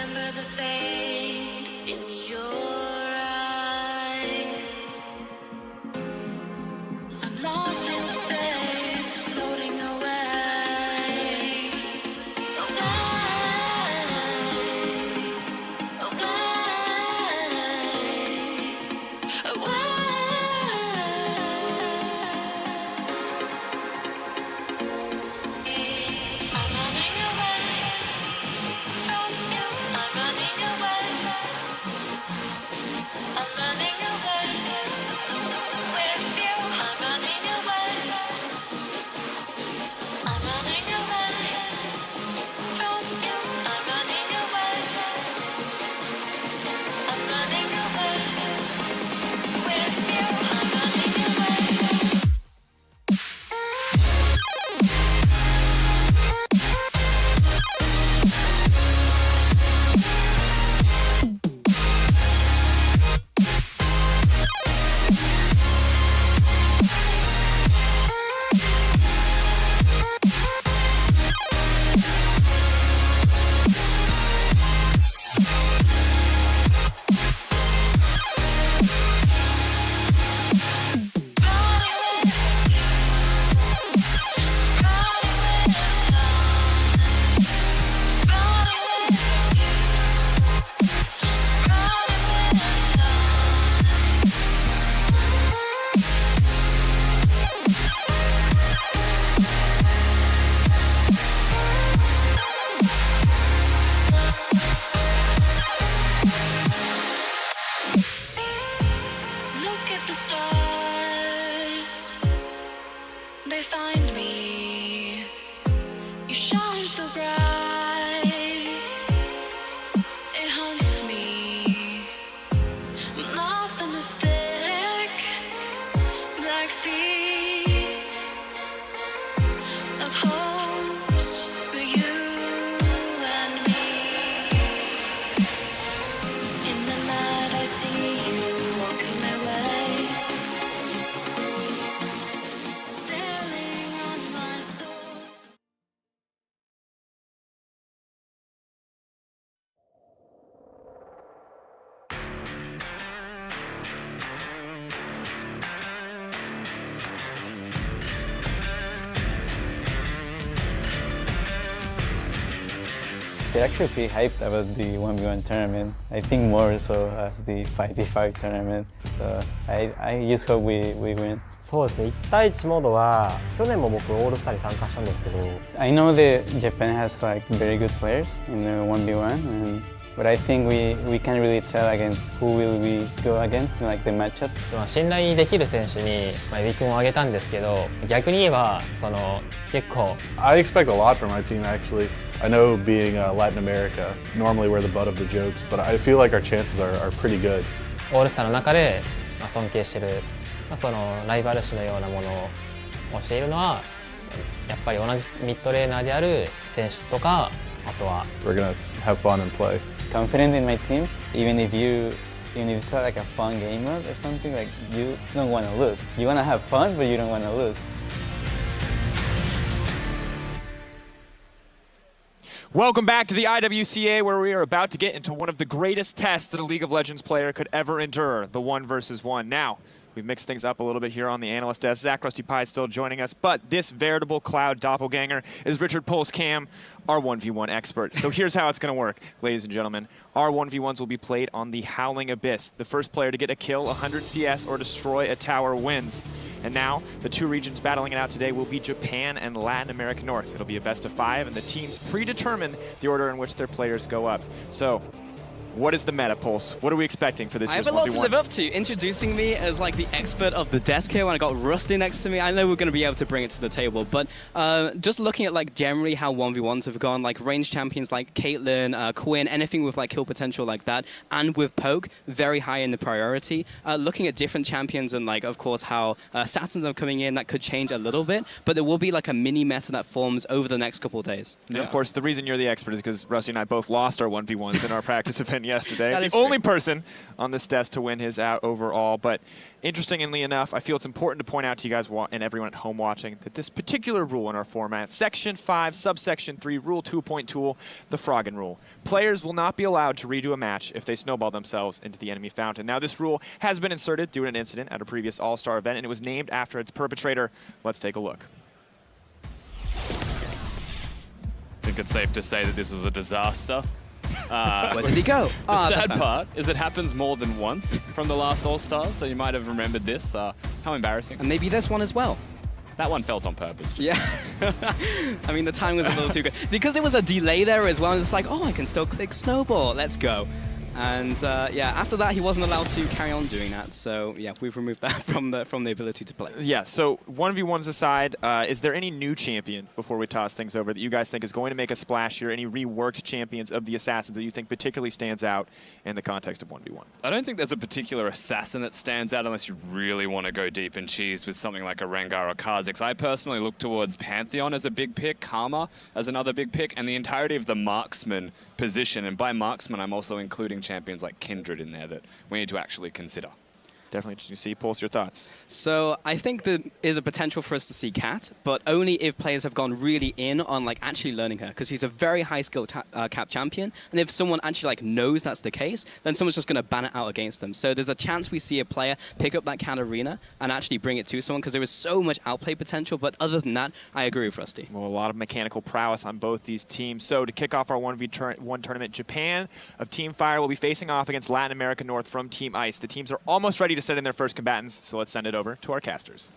remember the fade in your eyes. I'm lost in space, floating away. They're actually pretty hyped about the 1v1 tournament. I think more so as the 5v5 tournament. So I just hope we win. そうですね、1対1モードは去年も僕オールスターに参加したんですけど I know that Japan has like very good players in the 1v1, but I think we can't really tell against who will we go against in like the matchup. 信頼できる選手にエビ君を挙げたんですけど、逆に言えば結構 I expect a lot from my team actually. I know being Latin America, normally we're the butt of the jokes, but I feel like our chances are pretty good. オールスターの中で尊敬してるライバル視のようなものをしているのはやっぱり同じミッドレーナーである選手とか、あとは We're gonna have fun and play. Confident in my team, even if it's like a fun game mode or something, like you don't want to lose. You want to have fun, but you don't want to lose. Welcome back to the IWCA, where we are about to get into one of the greatest tests that a League of Legends player could ever endure, the 1 versus 1. Now, we've mixed things up a little bit here on the analyst desk. Zach Rusty Pie still joining us, but this veritable cloud doppelganger is Richard Pulse Cam, our 1v1 expert. So here's how it's going to work, ladies and gentlemen. Our 1v1s will be played on the Howling Abyss. The first player to get a kill, 100 CS, or destroy a tower wins. And now, the two regions battling it out today will be Japan and Latin America North. It'll be a best of 5, and the teams predetermine the order in which their players go up. So, what is the meta, Pulse? What are we expecting for this year's 1v1? I have a lot to live up to. Introducing me as like the expert of the desk here when I got Rusty next to me, I know we're going to be able to bring it to the table, but just looking at like generally how 1v1s have gone, like range champions like Caitlyn, Quinn, anything with like kill potential like that, and with Poke, very high in the priority. Looking at different champions and like of course how Saturns are coming in, that could change a little bit, but there will be like a mini meta that forms over the next couple of days. And of course, the reason you're the expert is because Rusty and I both lost our 1v1s in our practice event person yesterday. That The is only true. person on this desk to win his out overall. But interestingly enough, I feel it's important to point out to you guys and everyone at home watching that this particular rule in our format, Section 5, Subsection 3, Rule 2.2, the Froskurinn rule. Players will not be allowed to redo a match if they snowball themselves into the enemy fountain. Now, this rule has been inserted due to an incident at a previous All-Star event, and it was named after its perpetrator. Let's take a look. I think it's safe to say that this was a disaster. Where did he go? The sad part is it happens more than once from the last All-Stars, so you might have remembered this. How embarrassing. And maybe this one as well. That one felt on purpose. Yeah. I mean, the time was a little too good. Because there was a delay there as well, it's like, oh, I can still click snowball. Let's go. And yeah, after that, he wasn't allowed to carry on doing that. So yeah, we've removed that from the ability to play. Yeah, so 1v1s aside, is there any new champion, before we toss things over, that you guys think is going to make a splash here? Any reworked champions of the Assassins that you think particularly stands out in the context of 1v1? I don't think there's a particular assassin that stands out unless you really want to go deep and cheese with something like a Rengar or Kha'Zix. I personally look towards Pantheon as a big pick, Karma as another big pick, and the entirety of the marksman position. And by marksman, I'm also including champions like Kindred in there that we need to actually consider. Definitely interesting to see. Pulse, your thoughts? So I think there is a potential for us to see Cat, but only if players have gone really in on like actually learning her, because he's a very high skill cap champion, and if someone actually like knows that's the case, then someone's just going to ban it out against them. So there's a chance we see a player pick up that Cat arena and actually bring it to someone, because there is so much outplay potential. But other than that, I agree with Rusty. Well, a lot of mechanical prowess on both these teams. So to kick off our 1v1 tournament, Japan of Team Fire will be facing off against Latin America North from Team Ice. The teams are almost ready to send in their first combatants, so let's send it over to our casters.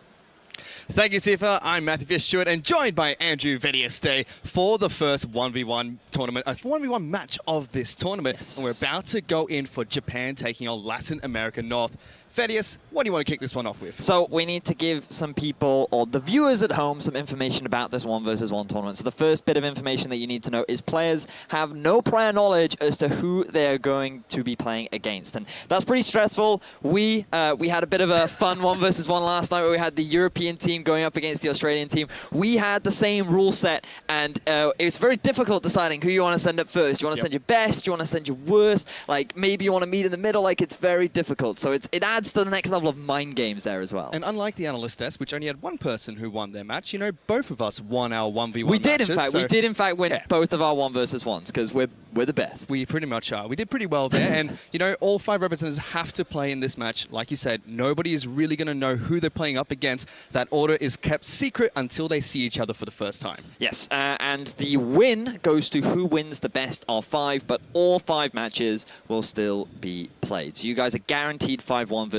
Thank you, Tifa. I'm Matthew Fish-Stewart, and joined by Andrew Vedieste for the first 1v1 tournament, a 1v1 match of this tournament. Yes. And we're about to go in for Japan taking on Latin America North. Vedius, what do you want to kick this one off with? So we need to give some people, or the viewers at home, some information about this 1v1 tournament. So the first bit of information that you need to know is players have no prior knowledge as to who they're going to be playing against. And that's pretty stressful. We had a bit of a fun 1v1 last night where we had the European team going up against the Australian team. We had the same rule set, and it's very difficult deciding who you want to send up first. Do you want to send your best? Do you want to send your worst? Like, maybe you want to meet in the middle. Like, it's very difficult. So it adds to the next level of mind games there as well. And unlike the analyst desk, which only had one person who won their match, you know, both of us won our 1v1 We did, matches, in fact. so We did, in fact, win both of our 1v1s, because we're the best. We pretty much are. We did pretty well there. And, you know, all 5 representatives have to play in this match. Like you said, nobody is really going to know who they're playing up against. That order is kept secret until they see each other for the first time. Yes, and the win goes to who wins the best of 5, but all 5 matches will still be played. So you guys are guaranteed 5 1v1s.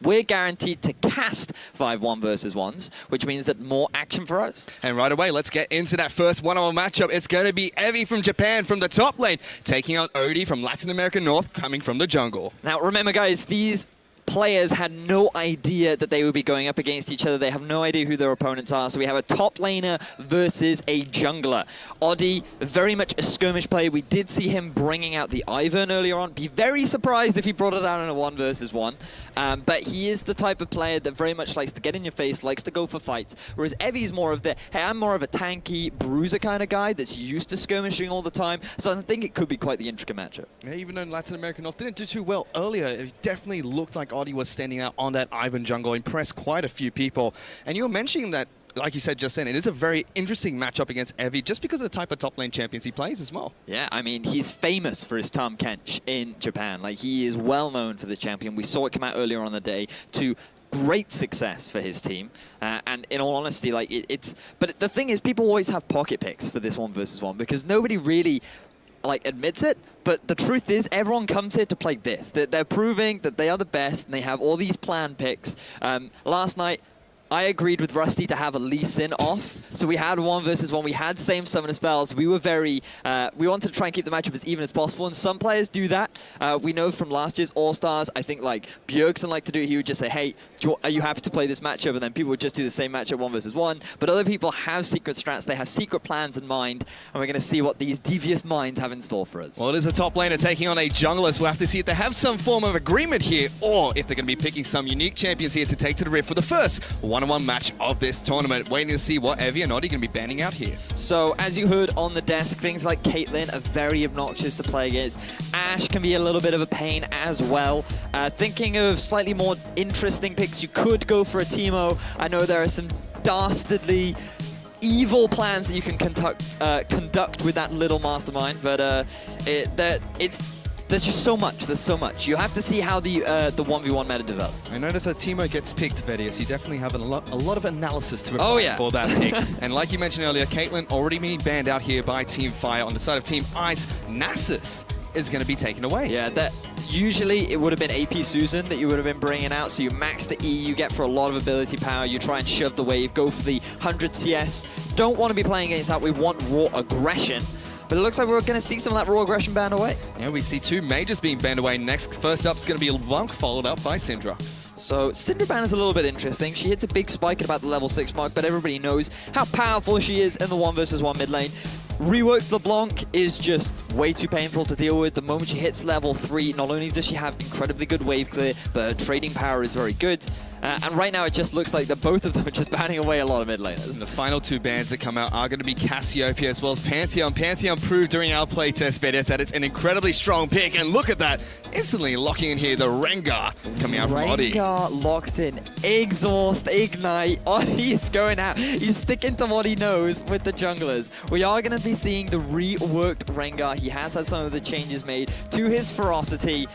We're guaranteed to cast 5 1v1s, which means that more action for us. And right away, let's get into that first one-on-one matchup. It's going to be Evie from Japan from the top lane, taking out Odie from Latin America North, coming from the jungle. Now, remember, guys, these players had no idea that they would be going up against each other. They have no idea who their opponents are. So we have a top laner versus a jungler. Oddie, very much a skirmish player. We did see him bringing out the Ivern earlier on. Be very surprised if he brought it out in a 1v1. But he is the type of player that very much likes to get in your face, likes to go for fights. Whereas Evie's more of the, hey, I'm more of a tanky bruiser kind of guy that's used to skirmishing all the time. So I think it could be quite the intricate matchup. Yeah, even though Latin America North didn't do too well earlier, it definitely looked like Oddie was standing out on that Ivern jungle, impressed quite a few people. And you were mentioning that, like you said just then, it is a very interesting matchup against Evie just because of the type of top lane champions he plays as well. Yeah, I mean, he's famous for his Tahm Kench in Japan. Like, he is well known for this champion. We saw it come out earlier on the day to great success for his team. And in all honesty, like, but the thing is, people always have pocket picks for this 1v1 because nobody really like admits it, but the truth is everyone comes here to play this. They're proving that they are the best, and they have all these plan picks. Last night, I agreed with Rusty to have a Lee Sin off. So we had 1v1. We had same summoner spells. We were very, we wanted to try and keep the matchup as even as possible. And some players do that. We know from last year's All-Stars, I think like Bjergsen liked to do it. He would just say, hey, are you happy to play this matchup? And then people would just do the same matchup 1v1. But other people have secret strats. They have secret plans in mind. And we're going to see what these devious minds have in store for us. Well, it is a top laner taking on a jungler. So we'll have to see if they have some form of agreement here, or if they're going to be picking some unique champions here to take to the Rift for the first one one-on-one match of this tournament. Waiting to see what Evie and Oddie going to be banding out here. So, as you heard on the desk, things like Caitlyn are very obnoxious to play against. Ashe can be a little bit of a pain as well. Thinking of slightly more interesting picks, you could go for a Teemo. I know there are some dastardly evil plans that you can conduct with that little mastermind, but there's just so much. There's so much. You have to see how the 1v1 meta develops. I know if a Teemo gets picked, Vedius, you definitely have a lot of analysis to apply for that pick. And like you mentioned earlier, Caitlyn already being banned out here by Team Fire. On the side of Team Ice, Nasus is going to be taken away. Yeah, that usually it would have been AP Susan that you would have been bringing out, so you max the E you get for a lot of ability power, you try and shove the wave, go for the 100 CS. Don't want to be playing against that, we want raw aggression. But it looks like we're going to see some of that raw aggression banned away. Yeah, we see two majors being banned away. Next, first up is going to be Wunk, followed up by Syndra. So Syndra ban is a little bit interesting. She hits a big spike at about the level 6 mark, but everybody knows how powerful she is in the 1v1 mid lane. Reworked LeBlanc is just way too painful to deal with. The moment she hits level 3, not only does she have incredibly good wave clear, but her trading power is very good. And right now it just looks like that both of them are just banning away a lot of mid laners. And the final two bans that come out are going to be Cassiopeia as well as Pantheon. Pantheon proved during our playtest videos that it's an incredibly strong pick. And look at that, instantly locking in here the Rengar coming out from Oddie. Rengar locked in, exhaust, ignite. Oddie is going out. He's sticking to what he knows with the junglers. We are going to be seeing the reworked Rengar. He has had some of the changes made to his ferocity.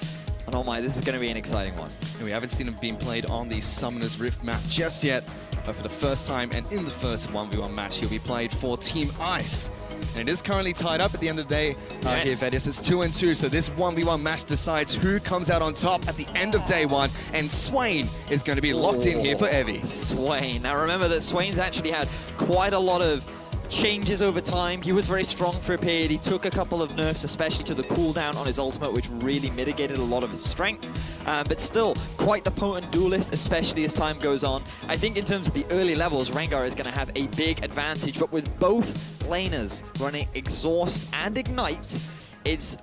And oh my, this is going to be an exciting one. And we haven't seen him being played on the Summoner's Rift map just yet. But for the first time and in the first 1v1 match, he'll be played for Team Ice. And it is currently tied up at the end of the day here, Vedius. It's 2-2, so this 1v1 match decides who comes out on top at the end of day one. And Swain is going to be locked in here for Evie. Swain. Now remember that Swain's actually had quite a lot of changes over time. He was very strong for a period. He took a couple of nerfs, especially to the cooldown on his ultimate, which really mitigated a lot of his strength. But still, quite the potent duelist, especially as time goes on. I think in terms of the early levels, Rengar is going to have a big advantage. But with both laners running Exhaust and Ignite, it's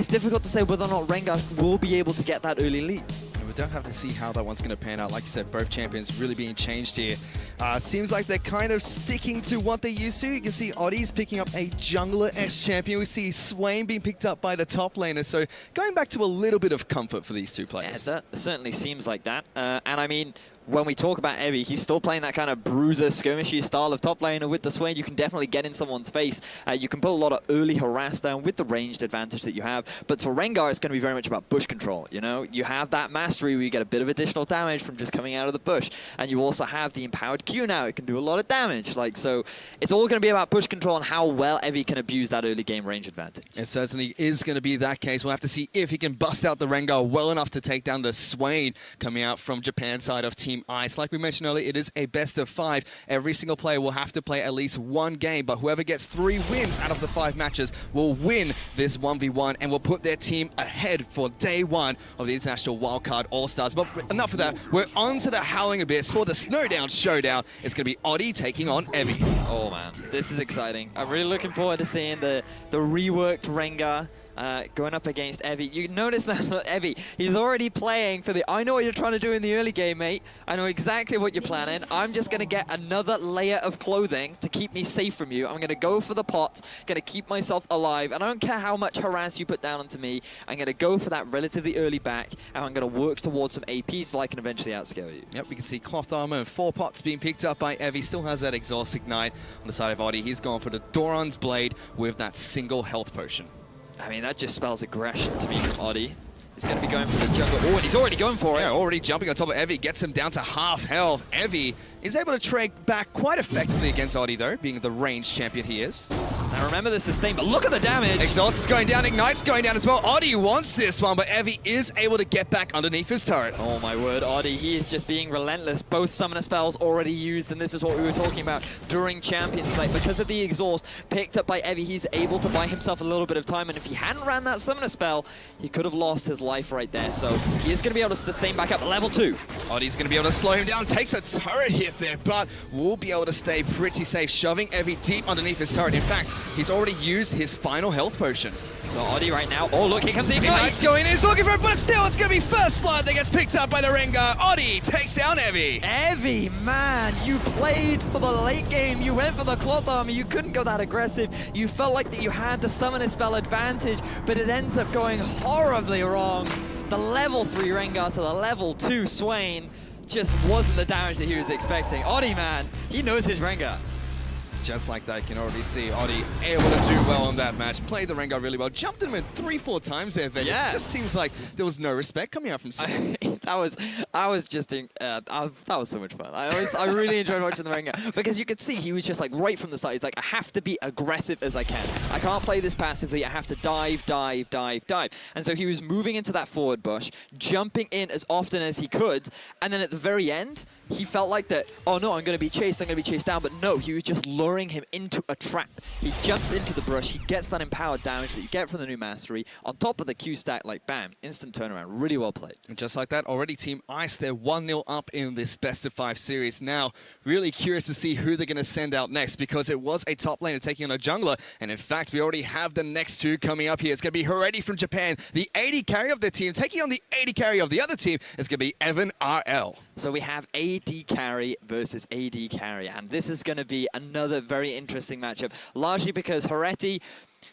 difficult to say whether or not Rengar will be able to get that early lead. We don't have to see how that one's going to pan out. Like you said, both champions really being changed here. Seems like they're kind of sticking to what they used to. You can see Oddie's picking up a jungler-esque champion. We see Swain being picked up by the top laner. So going back to a little bit of comfort for these two players. Yeah, that certainly seems like that. And I mean, when we talk about Evie, he's still playing that kind of bruiser, skirmishy style of top laner. With the Swain, you can definitely get in someone's face. You can put a lot of early harass down with the ranged advantage that you have. But for Rengar, it's going to be very much about bush control. You know, you have that mastery where you get a bit of additional damage from just coming out of the bush. And you also have the empowered Q now. It can do a lot of damage. So it's all going to be about bush control and how well Evie can abuse that early game range advantage. It certainly is going to be that case. We'll have to see if he can bust out the Rengar well enough to take down the Swain coming out from Japan's side of Team Ice. Like we mentioned earlier, it is a best of 5. Every single player will have to play at least one game, but whoever gets 3 wins out of the 5 matches will win this 1v1 and will put their team ahead for day 1 of the International Wildcard All-Stars. But enough of that. We're on to the Howling Abyss for the Snowdown Showdown. It's going to be Oddie taking on Evie. Oh man, this is exciting. I'm really looking forward to seeing the reworked Rengar going up against Evie. You notice that Evie, he's already playing for the, I know what you're trying to do in the early game, mate. I know exactly what you're planning. I'm just going to get another layer of clothing to keep me safe from you. I'm going to go for the pot, going to keep myself alive, and I don't care how much harass you put down onto me. I'm going to go for that relatively early back, and I'm going to work towards some AP so I can eventually outscale you. Yep, we can see cloth armor and 4 pots being picked up by Evie. Still has that exhaust ignite on the side of Oddie. He's gone for the Doran's Blade with that single health potion. I mean, that just spells aggression to me from Oddie. He's going to be going for the jungle. Oh, and he's already going for it. Yeah, already jumping on top of Evie. Gets him down to half health. Evie is able to trade back quite effectively against Oddie, though, being the ranged champion he is. Now remember the sustain, but look at the damage. Exhaust is going down. Ignite's going down as well. Oddie wants this one, but Evie is able to get back underneath his turret. Oh my word, Oddie, he is just being relentless. Both summoner spells already used, and this is what we were talking about during Champions Night. Because of the exhaust picked up by Evie, he's able to buy himself a little bit of time, and if he hadn't ran that summoner spell, he could have lost his life right there. So he is going to be able to sustain back up at level 2. Oddie's going to be able to slow him down. Takes a turret hit there, but will be able to stay pretty safe, shoving Evie deep underneath his turret. In fact, he's already used his final health potion. So Oddie right now, oh look, here comes the Ignite's going in, he's looking for it, but still it's going to be first blood that gets picked up by the Rengar. Oddie takes down Evie. Evie, man, you played for the late game. You went for the cloth armor. You couldn't go that aggressive. You felt like that you had the summoner spell advantage, but it ends up going horribly wrong. The level 3 Rengar to the level 2 Swain just wasn't the damage that he was expecting. Oddie, man, he knows his Rengar. Just like that, you can already see Oddie able to do well on that match. Played the Rengar really well. Jumped him in 3-4 times there, Vegas. Yeah. It just seems like there was no respect coming out from Swain. that was so much fun. I really enjoyed watching the Rengar because you could see he was just like right from the start. He's like, I have to be aggressive as I can. I can't play this passively. I have to dive. And so he was moving into that forward bush, jumping in as often as he could. And then at the very end, he felt like that, oh no, I'm going to be chased down. But no, he was just luring him into a trap. He jumps into the brush. He gets that empowered damage that you get from the new mastery. On top of the Q stack, like bam, instant turnaround. Really well played. And just like that, already Team Ice, they're 1-0 up in this best-of-5 series. Now, really curious to see who they're going to send out next because it was a top laner taking on a jungler. And in fact, we already have the next two coming up here. It's going to be Heredi from Japan, the AD carry of their team, taking on the AD carry of the other team. It's going to be Evan RL. So we have AD carry versus AD carry, and this is going to be another very interesting matchup, largely because Heredi,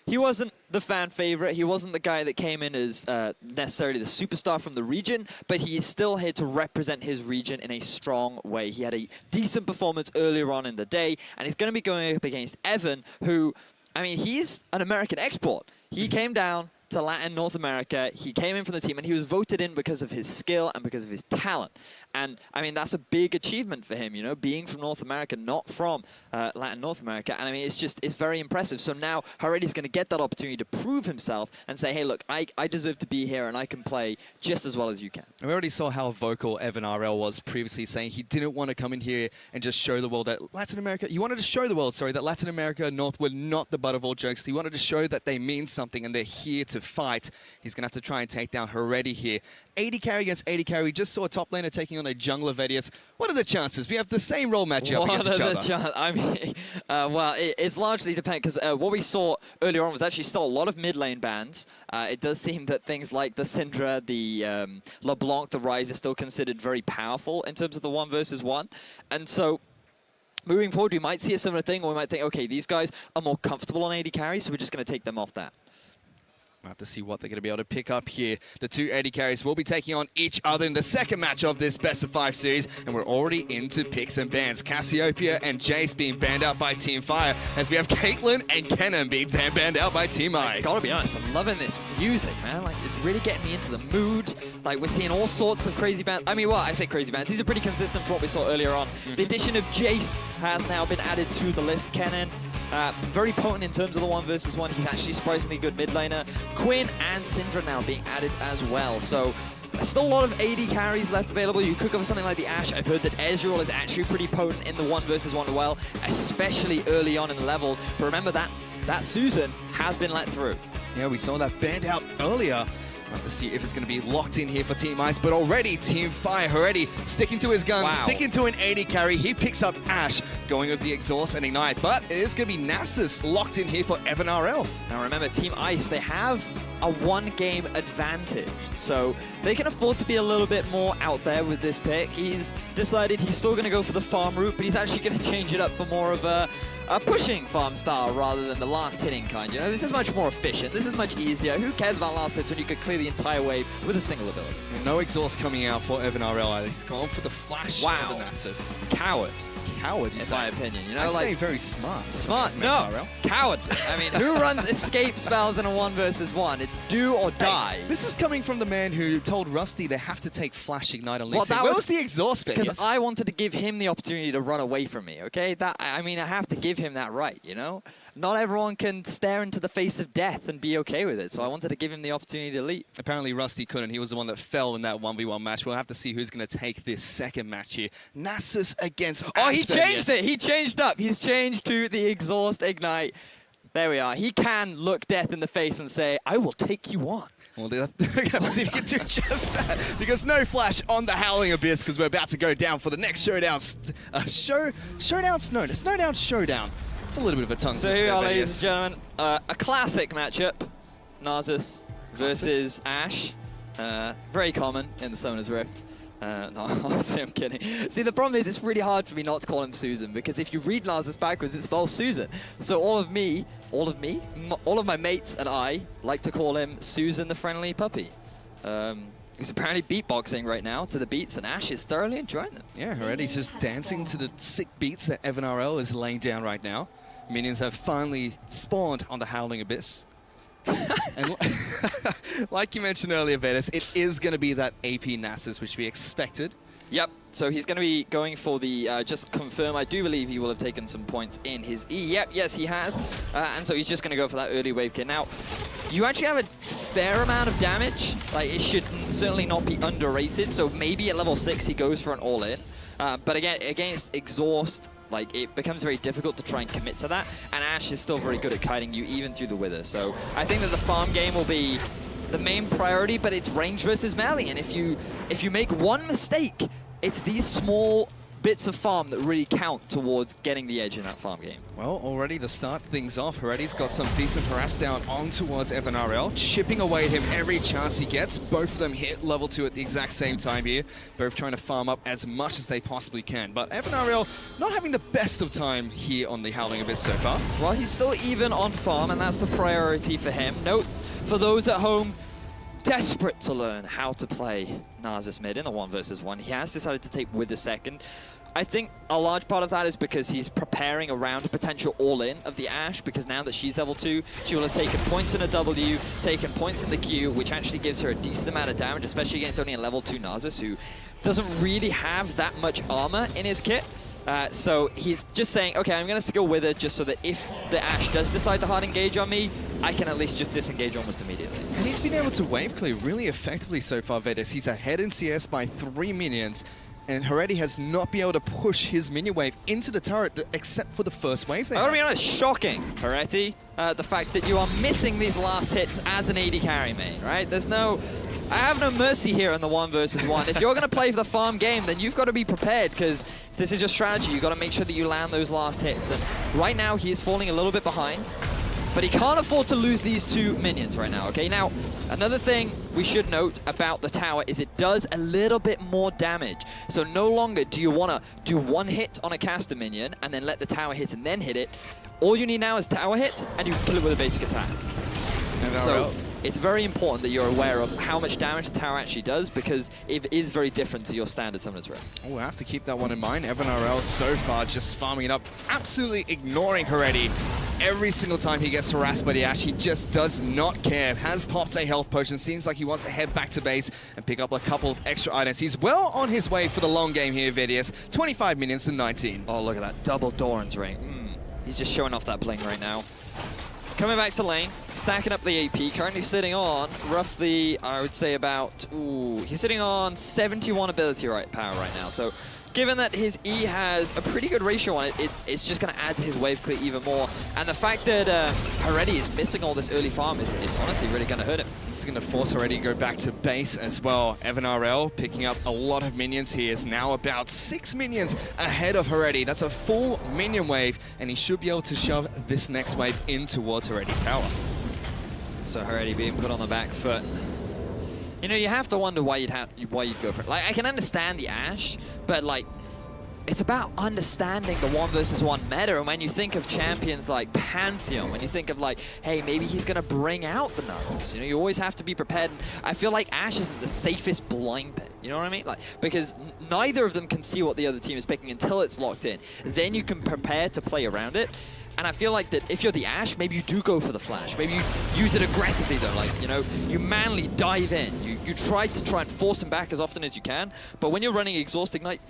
he wasn't the fan favorite. He wasn't the guy that came in as necessarily the superstar from the region, but he is still here to represent his region in a strong way. He had a decent performance earlier on in the day, and he's going to be going up against Evan, who, I mean, he's an American export. He came down to Latin North America. He came in from the team and he was voted in because of his skill and because of his talent. And I mean, that's a big achievement for him, you know, being from North America, not from Latin North America. And I mean, it's very impressive. So now Heredi's going to get that opportunity to prove himself and say, hey, look, I deserve to be here and I can play just as well as you can. And we already saw how vocal Evan RL was previously, saying he didn't want to come in here and just show the world that Latin America, he wanted to show the world, sorry, that Latin America North were not the butt of all jokes. He wanted to show that they mean something and they're here to fight. He's going to have to try and take down Heredi here. AD carry against AD carry. We just saw a top laner taking on a jungler Vedius. What are the chances? We have the same role matchup against each other. I mean, well, it's largely dependent because what we saw earlier on was actually still a lot of mid lane bans. It does seem that things like the Syndra, the LeBlanc, the Ryze are still considered very powerful in terms of the 1 versus 1. And so moving forward, we might see a similar thing, or we might think, okay, these guys are more comfortable on AD carry, so we're just going to take them off that. We'll have to see what they're going to be able to pick up here. The two AD carries will be taking on each other in the second match of this best-of-5 series, and we're already into picks and bans. Cassiopeia and Jace being banned out by Team Fire, as we have Caitlyn and Kennen being banned out by Team Ice. Gotta be honest, I'm loving this music, man. Like, it's really getting me into the mood. Like, we're seeing all sorts of crazy bans. I mean, well, I say crazy bans. These are pretty consistent from what we saw earlier on. The addition of Jace has now been added to the list. Kennen, very potent in terms of the 1 versus 1. He's actually surprisingly good mid laner. Quinn and Syndra now being added as well. So still a lot of AD carries left available. You could go for something like the Ashe. I've heard that Ezreal is actually pretty potent in the 1 versus 1 as well, especially early on in the levels. But remember that Susan has been let through. Yeah, we saw that banned out earlier. We'll have to see if it's going to be locked in here for Team Ice, but already Team Fire, Heredi sticking to his guns, sticking to an AD carry. He picks up Ashe, going with the Exhaust and Ignite, but it is going to be Nasus locked in here for Evan RL. Now remember, Team Ice, they have a 1-game advantage, so they can afford to be a little bit more out there with this pick. He's decided he's still going to go for the farm route, but he's actually going to change it up for more of a pushing farm style rather than the last hitting kind. You know, this is much more efficient. This is much easier. Who cares about last hits when you could clear the entire wave with a single ability? And no exhaust coming out for Evan RL. He's gone for the flash of the Nasus. Coward. Coward, in my opinion. You know, I like, say very smart. Smart? No. Cowardly. I mean, who runs escape spells in a 1 versus 1? It's do or die. Hey, this is coming from the man who told Rusty they have to take Flash, Ignite, and Lee Sin. Well, Where was the exhaust bit? Because I wanted to give him the opportunity to run away from me, okay? I mean, I have to give him that right, you know? Not everyone can stare into the face of death and be okay with it, so I wanted to give him the opportunity to leap. Apparently Rusty couldn't. He was the one that fell in that 1v1 match. We'll have to see who's going to take this second match here. Nasus against Oh, he changed Ashe. it! He changed up! He's changed to the Exhaust Ignite. There we are. He can look death in the face and say, I will take you on. We'll have to see if he can do just that, because no flash on the Howling Abyss, because we're about to go down for the next Showdown. Snowdown Showdown. It's a little bit of a tongue So twister here we are, there, ladies yes. and gentlemen. A classic matchup. Nasus versus Ashe. Very common in the Summoner's Rift. No, obviously I'm kidding. See, the problem is it's really hard for me not to call him Susan, because if you read Nasus backwards, it spells Susan. So all of my mates and I like to call him Susan the Friendly Puppy. He's apparently beatboxing right now to the beats, and Ashe is thoroughly enjoying them. Yeah, Heredy's just dancing to the sick beats that Evan RL is laying down right now. Minions have finally spawned on the Howling Abyss. And like you mentioned earlier, Vetus, it is going to be that AP Nasus, which we expected. Yep, so he's going to be going for the, just confirm, I do believe he will have taken some points in his E. Yep, yes, he has. And so he's just going to go for that early wave kill. Now, you actually have a fair amount of damage. Like, it should certainly not be underrated. So maybe at level 6 he goes for an all-in. But again, against Exhaust, like, it becomes very difficult to try and commit to that. And Ashe is still very good at kiting you even through the Wither. So I think that the farm game will be the main priority, but it's range versus melee. And if you make one mistake, it's these small bits of farm that really count towards getting the edge in that farm game. Well, already to start things off, Heredy's got some decent harass down on towards Evan RL, chipping away at him every chance he gets. Both of them hit level 2 at the exact same time here, both trying to farm up as much as they possibly can. But Evan RL not having the best of time here on the Howling Abyss so far. Well, he's still even on farm, and that's the priority for him. Note, for those at home, desperate to learn how to play Nasus mid in the 1 versus 1. He has decided to take Wither second. I think a large part of that is because he's preparing around a potential all-in of the Ashe, because now that she's level 2, she will have taken points in a W, taken points in the Q, which actually gives her a decent amount of damage, especially against only a level 2 Nasus, who doesn't really have that much armor in his kit. So he's just saying, okay, I'm going to skill Wither just so that if the Ashe does decide to hard engage on me, I can at least just disengage almost immediately. And he's been able to wave clear really effectively so far, Vetus. He's ahead in CS by 3 minions, and Heredy has not been able to push his minion wave into the turret except for the first wave there. I gotta be honest, shocking, Heredy, the fact that you are missing these last hits as an AD carry main, right? I have no mercy here in the 1 versus 1. If you're going to play for the farm game, then you've got to be prepared, because if this is your strategy, you've got to make sure that you land those last hits. And right now, he is falling a little bit behind, but he can't afford to lose these 2 minions right now, okay? Now, another thing we should note about the tower is it does a little bit more damage. So no longer do you want to do 1 hit on a caster minion and then let the tower hit and then hit it. All you need now is tower hit, and you can kill it with a basic attack. So it's very important that you're aware of how much damage the tower actually does, because it is very different to your standard Summoner's Rift. Oh, I have to keep that one in mind. Evan RL so far just farming it up, absolutely ignoring Heredy. Every single time he gets harassed by the Ashe, he just does not care. Has popped a health potion. Seems like he wants to head back to base and pick up a couple of extra items. He's well on his way for the long game here, Vidius. 25 minions to 19. Oh, look at that. Double Doran's ring. He's just showing off that bling right now. Coming back to lane, stacking up the AP, currently sitting on roughly, I would say about, he's sitting on 71 ability power right now. So given that his E has a pretty good ratio on it, it's just going to add to his wave clear even more. And the fact that Heredy is missing all this early farm is honestly really going to hurt him. It's going to force Heredy to go back to base as well. Evan RL picking up a lot of minions. He is now about 6 minions ahead of Heredy. That's a full minion wave, and he should be able to shove this next wave in towards Heredy's tower. So Heredy being put on the back foot. You know, you have to wonder why you'd go for it. Like, I can understand the Ashe, but like, it's about understanding the 1 versus 1 meta. And when you think of champions like Pantheon, when you think of like, hey, maybe he's gonna bring out the Nasus, you know, you always have to be prepared. And I feel like Ashe isn't the safest blind pit. You know what I mean? Like, because neither of them can see what the other team is picking until it's locked in. Then you can prepare to play around it. And I feel like that if you're the Ashe, maybe you do go for the flash. Maybe you use it aggressively though, like, you know, you manly dive in. You try and force him back as often as you can. But when you're running Exhaust Ignite,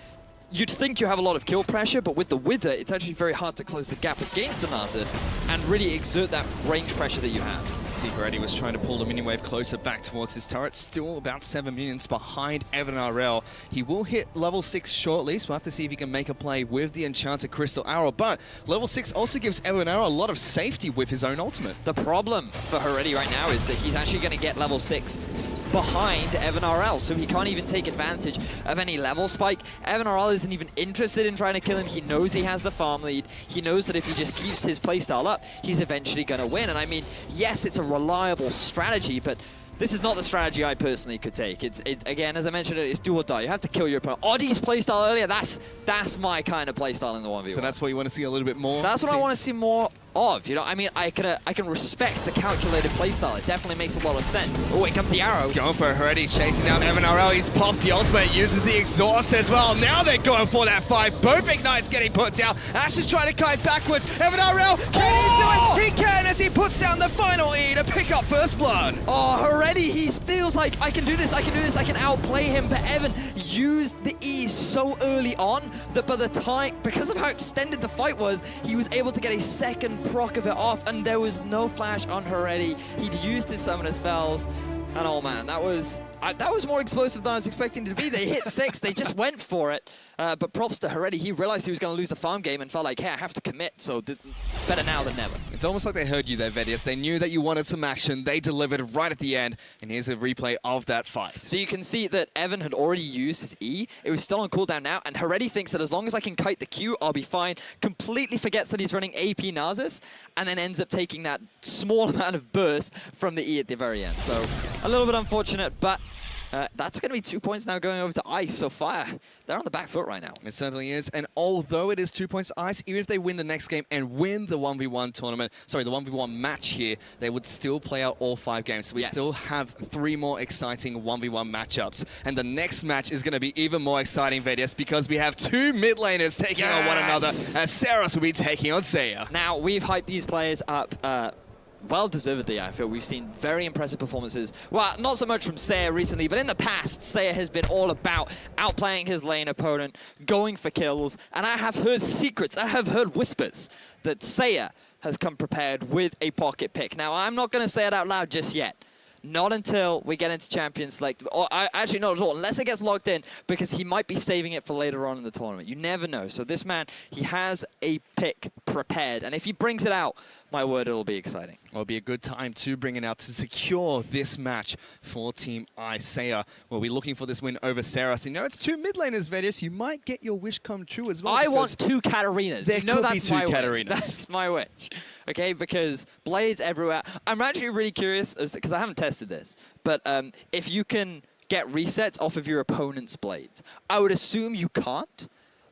you'd think you have a lot of kill pressure, but with the Wither, it's actually very hard to close the gap against the Nasus and really exert that range pressure that you have. see Heretti was trying to pull the mini wave closer back towards his turret. Still about 7 minions behind Evan RL. He will hit level 6 shortly, so we'll have to see if he can make a play with the Enchanted Crystal Arrow. But level 6 also gives Evan RL a lot of safety with his own ultimate. The problem for Heretti right now is that he's actually going to get level 6 behind Evan RL, so he can't even take advantage of any level spike. Evan RL isn't even interested in trying to kill him. He knows he has the farm lead. He knows that if he just keeps his playstyle up, he's eventually going to win. And I mean, yes, it's a reliable strategy, but this is not the strategy I personally could take. Again, as I mentioned, it's do or die. You have to kill your opponent. Oddie's playstyle earlier, that's my kind of playstyle in the 1v1. So that's what you want to see a little bit more? That's what I want to see more of, you know. I mean, I can respect the calculated playstyle. It definitely makes a lot of sense. Oh, here comes the arrow. He's going for Heretti, chasing down Evan RL. He's popped the ultimate, uses the exhaust as well. Now they're going for that fight. Both ignites getting put down. Ash is trying to kite backwards. Evan RL, can he do it? He can, as he puts down the final E to pick up first blood. Oh, Heretti, he feels like I can do this, I can outplay him. But Evan used the E so early on that by the time, because of how extended the fight was, he was able to get a second proc of it off, and there was no flash on Heretti. He'd used his summoner spells, and oh man, that was more explosive than I was expecting it to be. They hit 6, they just went for it. But props to Heretti, he realized he was going to lose the farm game and felt like, hey, I have to commit, so better now than never. It's almost like they heard you there, Vedius. They knew that you wanted some action. They delivered right at the end, and here's a replay of that fight. So you can see that Evan had already used his E. It was still on cooldown now, and Heretti thinks that as long as I can kite the Q, I'll be fine. Completely forgets that he's running AP Nasus, and then ends up taking that small amount of burst from the E at the very end. So a little bit unfortunate, but that's going to be 2 points now going over to Ice. So Fire, they're on the back foot right now. It certainly is. And although it is 2 points to Ice, even if they win the next game and win the 1v1 tournament, sorry, the 1v1 match here, they would still play out all 5 games. So we still have 3 more exciting 1v1 matchups. And the next match is going to be even more exciting, Vedius, because we have 2 mid laners taking on one another, as Saros will be taking on Seiya. Now, we've hyped these players up well-deservedly, I feel. We've seen very impressive performances. Well, not so much from Seiya recently, but in the past, Seiya has been all about outplaying his lane opponent, going for kills, and I have heard secrets, I have heard whispers that Seiya has come prepared with a pocket pick. Now, I'm not going to say it out loud just yet. Not until we get into Champions Select, or actually not at all, unless it gets locked in, because he might be saving it for later on in the tournament. You never know. So this man, he has a pick prepared, and if he brings it out, my word, it'll be exciting. It'll be a good time to bring it out to secure this match for Team Seiya. We'll be looking for this win over Saros. You know, it's 2 mid laners, Vedius. You might get your wish come true as well. I want 2 Katarinas. There could be 2 Katarinas. That's my wish. Okay, because blades everywhere. I'm actually really curious, because I haven't tested this, but if you can get resets off of your opponent's blades. I would assume you can't,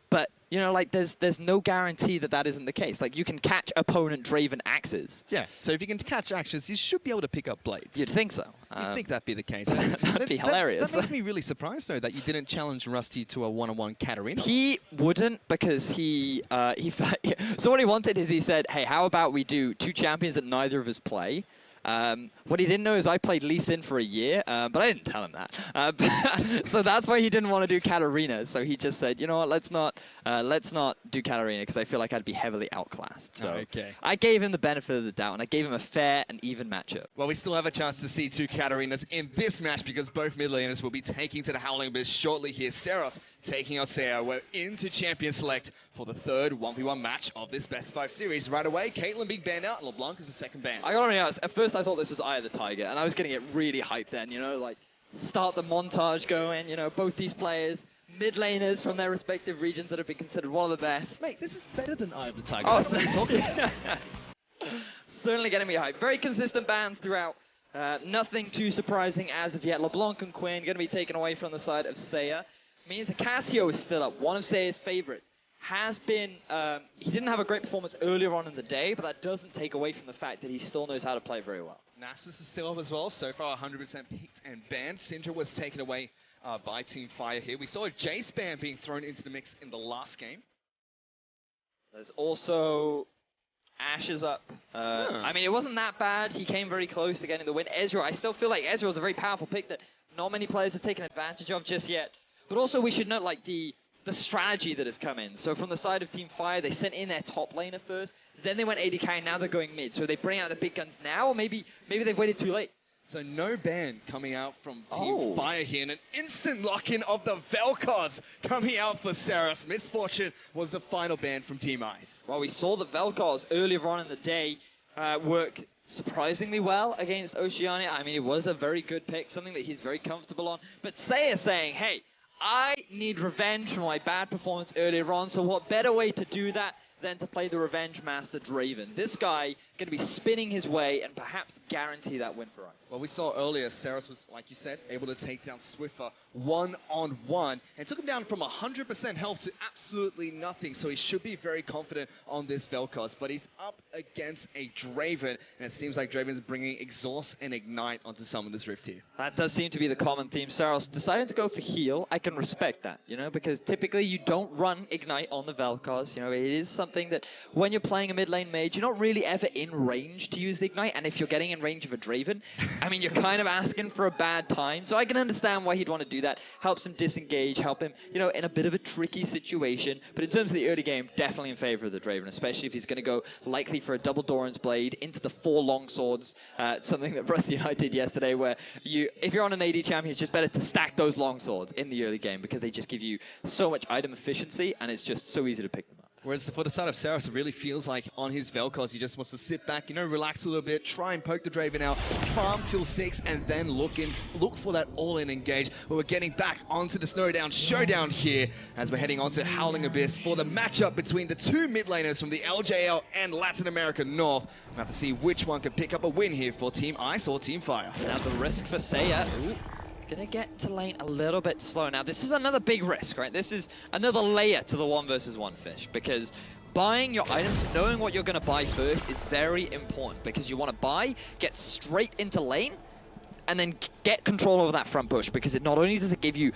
but you know, like there's no guarantee that that isn't the case. Like you can catch opponent Draven axes. Yeah, so if you can catch axes, you should be able to pick up blades. You'd think so. You'd think that'd be the case. That'd be hilarious. That makes me really surprised though that you didn't challenge Rusty to a one-on-one Katarina. He wouldn't, because he so what he wanted is he said, hey, how about we do 2 champions that neither of us play? What he didn't know is I played Lee Sin for a year, but I didn't tell him that. So that's why he didn't want to do Katarina. So he just said, you know what, let's not do Katarina, because I feel like I'd be heavily outclassed. So I gave him the benefit of the doubt, and I gave him a fair and even matchup. Well, we still have a chance to see 2 Katarinas in this match, because both mid laners will be taking to the Howling Abyss shortly here. Saros taking on Seiya. We're into Champion Select for the 3rd 1v1 match of this Best 5 series. Right away, Caitlyn being banned out, and LeBlanc is the 2nd ban. I gotta be honest, at first I thought this was Eye of the Tiger, and I was getting it really hyped then, you know, like start the montage going, you know, both these players, mid laners from their respective regions that have been considered one of the best. Mate, this is better than Eye of the Tiger. Oh, that's what you're talking about. Certainly getting me hyped. Very consistent bans throughout. Nothing too surprising as of yet. LeBlanc and Quinn going to be taken away from the side of Seiya. Means Cassio is still up, one of Seiya's favorites. Has been, he didn't have a great performance earlier on in the day, but that doesn't take away from the fact that he still knows how to play very well. Nasus is still up as well, so far 100% picked and banned. Syndra was taken away by Team Fire here. We saw a Jace ban being thrown into the mix in the last game. There's also Ashe is up. I mean, it wasn't that bad. He came very close to getting the win. Ezreal, I still feel like Ezreal is a very powerful pick that not many players have taken advantage of just yet. But also we should note, like, the the strategy that has come in. So from the side of Team Fire, they sent in their top laner first, then they went AD carry, now they're going mid. So they bring out the big guns now, or maybe they've waited too late. So no ban coming out from Team Fire here, and an instant lock-in of the Vel'Koz coming out for Saros. Misfortune was the final ban from Team Ice. Well, we saw the Vel'Koz earlier on in the day work surprisingly well against Oceania. I mean, it was a very good pick, something that he's very comfortable on. But Seiya saying, hey, I need revenge for my bad performance earlier on, so what better way to do that than to play the Revenge Master Draven? This guy going to be spinning his way and perhaps guarantee that win for us. Well, we saw earlier, Saros was, like you said, able to take down Swiffer one-on-one and took him down from 100% health to absolutely nothing, so he should be very confident on this Vel'Koz, but he's up against a Draven, and it seems like Draven's bringing Exhaust and Ignite onto Summoner's Rift here. That does seem to be the common theme. Saros deciding to go for heal, I can respect that, you know, because typically you don't run Ignite on the Vel'Koz. You know, it is something that when you're playing a mid lane mage, you're not really ever in range to use the Ignite, and if you're getting in range of a Draven, I mean, you're kind of asking for a bad time, so I can understand why he'd want to do that. Helps him disengage, help him, you know, in a bit of a tricky situation, but in terms of the early game, definitely in favor of the Draven, especially if he's going to go likely for a double Doran's Blade into the 4 long swords, something that Rusty and I did yesterday, where if you're on an AD champion, it's just better to stack those long swords in the early game because they just give you so much item efficiency, and it's just so easy to pick them up. Whereas for the side of Saros, it really feels like on his Vel'Koz, he just wants to sit back, you know, relax a little bit, try and poke the Draven out, farm till 6, and then look for that all-in engage. But we're getting back onto the Showdown here, as we're heading onto Howling Abyss for the matchup between the 2 mid laners from the LJL and Latin America North. We'll have to see which one can pick up a win here for Team Ice or Team Fire. Now the risk for Seiya. Gonna get to lane a little bit slow. Now this is another big risk, right? This is another layer to the 1 versus 1 fish, because buying your items, knowing what you're gonna buy first is very important, because you wanna buy, get straight into lane, and then get control over that front push, because it not only does it give you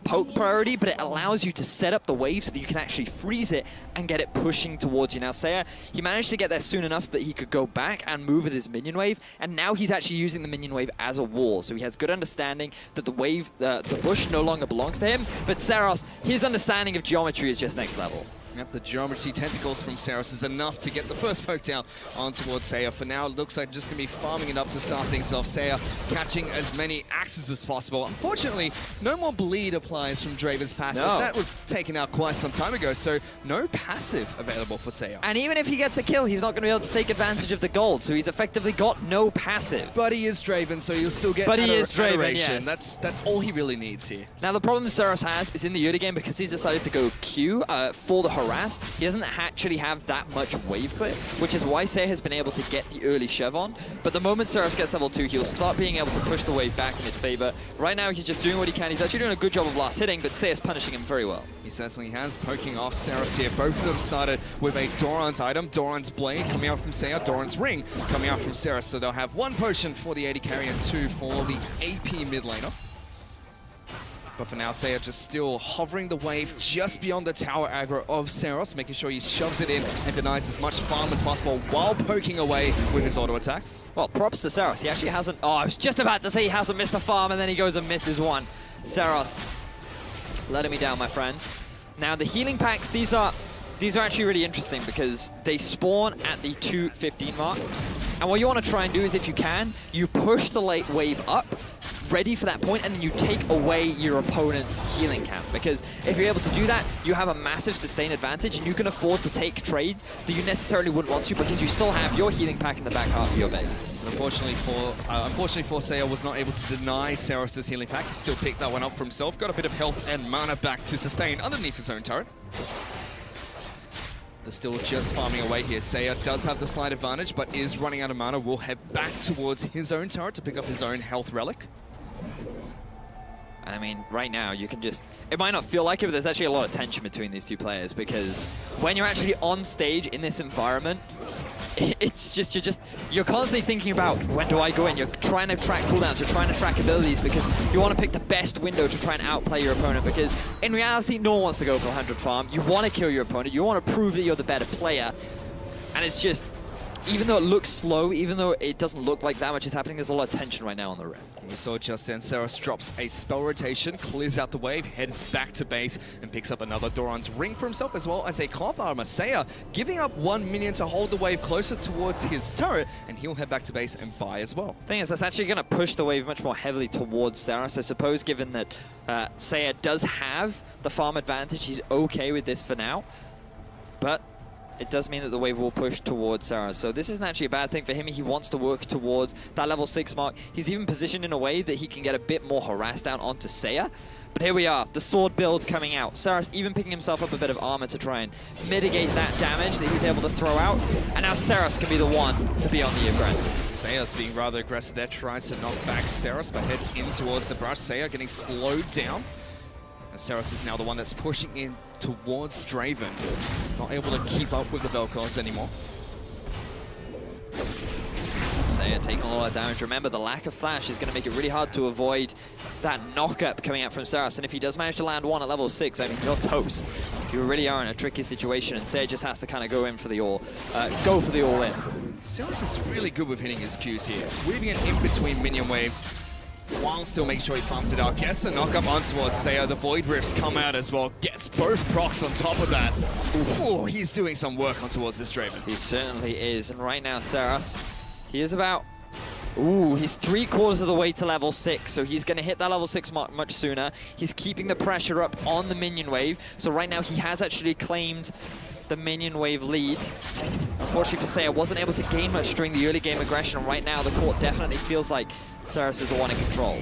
poke priority, but it allows you to set up the wave so that you can actually freeze it and get it pushing towards you. Now Seiya, he managed to get there soon enough that he could go back and move with his minion wave, and now he's actually using the minion wave as a wall, so he has good understanding that the wave, the bush no longer belongs to him, but Saros, his understanding of geometry is just next level. Yep, the geometry tentacles from Saros is enough to get the first poke down on towards Seiya. For now, it looks like just going to be farming it up to start things off. Seiya catching as many axes as possible. Unfortunately, no more bleed applies from Draven's passive. No. That was taken out quite some time ago, so no passive available for Seiya. And even if he gets a kill, he's not going to be able to take advantage of the gold, so he's effectively got no passive. But he is Draven, so you'll still get adoration. Yes. That's all he really needs here. Now the problem Saros has is in the early game, because he's decided to go Q for the harass, he doesn't actually have that much wave clear, which is why Seiya has been able to get the early shove on. But the moment Saros gets level 2, he'll start being able to push the wave back in his favor. Right now, he's just doing what he can. He's actually doing a good job of last hitting, but Seiya's punishing him very well. He certainly has, poking off Saros here. Both of them started with a Doran's item, Doran's Blade coming out from Seiya, Doran's Ring coming out from Saros. So they'll have 1 potion for the AD carry and 2 for the AP mid laner. But for now, Seiya just still hovering the wave just beyond the tower aggro of Saros, making sure he shoves it in and denies as much farm as possible while poking away with his auto attacks. Well, props to Saros. He actually hasn't... Oh, I was just about to say he hasn't missed a farm, and then he goes and missed his one. Saros, letting me down, my friend. Now, the healing packs, these are actually really interesting because they spawn at the 2:15 mark. And what you want to try and do is, if you can, you push the late wave up, ready for that point, and then you take away your opponent's healing camp. Because if you're able to do that, you have a massive sustain advantage, and you can afford to take trades that you necessarily wouldn't want to, because you still have your healing pack in the back half of your base. But unfortunately for Seiya, was not able to deny Saros' healing pack. He still picked that one up for himself, got a bit of health and mana back to sustain underneath his own turret. They're still just farming away here. Seiya does have the slight advantage, but is running out of mana. Will head back towards his own turret to pick up his own health relic. I mean, right now, you can just... It might not feel like it, but there's actually a lot of tension between these two players, because when you're actually on stage in this environment, it's just, you're constantly thinking about, when do I go in? You're trying to track cooldowns, you're trying to track abilities, because you want to pick the best window to try and outplay your opponent, because in reality, no one wants to go for 100 farm. You want to kill your opponent, you want to prove that you're the better player, and it's just... even though it looks slow, even though it doesn't look like that much is happening, there's a lot of tension right now on the Rift. We saw just then, Saros drops a spell rotation, clears out the wave, heads back to base, and picks up another Doran's ring for himself, as well as a cloth armor. Seiya giving up 1 minion to hold the wave closer towards his turret, and he'll head back to base and buy as well. Thing is, that's actually going to push the wave much more heavily towards Saros. I suppose, given that Seiya does have the farm advantage, he's okay with this for now. But it does mean that the wave will push towards Saros. So this isn't actually a bad thing for him. He wants to work towards that level 6 mark. He's even positioned in a way that he can get a bit more harass down onto Seiya. But here we are, the sword build coming out. Saros even picking himself up a bit of armor to try and mitigate that damage that he's able to throw out. And now Saros can be the one to be on the aggressive. Seiya's being rather aggressive there, tries to knock back Saros, but heads in towards the brush. Seiya getting slowed down. And Saros is now the one that's pushing in towards Draven. Not able to keep up with the Vel'Koz anymore. Seiya taking a lot of damage. Remember, the lack of flash is going to make it really hard to avoid that knock-up coming out from Saros. And if he does manage to land one at level 6, I mean, you're toast. You really are in a tricky situation, and Seiya just has to kind of go for the all-in. Saros is really good with hitting his Qs here, weaving it in between minion waves, while still making sure he farms it out. Gets a knock-up on towards Seiya. The Void Rifts come out as well. Gets both procs on top of that. Ooh, he's doing some work on towards this Draven. He certainly is. And right now, Saros, he is about... Ooh, he's 3/4 of the way to level 6, so he's going to hit that level 6 mark much sooner. He's keeping the pressure up on the minion wave. So right now, he has actually claimed the minion wave lead. Unfortunately for Seiya, wasn't able to gain much during the early game aggression. And right now, the court definitely feels like Saros is the one in control.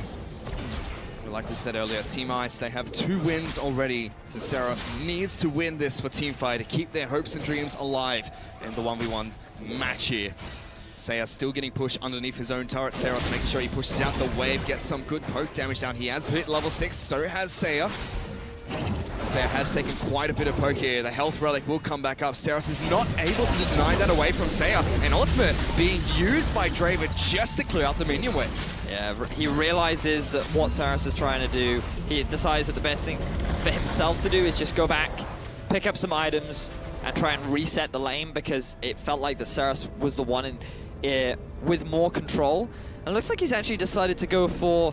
Like we said earlier, Team Ice, they have 2 wins already. So Saros needs to win this for Teamfight to keep their hopes and dreams alive in the 1v1 match here. Seiya still getting pushed underneath his own turret. Saros making sure he pushes out the wave, gets some good poke damage down. He has hit level 6, so has Seiya. Seiya has taken quite a bit of poke here. The health relic will come back up. Saros is not able to deny that away from Seiya. And ultimate being used by Draven just to clear out the minion wave. Yeah, he realizes that what Saros is trying to do, he decides that the best thing for himself to do is just go back, pick up some items, and try and reset the lane, because it felt like that Saros was the one with more control. And it looks like he's actually decided to go for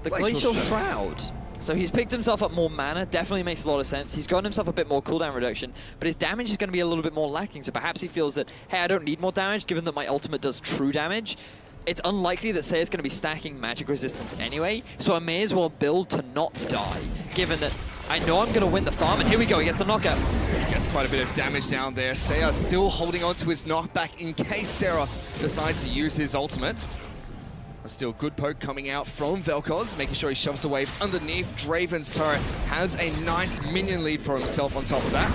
the Glacial Shroud. So he's picked himself up more mana, definitely makes a lot of sense. He's gotten himself a bit more cooldown reduction, but his damage is going to be a little bit more lacking. So perhaps he feels that, hey, I don't need more damage, given that my ultimate does true damage. It's unlikely that Seiya's going to be stacking magic resistance anyway, so I may as well build to not die, given that I know I'm going to win the farm. And here we go, he gets the knockout. He gets quite a bit of damage down there. Seiya still holding on to his knockback in case Saros decides to use his ultimate. Still good poke coming out from Vel'Koz, making sure he shoves the wave underneath. Draven's turret has a nice minion lead for himself on top of that.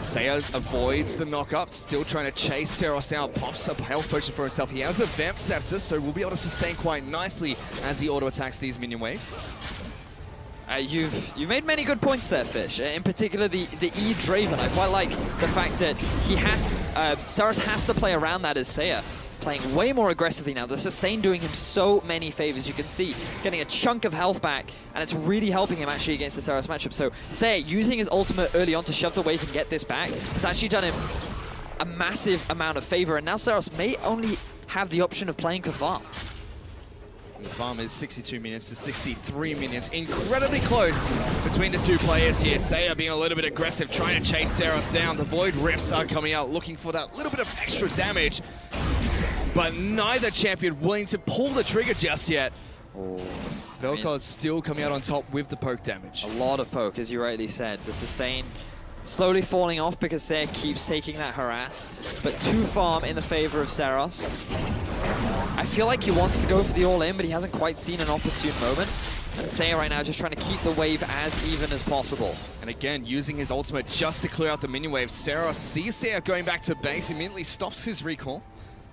Seiya avoids the knock-up, still trying to chase Saros down, pops up a health potion for himself. He has a Vamp Scepter, so will be able to sustain quite nicely as he auto-attacks these minion waves. You've made many good points there, Fish. In particular, the E Draven. I quite like the fact that he has Saros has to play around that as Seiya, playing way more aggressively now. The sustain doing him so many favors. You can see getting a chunk of health back, and it's really helping him actually against the Saros matchup. So Seiya using his ultimate early on to shove the wave and get this back has actually done him a massive amount of favor. And now Saros may only have the option of playing the farm. The farm is 62 minutes to 63 minutes. Incredibly close between the two players here. Seiya being a little bit aggressive, trying to chase Saros down. The Void Rifts are coming out, looking for that little bit of extra damage. But neither champion willing to pull the trigger just yet. Vel'Koz still coming out on top with the poke damage. A lot of poke, as you rightly said. The sustain slowly falling off because Seiya keeps taking that harass. But 2 farm in the favor of Saros. I feel like he wants to go for the all-in, but he hasn't quite seen an opportune moment. And Seiya right now just trying to keep the wave as even as possible. And again, using his ultimate just to clear out the minion wave. Saros sees Seiya going back to base, immediately stops his recall.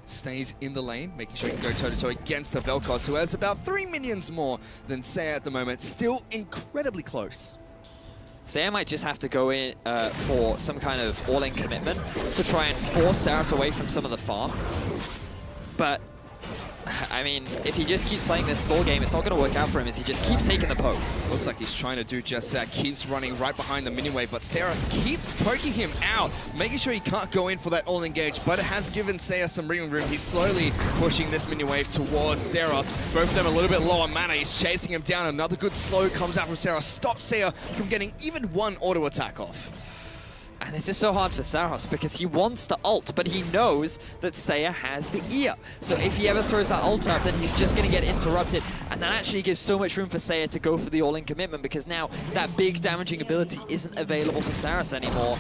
Stays in the lane, making sure he can go toe-to-toe against the Vel'Koz, who has about 3 minions more than Seiya at the moment. Still incredibly close. Seiya might just have to go in for some kind of all-in commitment to try and force Saros away from some of the farm. But I mean, if he just keeps playing this stall game, it's not going to work out for him as he just keeps taking the poke. Looks like he's trying to do just that. Keeps running right behind the minion wave, but Saros keeps poking him out, making sure he can't go in for that all engage, but it has given Saros some breathing room. He's slowly pushing this minion wave towards Saros. Both of them a little bit low on mana. He's chasing him down. Another good slow comes out from Saros. Stops Saya from getting even one auto attack off. And this is so hard for Saros because he wants to ult, but he knows that Saya has the E up. So if he ever throws that ult up, then he's just going to get interrupted. And that actually gives so much room for Saya to go for the all-in commitment because now that big damaging ability isn't available for Saros anymore.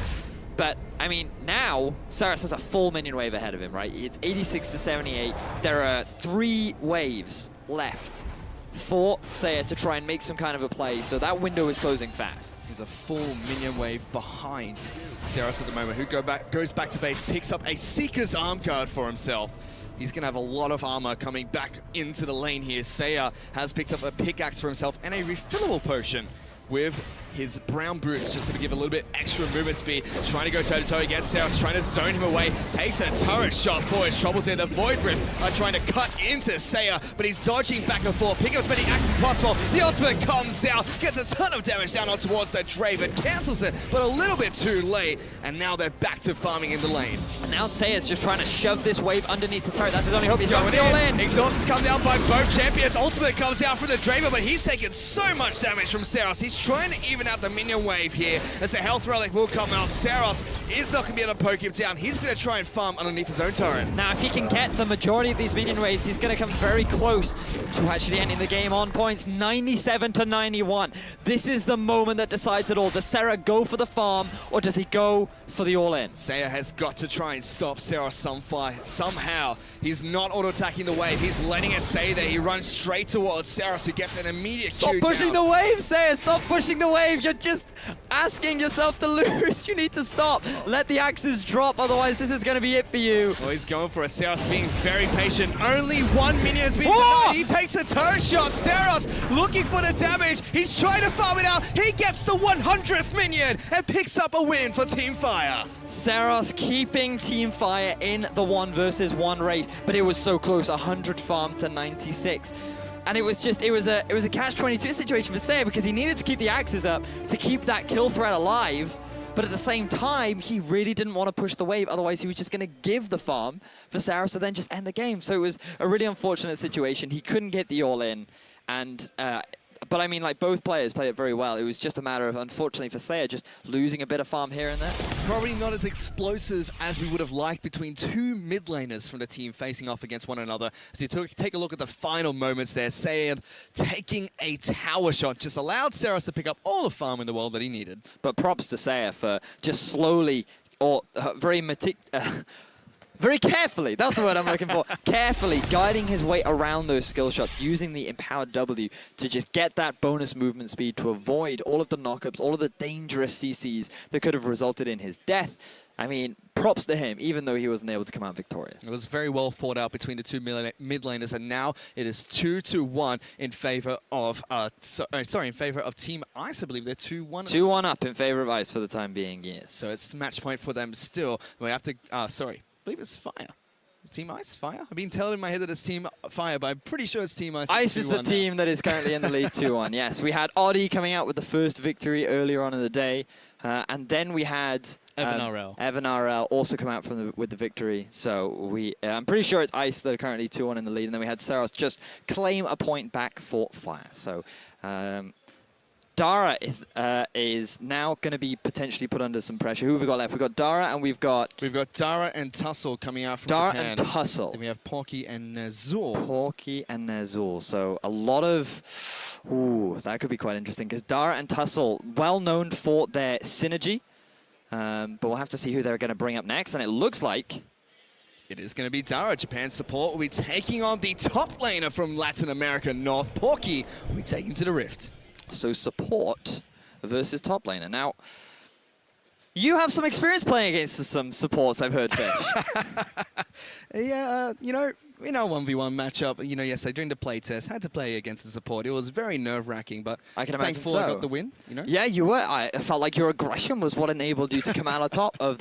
But, I mean, now Saros has a full minion wave ahead of him, right? It's 86 to 78. There are 3 waves left for Saya to try and make some kind of a play, so that window is closing fast. There's a full minion wave behind Saros at the moment, who goes back to base, picks up a Seeker's Arm Guard for himself. He's going to have a lot of armor coming back into the lane here. Saya has picked up a pickaxe for himself and a refillable potion with his brown boots, just to give a little bit extra movement speed. Trying to go toe-to-toe against Saros, trying to zone him away. Takes a turret shot for his troubles here. The Void Rifts are trying to cut into Saya, but he's dodging back and forth, picking up as many axes as possible. The ultimate comes out, gets a ton of damage down on towards the Draven, cancels it, but a little bit too late, and now they're back to farming in the lane. And now Saya's just trying to shove this wave underneath the turret. That's his only hope. He's going all in. Exhaust has come down by both champions. Ultimate comes out from the Draven, but he's taking so much damage from Saros. He's trying to even out the minion wave here as the health relic will come out. Saros is not going to be able to poke him down. He's going to try and farm underneath his own turret. Now, if he can get the majority of these minion waves, he's going to come very close to actually ending the game on points. 97 to 91. This is the moment that decides it all. Does Sarah go for the farm, or does he go for the all-in? Saya has got to try and stop Saros somehow. He's not auto-attacking the wave. He's letting it stay there. He runs straight towards Saros, who gets an immediate Stop Q pushing down. the wave, Saya. Stop pushing the wave. You're just asking yourself to lose. You need to stop. Let the axes drop, otherwise this is going to be it for you. Well, he's going for a Saros, being very patient. Only one minion has been delivered. He takes a turret shot. Saros looking for the damage. He's trying to farm it out. He gets the 100th minion and picks up a win for Team Fire. Saros keeping Team Fire in the 1 versus 1 race, but it was so close. 100 farm to 96. And it was a catch-22 situation for Saya because he needed to keep the axes up to keep that kill threat alive. But at the same time, he really didn't want to push the wave. Otherwise, he was just going to give the farm for Saros to then just end the game. So it was a really unfortunate situation. He couldn't get the all-in. And but I mean, like, both players played it very well. It was just a matter of, unfortunately for Saya, just losing a bit of farm here and there. Probably not as explosive as we would have liked between 2 mid laners from the team facing off against one another. As you take a look at the final moments there, Saya taking a tower shot just allowed Saros to pick up all the farm in the world that he needed. But props to Saya for just slowly, or very carefully, that's the word I'm looking for, carefully guiding his way around those skill shots, using the empowered W to just get that bonus movement speed to avoid all of the knockups, all of the dangerous CCs that could have resulted in his death. I mean, props to him, even though he wasn't able to come out victorious. It was very well fought out between the 2 mid laners, and now it is 2-1 in favor of in favor of Team Ice. I believe they're 2-1. 2-1 up in favor of Ice for the time being, yes. So it's match point for them still. We have to, I believe it's Fire. Team Ice? Fire? I've been telling in my head that it's Team Fire, but I'm pretty sure it's Team Ice. Ice is the team that is currently in the lead 2-1. Yes, we had Oddie coming out with the first victory earlier on in the day, and then we had Evan RL also come out with the victory. So I'm pretty sure it's Ice that are currently 2-1 in the lead, and then we had Saros just claim a point back for Fire. So Dara is now going to be potentially put under some pressure. Who have we got left? We've got Dara and we've got Dara and Tussle coming out from Dara Japan. and Tussle. Then we have Porky and Nazul. Porky and Nazul. So a lot of... Ooh, that could be quite interesting because Dara and Tussle, well known for their synergy. But we'll have to see who they're going to bring up next. And it looks like... It is going to be Dara. Japan support will be taking on the top laner from Latin America North. Porky will be taken to the Rift. So support versus top laner. Now, you have some experience playing against some supports, I've heard, Fish. Yeah, in our 1v1 matchup, yesterday during the playtest, had to play against the support. It was very nerve-wracking, but I can imagine thankful so. I got the win. Yeah, you were. I felt like your aggression was what enabled you to come out on top of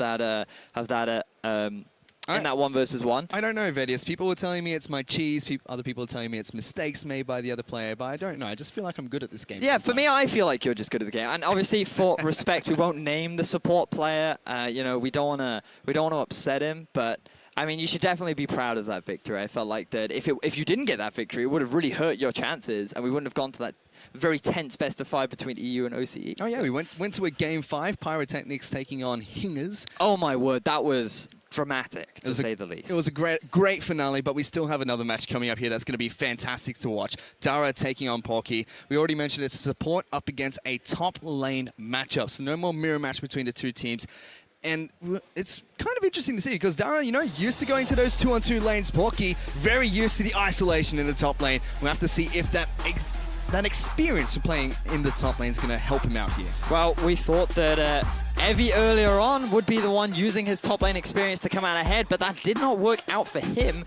in that 1 versus 1. I don't know, Vedius. People were telling me it's my cheese. Other people are telling me it's mistakes made by the other player, but I don't know. I just feel like I'm good at this game. Yeah, for me, I feel like you're just good at the game. And obviously, for respect, we won't name the support player. You know, we don't want to upset him, but I mean, you should definitely be proud of that victory. I felt like that if you didn't get that victory, it would have really hurt your chances, and we wouldn't have gone to that very tense best of 5 between EU and OCE. Oh, yeah, we went to a Game 5, Pyrotechnics taking on Hingers. Oh, my word, that was dramatic, to say the least. It was a great finale, but we still have another match coming up here that's going to be fantastic to watch. Dara taking on Porky. We already mentioned it's a support up against a top lane matchup, so no more mirror match between the two teams. And it's kind of interesting to see because Dara, you know, used to going to those 2-on-2 lanes. Porky, very used to the isolation in the top lane. We'll have to see if that experience of playing in the top lane is going to help him out here. Well, we thought that Evie earlier on would be the one using his top lane experience to come out ahead, but that did not work out for him.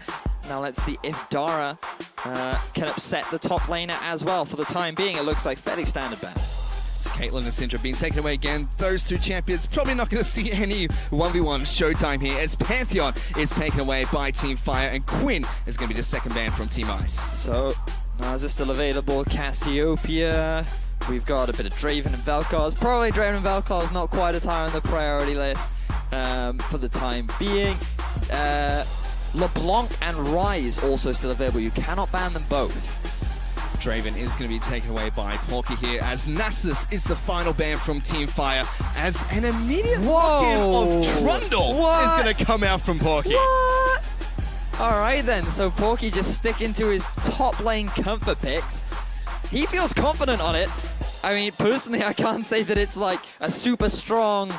Now let's see if Dara can upset the top laner as well. For the time being, it looks like fairly standard balance. So Caitlyn and Syndra being taken away again. Those two champions probably not going to see any 1v1 showtime here as Pantheon is taken away by Team Fire and Quinn is going to be the second ban from Team Ice. So, Naz is still available. Cassiopeia. We've got a bit of Draven and Vel'Koz. Probably Draven and Vel'Koz not quite as high on the priority list for the time being. LeBlanc and Rise also still available. You cannot ban them both. Draven is going to be taken away by Porky here as Nasus is the final ban from Team Fire as an immediate lock-in of Trundle is going to come out from Porky. What? All right then, so Porky just sticking to his top lane comfort picks. He feels confident on it. I mean, personally, I can't say that it's like a super strong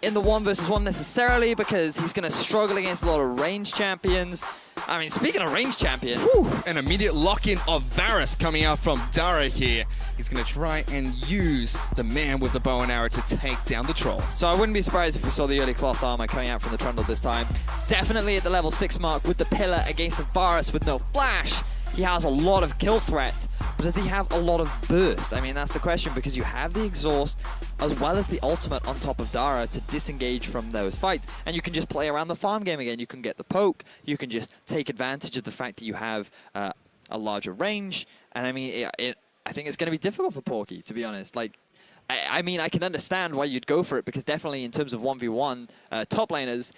in the 1 versus 1 necessarily because he's going to struggle against a lot of range champions. I mean, speaking of range champions... An immediate lock-in of Varus coming out from Dara here. He's going to try and use the man with the bow and arrow to take down the troll. So I wouldn't be surprised if we saw the early cloth armor coming out from the Trundle this time. Definitely at the level 6 mark with the pillar against a Varus with no flash. He has a lot of kill threat, but does he have a lot of burst? I mean, that's the question, because you have the exhaust as well as the ultimate on top of Dara to disengage from those fights, and you can just play around the farm game again. You can get the poke, you can just take advantage of the fact that you have a larger range, and I mean, I think it's going to be difficult for Porky, to be honest. Like, I mean, I can understand why you'd go for it, because definitely in terms of 1v1 top laners,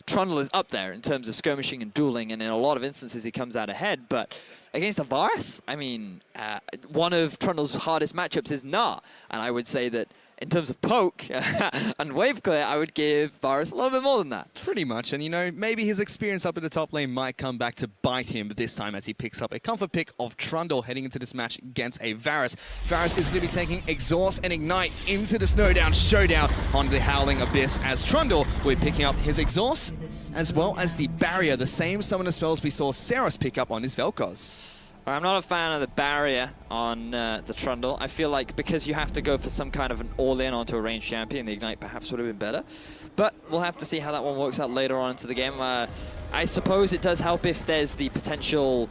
Trundle is up there in terms of skirmishing and dueling, and in a lot of instances he comes out ahead. But against a Varus, I mean, one of Trundle's hardest matchups is Gnar, and I would say that in terms of poke and wave clear, I would give Varus a little bit more than that. Pretty much, and you know, maybe his experience up at the top lane might come back to bite him this time as he picks up a comfort pick of Trundle heading into this match against a Varus. Varus is going to be taking Exhaust and Ignite into the Showdown on the Howling Abyss as Trundle will be picking up his Exhaust as well as the Barrier, the same summoner spells we saw Saros pick up on his Vel'Koz. I'm not a fan of the barrier on the Trundle. I feel like because you have to go for some kind of an all-in onto a ranged champion, the Ignite perhaps would have been better. But we'll have to see how that one works out later on into the game. I suppose it does help if there's the potential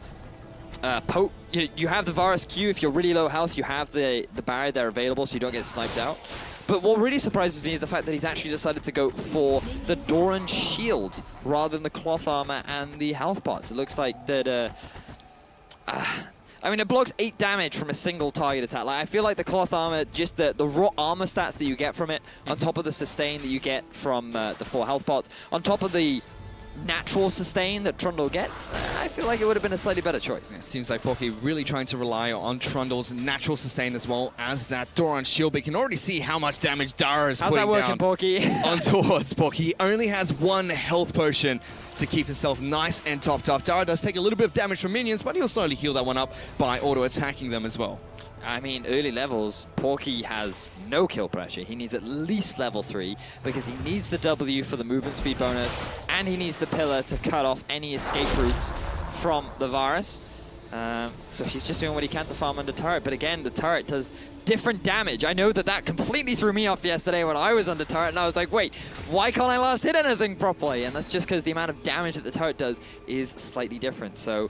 poke. You have the Varus Q. If you're really low health, you have the barrier there available so you don't get sniped out. But what really surprises me is the fact that he's actually decided to go for the Doran Shield rather than the Cloth Armor and the health pots. It looks like that... I mean, it blocks 8 damage from a single target attack. Like, I feel like the Cloth Armor, just the raw armor stats that you get from it, on top of the sustain that you get from the 4 health pots, on top of the natural sustain that Trundle gets, I feel like it would have been a slightly better choice. It seems like Porky really trying to rely on Trundle's natural sustain as well as that Doran Shield. But you can already see how much damage Dara is putting down Porky? on towards Porky. He only has 1 health potion to keep himself nice and topped off. Dara does take a little bit of damage from minions, but he'll slowly heal that one up by auto-attacking them as well. I mean, early levels, Porky has no kill pressure. He needs at least level 3 because he needs the W for the movement speed bonus, and he needs the pillar to cut off any escape routes from the Varus. So he's just doing what he can to farm under turret. But again, the turret does different damage. I know that completely threw me off yesterday when I was under turret, and I was like, wait, why can't I last hit anything properly? And that's just because the amount of damage that the turret does is slightly different. So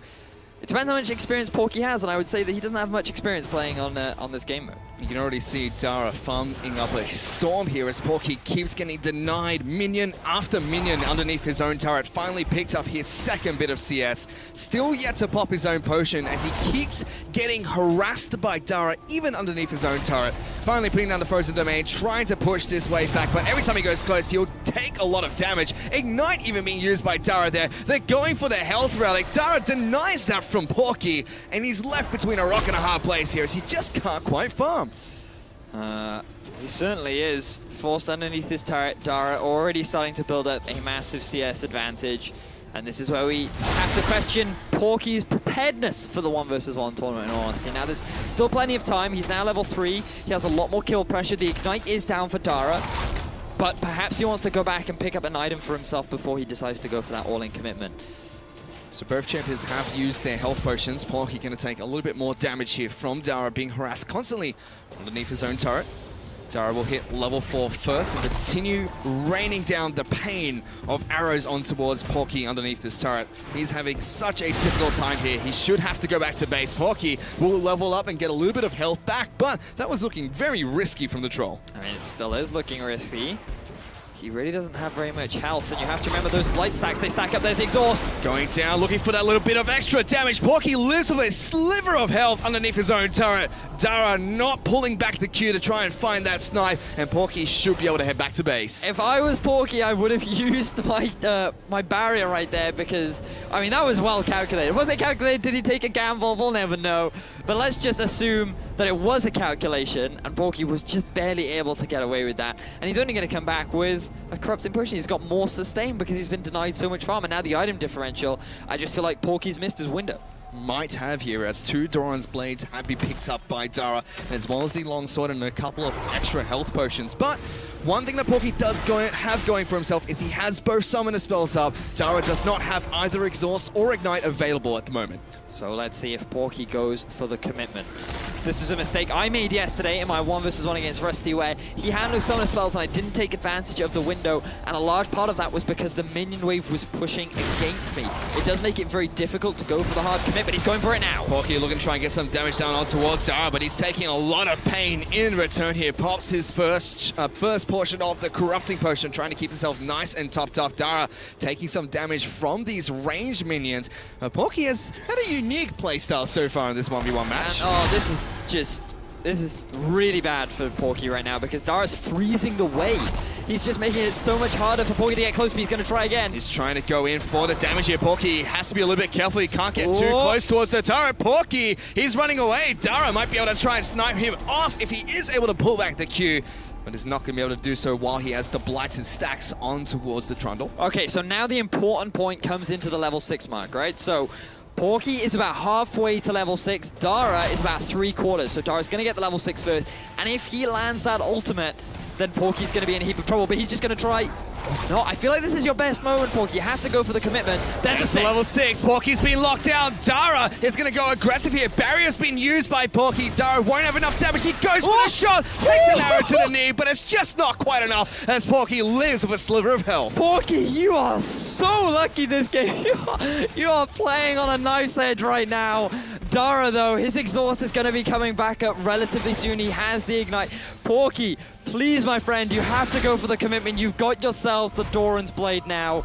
it depends how much experience Porky has, and I would say that he doesn't have much experience playing on this game mode. You can already see Dara farming up a storm here as Porky keeps getting denied minion after minion underneath his own turret. Finally picked up his second bit of CS. Still yet to pop his own potion as he keeps getting harassed by Dara even underneath his own turret. Finally putting down the frozen domain, trying to push this wave back, but every time he goes close, he'll take a lot of damage. Ignite even being used by Dara there. They're going for the health relic. Dara denies that from Porky, and he's left between a rock and a hard place here as he just can't quite farm. He certainly is. Forced underneath his turret, Dara already starting to build up a massive CS advantage. And this is where we have to question Porky's preparedness for the 1v1 tournament, in all honesty. Now, there's still plenty of time. He's now level 3. He has a lot more kill pressure. The Ignite is down for Dara. But perhaps he wants to go back and pick up an item for himself before he decides to go for that all-in commitment. So both champions have used their health potions. Porky going to take a little bit more damage here from Dara, being harassed constantly underneath his own turret. Dara will hit level 4 first and continue raining down the pain of arrows on towards Porky underneath his turret. He's having such a difficult time here. He should have to go back to base. Porky will level up and get a little bit of health back, but that was looking very risky from the troll. I mean, it still is looking risky. He really doesn't have very much health, and you have to remember those blight stacks, they stack up. There's the exhaust. Going down, looking for that little bit of extra damage. Porky lives with a sliver of health underneath his own turret. Dara not pulling back the Q to try and find that snipe, and Porky should be able to head back to base. If I was Porky, I would have used my my barrier right there because, I mean, that was well calculated. Was it calculated? Did he take a gamble? We'll never know. But let's just assume that it was a calculation, and Porky was just barely able to get away with that. And he's only going to come back with a corrupting potion. He's got more sustain because he's been denied so much farm, and now the item differential, I just feel like Porky's missed his window. Might have here as 2 Doran's blades have been picked up by Dara, as well as the longsword and a couple of extra health potions. But one thing that Porky does have going for himself is he has both summoner spells up. Dara does not have either exhaust or ignite available at the moment. So let's see if Porky goes for the commitment. This is a mistake I made yesterday in my 1v1 against Rusty, where he had no summoner spells and I didn't take advantage of the window, and a large part of that was because the minion wave was pushing against me. It does make it very difficult to go for the hard commit, but he's going for it now. Porky looking to try and get some damage down on towards Dara, but he's taking a lot of pain in return here. Pops his first portion of the corrupting potion, trying to keep himself nice and topped off. Dara taking some damage from these ranged minions. Porky has had a unique playstyle so far in this 1v1 match. And, oh, this is really bad for Porky right now because Dara's freezing the wave. He's just making it so much harder for Porky to get close, but he's going to try again. He's trying to go in for the damage here. Porky has to be a little bit careful. He can't get too close towards the turret. Porky, he's running away. Dara might be able to try and snipe him off if he is able to pull back the Q, but is not going to be able to do so while he has the blighted stacks on towards the Trundle. Okay, so now the important point comes into the level 6 mark, right? So Porky is about halfway to level 6. Dara is about 3/4. So Dara's going to get the level 6 first. And if he lands that ultimate, then Porky's going to be in a heap of trouble. But he's just going to try. No, I feel like this is your best moment, Porky. You have to go for the commitment. There's a 6. Level 6. Porky's been locked down. Dara is going to go aggressive here. Barrier's been used by Porky. Dara won't have enough damage. He goes for the shot. Takes an arrow to the knee, but it's just not quite enough as Porky lives with a sliver of health. Porky, you are so lucky this game. You are playing on a knife's edge right now. Dara, though, his exhaust is going to be coming back up relatively soon. He has the ignite. Porky, please, my friend, you have to go for the commitment. You've got yourselves the Doran's Blade now.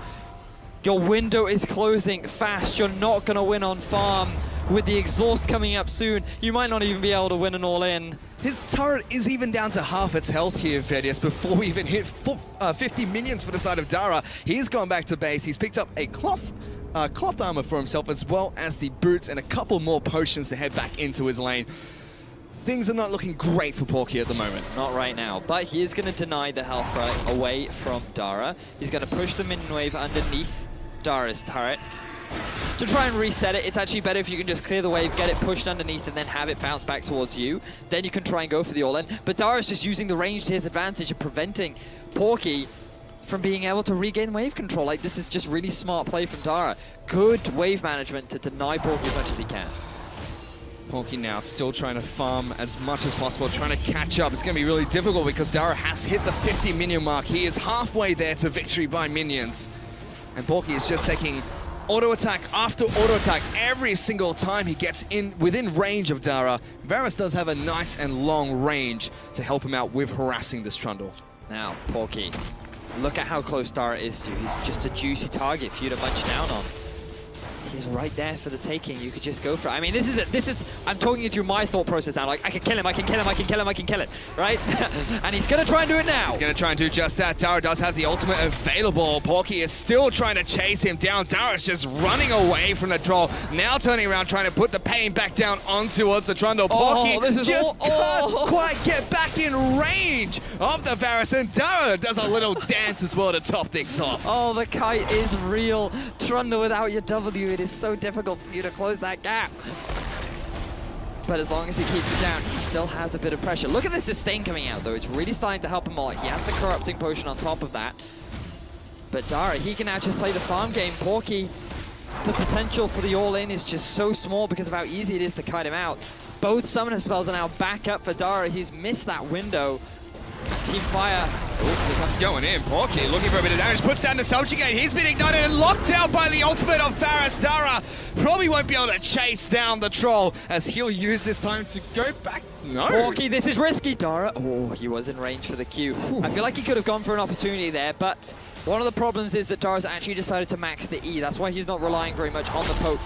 Your window is closing fast. You're not going to win on farm. With the exhaust coming up soon, you might not even be able to win an all-in. His turret is even down to half its health here, Vedius, before we even hit 50 minions for the side of Dara. He's gone back to base. He's picked up a cloth armor for himself, as well as the boots and a couple more potions to head back into his lane. Things are not looking great for Porky at the moment. Not right now, but he is going to deny the health right away from Dara. He's going to push the minion wave underneath Dara's turret to try and reset it. It's actually better if you can just clear the wave, get it pushed underneath, and then have it bounce back towards you. Then you can try and go for the all-in. But Dara's just using the range to his advantage and preventing Porky from being able to regain wave control. Like, this is just really smart play from Dara. Good wave management to deny Porky as much as he can. Porky now still trying to farm as much as possible, trying to catch up. It's going to be really difficult because Dara has hit the 50 minion mark. He is halfway there to victory by minions. And Porky is just taking auto attack after auto attack every single time he gets in within range of Dara. Varus does have a nice and long range to help him out with harassing this Trundle. Now, Porky, look at how close Dara is to. He's just a juicy target for you to munch down on. He's right there for the taking. You could just go for it. I mean, this is. I'm talking you through my thought process now. Like, I can kill him, I can kill him, I can kill him, I can kill it, right? And he's gonna try and do it now. He's gonna try and do just that. Dara does have the ultimate available. Porky is still trying to chase him down. Dara's just running away from the troll. Now turning around, trying to put the pain back down on towards the Trundle. Porky just can't quite get back in range of the Varus, and Dara does a little dance as well to top things off. Oh, the kite is real. Trundle without your W, it is so difficult for you to close that gap. But as long as he keeps it down, he still has a bit of pressure. Look at the sustain coming out, though. It's really starting to help him a lot. He has the corrupting potion on top of that. But Dara, he can now just play the farm game. Porky, the potential for the all-in is just so small because of how easy it is to kite him out. Both summoner spells are now back up for Dara. He's missed that window. Team Fire. That's going in. Porky looking for a bit of damage. Puts down the Subjugate. He's been ignited and locked out by the ultimate of Varus. Dara probably won't be able to chase down the troll as he'll use this time to go back. No. Porky, this is risky. Dara. Oh, he was in range for the Q. I feel like he could have gone for an opportunity there, but one of the problems is that Dara's actually decided to max the E. That's why he's not relying very much on the poke.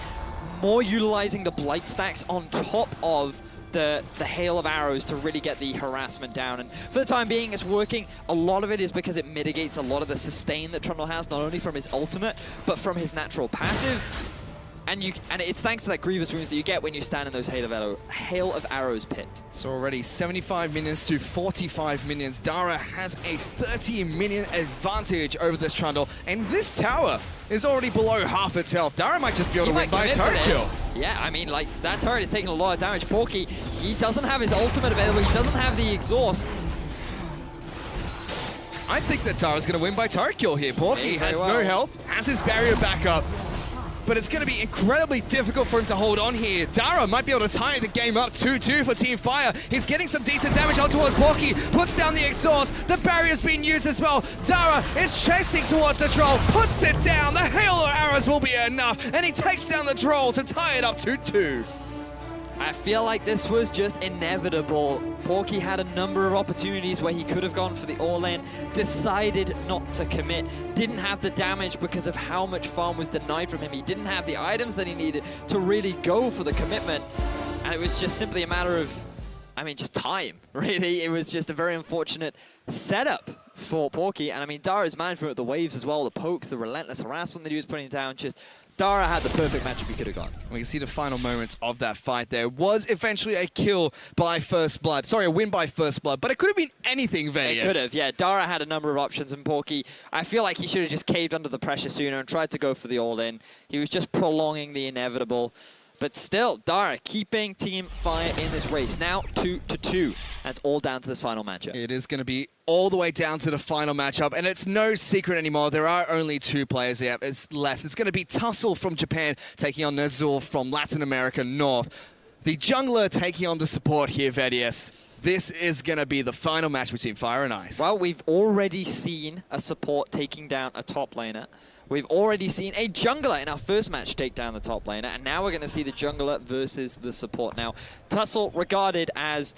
More utilizing the blight stacks on top of the hail of arrows to really get the harassment down. And for the time being, it's working. A lot of it is because it mitigates a lot of the sustain that Trundle has, not only from his ultimate, but from his natural passive. And it's thanks to that Grievous Wounds that you get when you stand in those Hail of Arrows pit. So already 75 minions to 45 minions. Dara has a 30 minion advantage over this Trundle, and this tower is already below half its health. Dara might just be able to win by turret kill. Yeah, I mean, like, that turret is taking a lot of damage. Porky, he doesn't have his ultimate available. He doesn't have the exhaust. I think that Dara's going to win by turret kill here. Porky has no health, has his barrier back up, but it's going to be incredibly difficult for him to hold on here. Dara might be able to tie the game up 2-2 for Team Fire. He's getting some decent damage on towards Porky, puts down the exhaust. The barrier's being used as well. Dara is chasing towards the troll, puts it down. The hail of arrows will be enough, and he takes down the troll to tie it up 2-2. I feel like this was just inevitable. Porky had a number of opportunities where he could have gone for the all-in, decided not to commit, didn't have the damage because of how much farm was denied from him. He didn't have the items that he needed to really go for the commitment. And it was just simply a matter of, I mean, just time, really. It was just a very unfortunate setup for Porky. And I mean, Dara's management of the waves as well, the poke, the relentless harassment that he was putting down, just Dara had the perfect matchup he could have got. We can see the final moments of that fight there. Was eventually a kill by First Blood. Sorry, a win by First Blood, but it could have been anything, Vegas. It could have, yeah. Dara had a number of options, and Porky, I feel like he should have just caved under the pressure sooner and tried to go for the all-in. He was just prolonging the inevitable. But still, Dara keeping Team Fire in this race. Now 2-2. That's all down to this final matchup. It is going to be all the way down to the final matchup, and it's no secret anymore. There are only two players left. It's going to be Tussle from Japan taking on Nazul from Latin America North. The jungler taking on the support here, Vedius. This is going to be the final match between Fire and Ice. Well, we've already seen a support taking down a top laner. We've already seen a jungler in our first match take down the top laner, and now we're going to see the jungler versus the support. Now, Tussle regarded as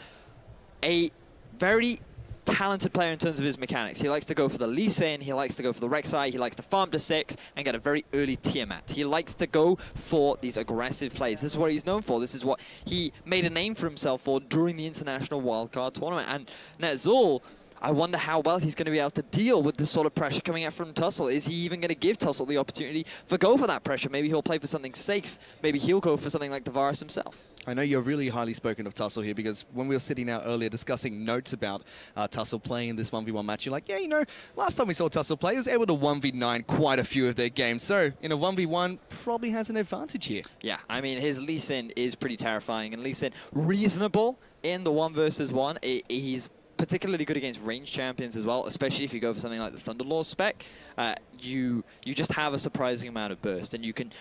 a very talented player in terms of his mechanics. He likes to go for the Lee Sin, he likes to go for the Rek'Sai, he likes to farm to 6 and get a very early Tiamat. He likes to go for these aggressive plays. This is what he's known for. This is what he made a name for himself for during the International Wildcard tournament. And Nazul, I wonder how well he's going to be able to deal with this sort of pressure coming out from Tussle. Is he even going to give Tussle the opportunity to go for that pressure? Maybe he'll play for something safe. Maybe he'll go for something like the Varus himself. I know you're really highly spoken of Tussle here, because when we were sitting out earlier discussing notes about Tussle playing in this 1v1 match, you're like, yeah, you know, last time we saw Tussle play, he was able to 1v9 quite a few of their games. So in a 1v1, probably has an advantage here. Yeah, I mean, his Lee Sin is pretty terrifying, and Lee Sin reasonable in the 1 versus 1. He's particularly good against ranged champions as well, especially if you go for something like the Thunderlord spec. You just have a surprising amount of burst, and you can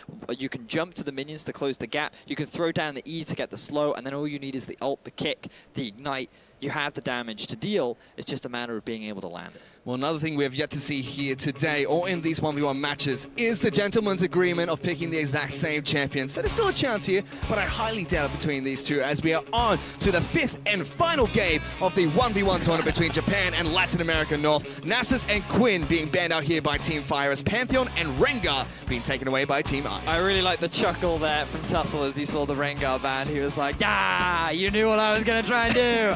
jump to the minions to close the gap. You can throw down the E to get the slow, and then all you need is the ult, the kick, the ignite. You have the damage to deal. It's just a matter of being able to land it. Well, another thing we have yet to see here today, or in these 1v1 matches, is the gentleman's agreement of picking the exact same champion. So there's still a chance here, but I highly doubt it between these two, as we are on to the 5th and final game of the 1v1 tournament between Japan and Latin America North. Nasus and Quinn being banned out here by Team Fire, as Pantheon and Rengar being taken away by Team Ice. I really like the chuckle there from Tussle as he saw the Rengar ban. He was like, "Yeah, you knew what I was going to try and do."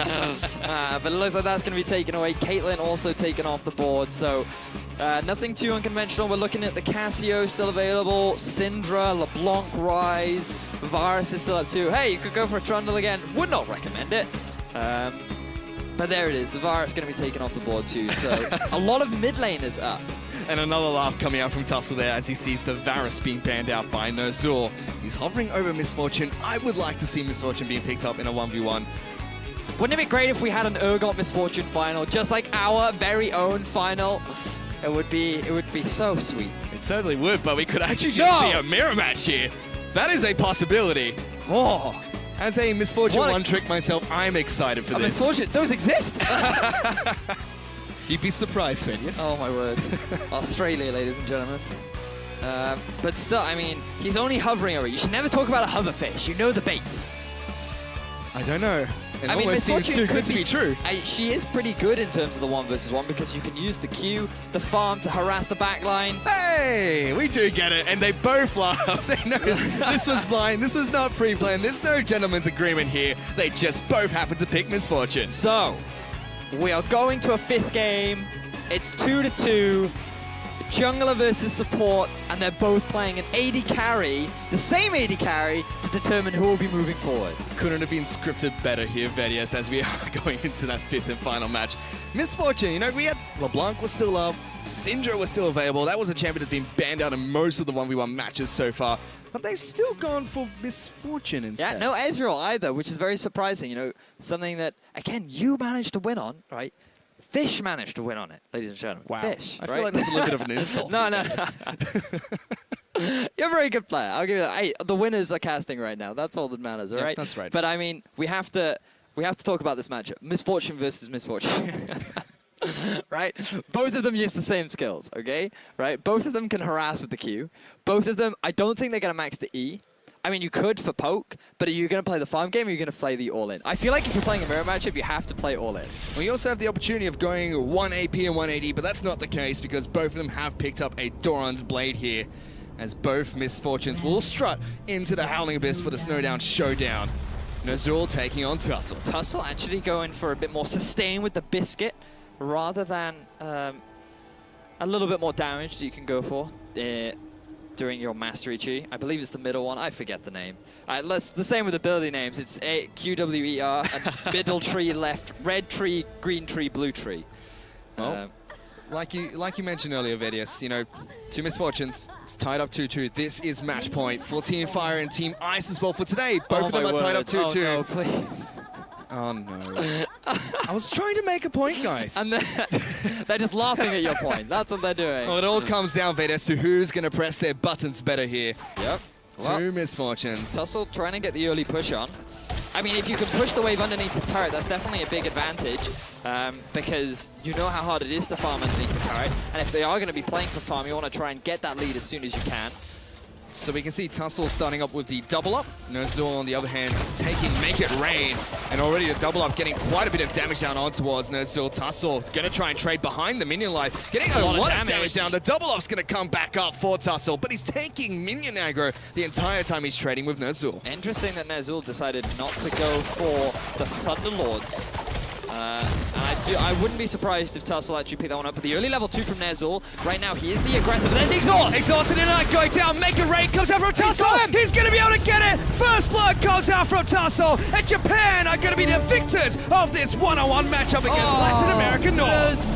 But it looks like that's going to be taken away. Caitlyn also taken off the board, so nothing too unconventional. We're looking at the Casio still available, Syndra, LeBlanc, Rise, Varus is still up too. Hey, you could go for a Trundle again. Would not recommend it. But there it is. The Varus going to be taken off the board too, so a lot of mid laners up. And another laugh coming out from Tussle there as he sees the Varus being banned out by Nozul. He's hovering over Misfortune. I would like to see Misfortune being picked up in a 1v1. Wouldn't it be great if we had an Urgot Misfortune final, just like our very own final? It would be so sweet. It certainly would, but we could actually just see a mirror match here. That is a possibility. Oh. As a Misfortune one-trick myself, I'm excited for this. Misfortune? Those exist? You'd be surprised, Phineas. Oh, my word. Australia, ladies and gentlemen. But still, I mean, he's only hovering over it. You should never talk about a hoverfish. You know the baits. I don't know. It I mean, almost seems too good to be true. She is pretty good in terms of the 1 versus 1 because you can use the Q, the farm to harass the backline. Hey, we do get it, and they both laugh. They know this was blind, this was not pre-planned, there's no gentleman's agreement here. They just both happen to pick Misfortune. So, we are going to a 5th game. It's 2-2. Jungler versus support, and they're both playing an AD carry, the same AD carry, to determine who will be moving forward. Couldn't have been scripted better here, Vedius, as we are going into that 5th and final match. Misfortune, you know, we had LeBlanc was still up, Syndra was still available. That was a champion that's been banned out in most of the 1v1 matches so far. But they've still gone for Misfortune instead. Yeah, no Ezreal either, which is very surprising. You know, something that, again, you managed to win on, right? Fish managed to win on it, ladies and gentlemen. Wow. Fish, I feel like that's a little bit of an insult. No. You're a very good player. I'll give you that. Hey, the winners are casting right now. That's all that matters, all right? That's right. But I mean, we have to talk about this matchup. Misfortune versus Misfortune. Right? Both of them use the same skills, okay? Right? Both of them can harass with the Q. Both of them, I don't think they're going to max the E. I mean, you could for poke, but are you going to play the farm game or are you going to play the all-in? I feel like if you're playing a mirror matchup, you have to play all-in. We also have the opportunity of going 1 AP and 1 AD, but that's not the case because both of them have picked up a Doran's Blade here, as both Misfortunes will strut into the Howling Abyss for the Snowdown Showdown. Nozul taking on Tussle. Tussle actually going for a bit more sustain with the Biscuit, rather than a little bit more damage that you can go for during your Mastery Tree. I believe it's the middle one. I forget the name. The same with ability names. It's QWER and middle tree, left, red tree, green tree, blue tree. Well, like you mentioned earlier, Vedius, you know, 2 Misfortunes. It's tied up 2-2. This is match point for Team Fire and Team Ice as well for today. Both of them are tied up 2-2. Oh, no, please. Oh, no. I was trying to make a point, guys. And they're just laughing at your point. That's what they're doing. Well, it all comes down, Vedas, to who's going to press their buttons better here. Yep. 2 Misfortunes. Tussle trying to get the early push on. I mean, if you can push the wave underneath the turret, that's definitely a big advantage because you know how hard it is to farm underneath the turret. And if they are going to be playing for farm, you want to try and get that lead as soon as you can. So we can see Tussle starting up with the double up. Nozul, on the other hand, taking Make It Rain. And already the double up getting quite a bit of damage down on towards Nozul. Tussle going to try and trade behind the minion life. Getting a lot of damage down. The double up's going to come back up for Tussle, but he's taking minion aggro the entire time he's trading with Nozul. Interesting that Nozul decided not to go for the Thunderlords. And I wouldn't be surprised if Tussle actually picked that one up. But the early level 2 from Nozul. Right now, he is the aggressive. There's the exhaust! Exhausted and not going down. Make a raid comes out from Tussle. He's going to be able to get it. First blood comes out from Tussle. And Japan are going to be the victors of this one-on-one matchup against Latin America North.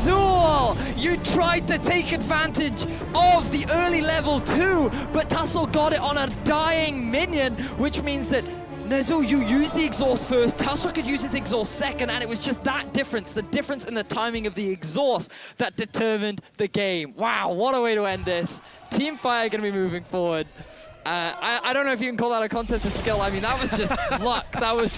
Nozul, you tried to take advantage of the early level 2, but Tussle got it on a dying minion, which means that Nozul, you used the exhaust first, Tussle could use his exhaust second, and it was just that difference, the difference in the timing of the exhaust that determined the game. Wow, what a way to end this. Team Fire going to be moving forward. I don't know if you can call that a contest of skill. I mean, that was just luck. That was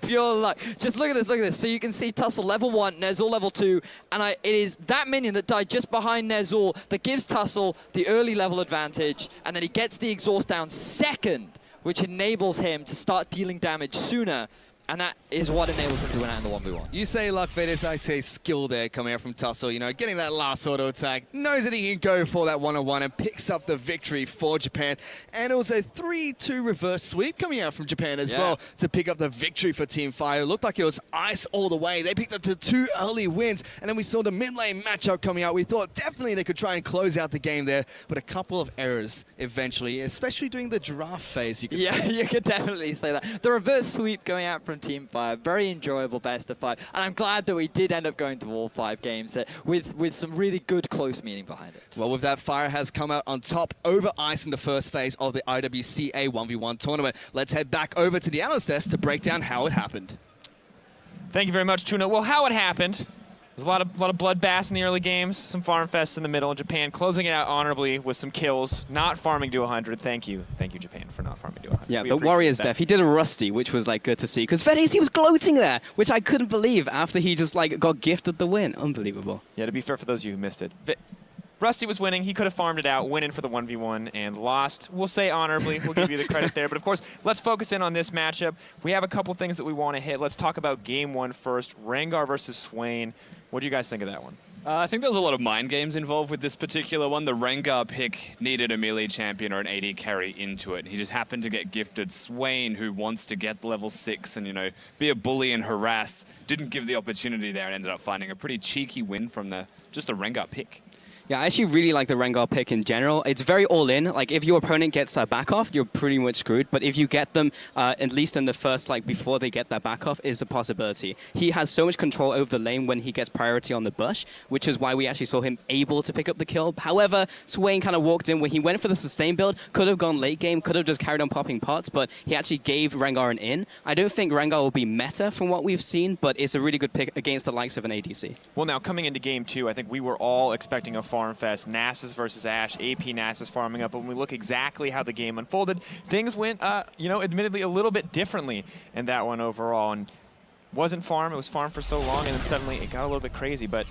pure luck. Just look at this, look at this. So you can see Tussle level 1, Nezul level 2, and it is that minion that died just behind Nezul that gives Tussle the early level advantage, and then he gets the exhaust down second, which enables him to start dealing damage sooner. And that is what enables him to win out in the 1v1. You say luck, Vedas, I say skill there coming out from Tussle. You know, getting that last auto attack, knows that he can go for that one-on-one and picks up the victory for Japan. And it was a 3-2 reverse sweep coming out from Japan as well to pick up the victory for Team Fire. It looked like it was ice all the way. They picked up to 2 early wins. And then we saw the mid lane matchup coming out. We thought definitely they could try and close out the game there, but a couple of errors eventually, especially during the draft phase, you could say. You could definitely say that. The reverse sweep going out from Team Fire, very enjoyable best of 5, and I'm glad that we did end up going to all 5 games that with some really good close meaning behind it. Well, with that, Fire has come out on top over ice in the first phase of the IWCA 1v1 tournament. Let's head back over to the analyst desk to break down how it happened. Thank you very much, Tuna. Well, how it happened. There's a lot of bloodbaths in the early games, some farm fests in the middle, and Japan closing it out honorably with some kills, not farming to 100. Thank you, Japan, for not farming to 100. Yeah, the Warrior's death. He did a Rusty, which was like good to see, because Vedas, he was gloating there, which I couldn't believe after he just like got gifted the win. Unbelievable. Yeah, to be fair for those of you who missed it. Rusty was winning. He could have farmed it out, went in for the 1v1, and lost. We'll say honorably. We'll give you the credit there. But, of course, let's focus in on this matchup. We have a couple things that we want to hit. Let's talk about Game 1 first. Rengar versus Swain. What do you guys think of that one? I think there was a lot of mind games involved with this particular one. The Rengar pick needed a melee champion or an AD carry into it. He just happened to get gifted Swain, who wants to get level 6 and, you know, be a bully and harass. Didn't give the opportunity there and ended up finding a pretty cheeky win from just the Rengar pick. Yeah, I actually really like the Rengar pick in general. It's very all-in. Like, if your opponent gets a back off, you're pretty much screwed. But if you get them, at least in the first, like, before they get that back off, is a possibility. He has so much control over the lane when he gets priority on the bush, which is why we actually saw him able to pick up the kill. However, Swain kind of walked in when he went for the sustain build, could have gone late game, could have just carried on popping pots, but he actually gave Rengar an in. I don't think Rengar will be meta from what we've seen, but it's a really good pick against the likes of an ADC. Well, now, coming into Game 2, I think we were all expecting a farm fest. Nasus versus Ashe, AP Nasus farming up, but when we look exactly how the game unfolded, things went, you know, admittedly a little bit differently in that one overall. And wasn't farm, it was farm for so long, and then suddenly it got a little bit crazy, but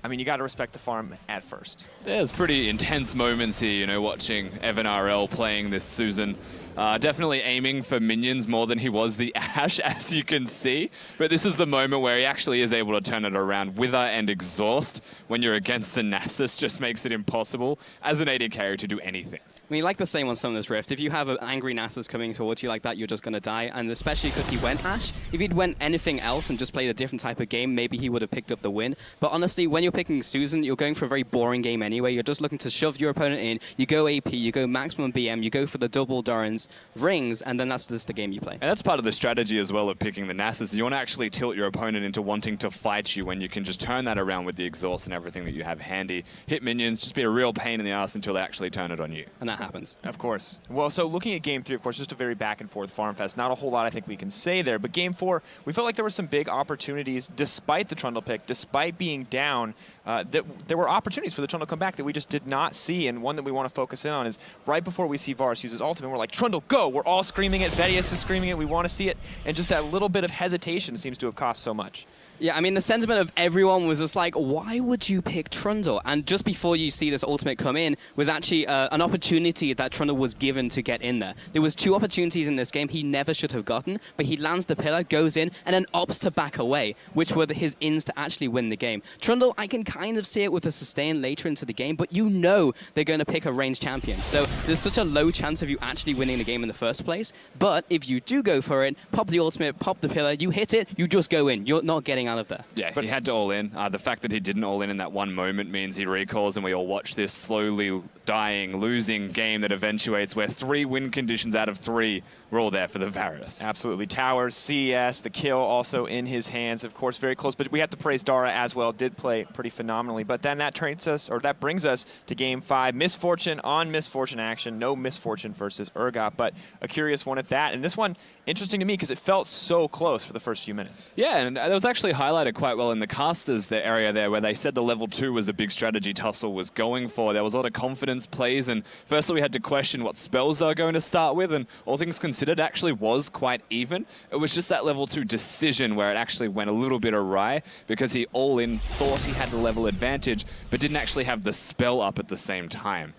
I mean, you got to respect the farm at first. There's pretty intense moments here, you know, watching Evan RL playing this Susan. Definitely aiming for minions more than he was the Ashe, as you can see. But this is the moment where he actually is able to turn it around. Wither and Exhaust, when you're against the Nasus, just makes it impossible as an AD carry to do anything. I mean, like the same on Summoner's Rift. If you have an angry Nasus coming towards you like that, you're just going to die. And especially because he went Ashe. If he'd went anything else and just played a different type of game, maybe he would have picked up the win. But honestly, when you're picking Susan, you're going for a very boring game anyway. You're just looking to shove your opponent in. You go AP, you go maximum BM, you go for the double Durans, rings, and then that's just the game you play. And that's part of the strategy as well of picking the Nasus. You want to actually tilt your opponent into wanting to fight you when you can just turn that around with the Exhaust and everything that you have handy. Hit minions, just be a real pain in the ass until they actually turn it on you. And that happens. Of course. Well, so looking at Game 3, of course, just a very back-and-forth farm fest. Not a whole lot I think we can say there, but Game 4, we felt like there were some big opportunities despite the Trundle pick, despite being down. There were opportunities for the Trundle to come back that we just did not see, and one that we want to focus in on is right before we see Varus use his ultimate, we're like, Trundle, go! We're all screaming it, Vedius is screaming it, we want to see it, and just that little bit of hesitation seems to have cost so much. Yeah, I mean, the sentiment of everyone was just like, why would you pick Trundle? And just before you see this ultimate come in was actually an opportunity that Trundle was given to get in there. There was 2 opportunities in this game he never should have gotten, but he lands the pillar, goes in, and then opts to back away, which were his ins to actually win the game. Trundle, I can kind of see it with the sustain later into the game, but you know they're going to pick a ranged champion. So there's such a low chance of you actually winning the game in the first place. But if you do go for it, pop the ultimate, pop the pillar, you hit it, you just go in. You're not getting out of there. Yeah, but he had to all in. The fact that he didn't all in that one moment means he recalls and we all watch this slowly dying, losing game that eventuates where 3 win conditions out of 3 were all there for the Varus. Absolutely. Towers, CES, the kill also in his hands, of course, very close. But we have to praise Dara as well. Did play pretty phenomenally. But then that brings us to Game 5. Misfortune on misfortune action. No misfortune versus Urgot, but a curious one at that. And this one, interesting to me because it felt so close for the first few minutes. Yeah, and it was actually highlighted quite well in the casters area there where they said the level 2 was a big strategy Tussle was going for. There was a lot of confidence Lands plays, and firstly we had to question what spells they were going to start with, and all things considered, it actually was quite even. It was just that level 2 decision where it actually went a little bit awry, because he all-in thought he had the level advantage, but didn't actually have the spell up at the same time.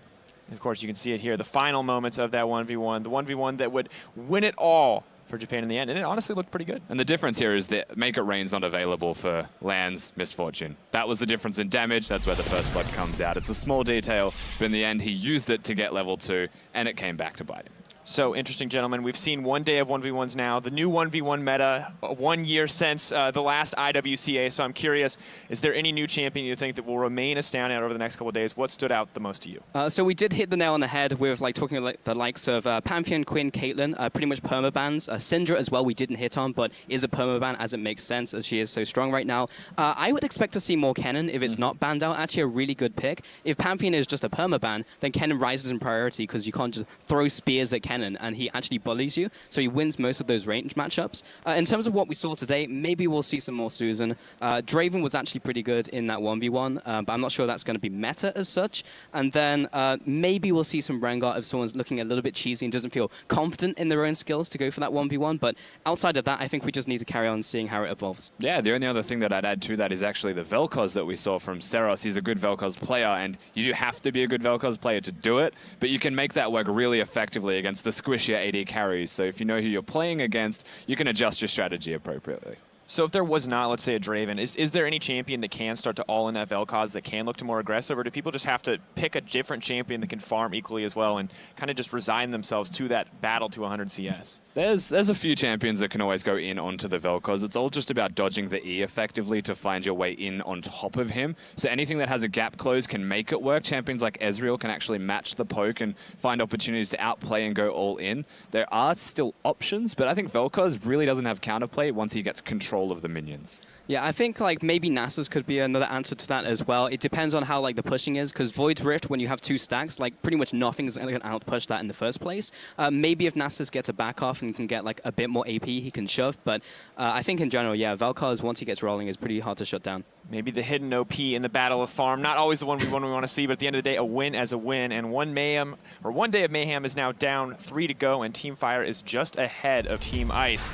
And of course, you can see it here, the final moments of that 1v1, the 1v1 that would win it all for Japan in the end, and it honestly looked pretty good. And the difference here is that Make It Rain's not available for Land's Misfortune. That was the difference in damage. That's where the first blood comes out. It's a small detail, but in the end, he used it to get level 2, and it came back to bite him. So interesting, gentlemen. We've seen one day of 1v1s now, the new 1v1 meta, 1 year since the last IWCA. So I'm curious, is there any new champion you think that will remain a standout over the next couple of days? What stood out the most to you? So we did hit the nail on the head with talking like the likes of Pantheon, Quinn, Caitlyn, pretty much permabans. Syndra as well we didn't hit on, but is a permaban as it makes sense as she is so strong right now. I would expect to see more Kennen if it's not banned out. Actually a really good pick. If Pantheon is just a permaban, then Kennen rises in priority because you can't just throw spears at Kennen and he actually bullies you, so he wins most of those range matchups. In terms of what we saw today, maybe we'll see some more Susan. Draven was actually pretty good in that 1v1, but I'm not sure that's going to be meta as such. And then maybe we'll see some Rengar if someone's looking a little bit cheesy and doesn't feel confident in their own skills to go for that 1v1, but outside of that, I think we just need to carry on seeing how it evolves. Yeah, the only other thing that I'd add to that is actually the Vel'Koz that we saw from Seros. He's a good Vel'Koz player, and you do have to be a good Vel'Koz player to do it, but you can make that work really effectively against the squishier AD carries. So if you know who you're playing against, you can adjust your strategy appropriately. So if there was not, let's say, a Draven, is there any champion that can start to all in that Vel'Koz that can look to more aggressive, or do people just have to pick a different champion that can farm equally as well and kind of just resign themselves to that battle to 100 CS? There's a few champions that can always go in onto the Vel'Koz. It's all just about dodging the E effectively to find your way in on top of him. So anything that has a gap close can make it work. Champions like Ezreal can actually match the poke and find opportunities to outplay and go all in. There are still options, but I think Vel'Koz really doesn't have counterplay once he gets control of the minions. Yeah, I think like maybe Nasus could be another answer to that as well. It depends on how like the pushing is, because Void's Rift, when you have 2 stacks, like pretty much nothing is going to outpush that in the first place. Maybe if Nasus gets a back off and can get like a bit more AP, he can shove. But I think in general, yeah, Vel'Koz, once he gets rolling, is pretty hard to shut down. Maybe the hidden OP in the Battle of Farm. Not always the one we want to see, but at the end of the day, a win as a win. And one day of Mayhem is now down 3 to go, and Team Fire is just ahead of Team Ice.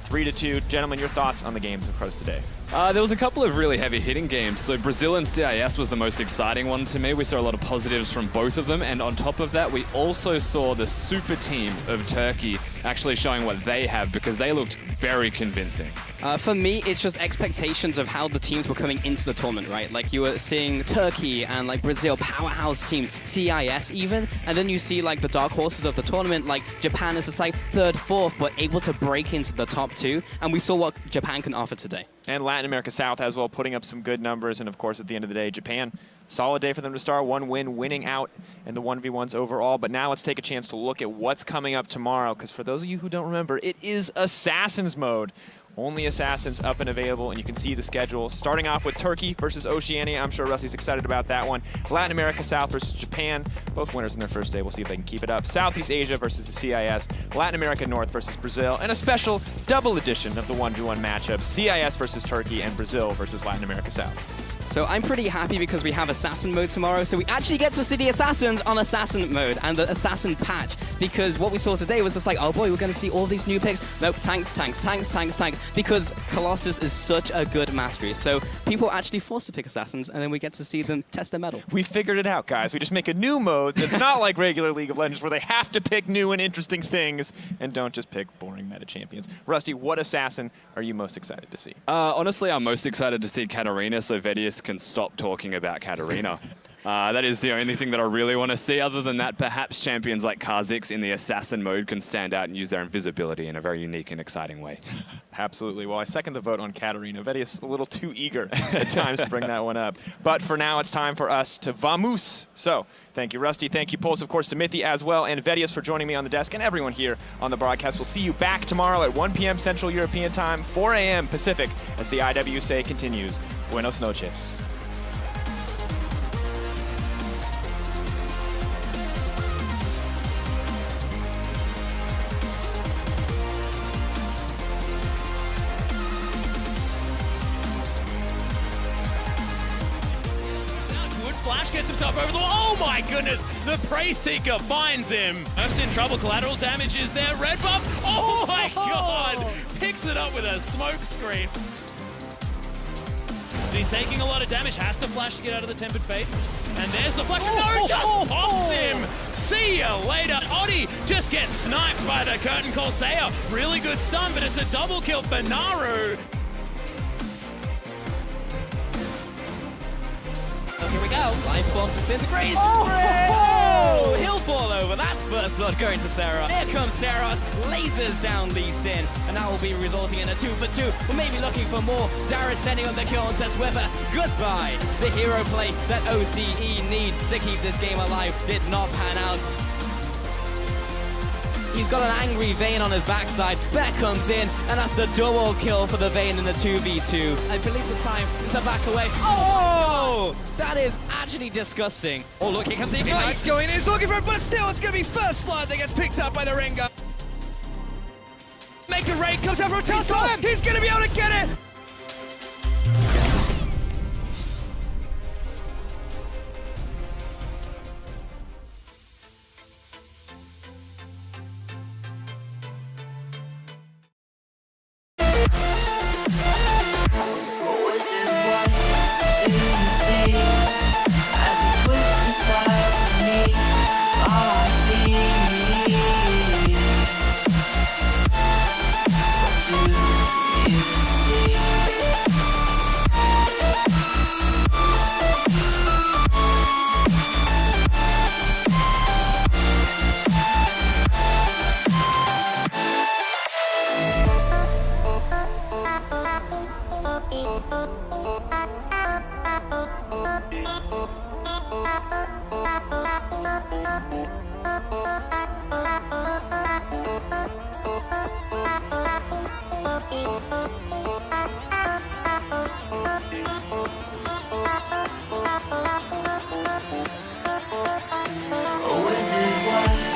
3-2. Gentlemen, your thoughts on the games across the day? There was a couple of really heavy hitting games. So Brazil and CIS was the most exciting one to me. We saw a lot of positives from both of them. And on top of that, we also saw the super team of Turkey actually showing what they have, because they looked very convincing. For me, it's just expectations of how the teams were coming into the tournament, right? Like you were seeing Turkey and like Brazil, powerhouse teams, CIS even, and then you see like the dark horses of the tournament, like Japan is just like 3rd, 4th, but able to break into the top 2, and we saw what Japan can offer today. And Latin America South as well, putting up some good numbers, and of course at the end of the day, Japan, solid day for them to start, 1 win, winning out in the 1v1s overall. But now let's take a chance to look at what's coming up tomorrow, because for those of you who don't remember, it is Assassins mode. Only Assassins up and available, and you can see the schedule. Starting off with Turkey versus Oceania. I'm sure Rusty's excited about that one. Latin America South versus Japan. Both winners in their first day. We'll see if they can keep it up. Southeast Asia versus the CIS. Latin America North versus Brazil. And a special double edition of the 1v1 matchup. CIS versus Turkey and Brazil versus Latin America South. So I'm pretty happy because we have Assassin mode tomorrow, so we actually get to see the Assassins on Assassin mode and the Assassin patch, because what we saw today was just like, oh boy, we're going to see all these new picks. Nope, tanks, because Colossus is such a good mastery. So people actually forced to pick Assassins, and then we get to see them test their mettle. We figured it out, guys. We just make a new mode that's not like regular League of Legends, where they have to pick new and interesting things and don't just pick boring meta champions. Rusty, what Assassin are you most excited to see? Honestly, I'm most excited to see Katarina, so Vedius can stop talking about Katarina. That is the only thing that I really want to see. Other than that, perhaps champions like Kha'Zix in the Assassin mode can stand out and use their invisibility in a very unique and exciting way. Absolutely. Well, I second the vote on Katarina. Vedius a little too eager at times to bring that one up. But for now, it's time for us to vamos. So thank you, Rusty. Thank you, Pulse, of course, to Mithy as well, and Vedius for joining me on the desk, and everyone here on the broadcast. We'll see you back tomorrow at 1 p.m. Central European Time, 4 a.m. Pacific, as the IWC continues. Buenos noches. Flash gets himself over the wall. Oh my goodness, the Praise Seeker finds him. Earth's in trouble, collateral damage is there. Red buff, oh my god! Picks it up with a smoke screen. He's taking a lot of damage, has to flash to get out of the Tempered Fate. And there's the flash, no, just pops him! See ya later. Oddie just gets sniped by the Curtain Corsair. Really good stun, but it's a double kill for Naru. Here we go. Life bomb disintegrates. Oh! He'll fall over. That's first blood going to Sarah. Here comes Sarah's lasers down Lee Sin. And that will be resulting in a 2-for-2. We're maybe looking for more. Darius sending on the kill onto Swiffer. Goodbye. The hero play that OCE need to keep this game alive did not pan out. He's got an angry Vayne on his backside. Beck comes in, and that's the double kill for the Vayne in the 2v2. I believe the time is to back away. Oh! That is actually disgusting. Oh, look, here comes Ignite's going in. He's looking for it, but still, it's going to be first blood that gets picked up by the Rengar. Make a raid, comes out from Tussle. He's going to be able to get it. Or was it what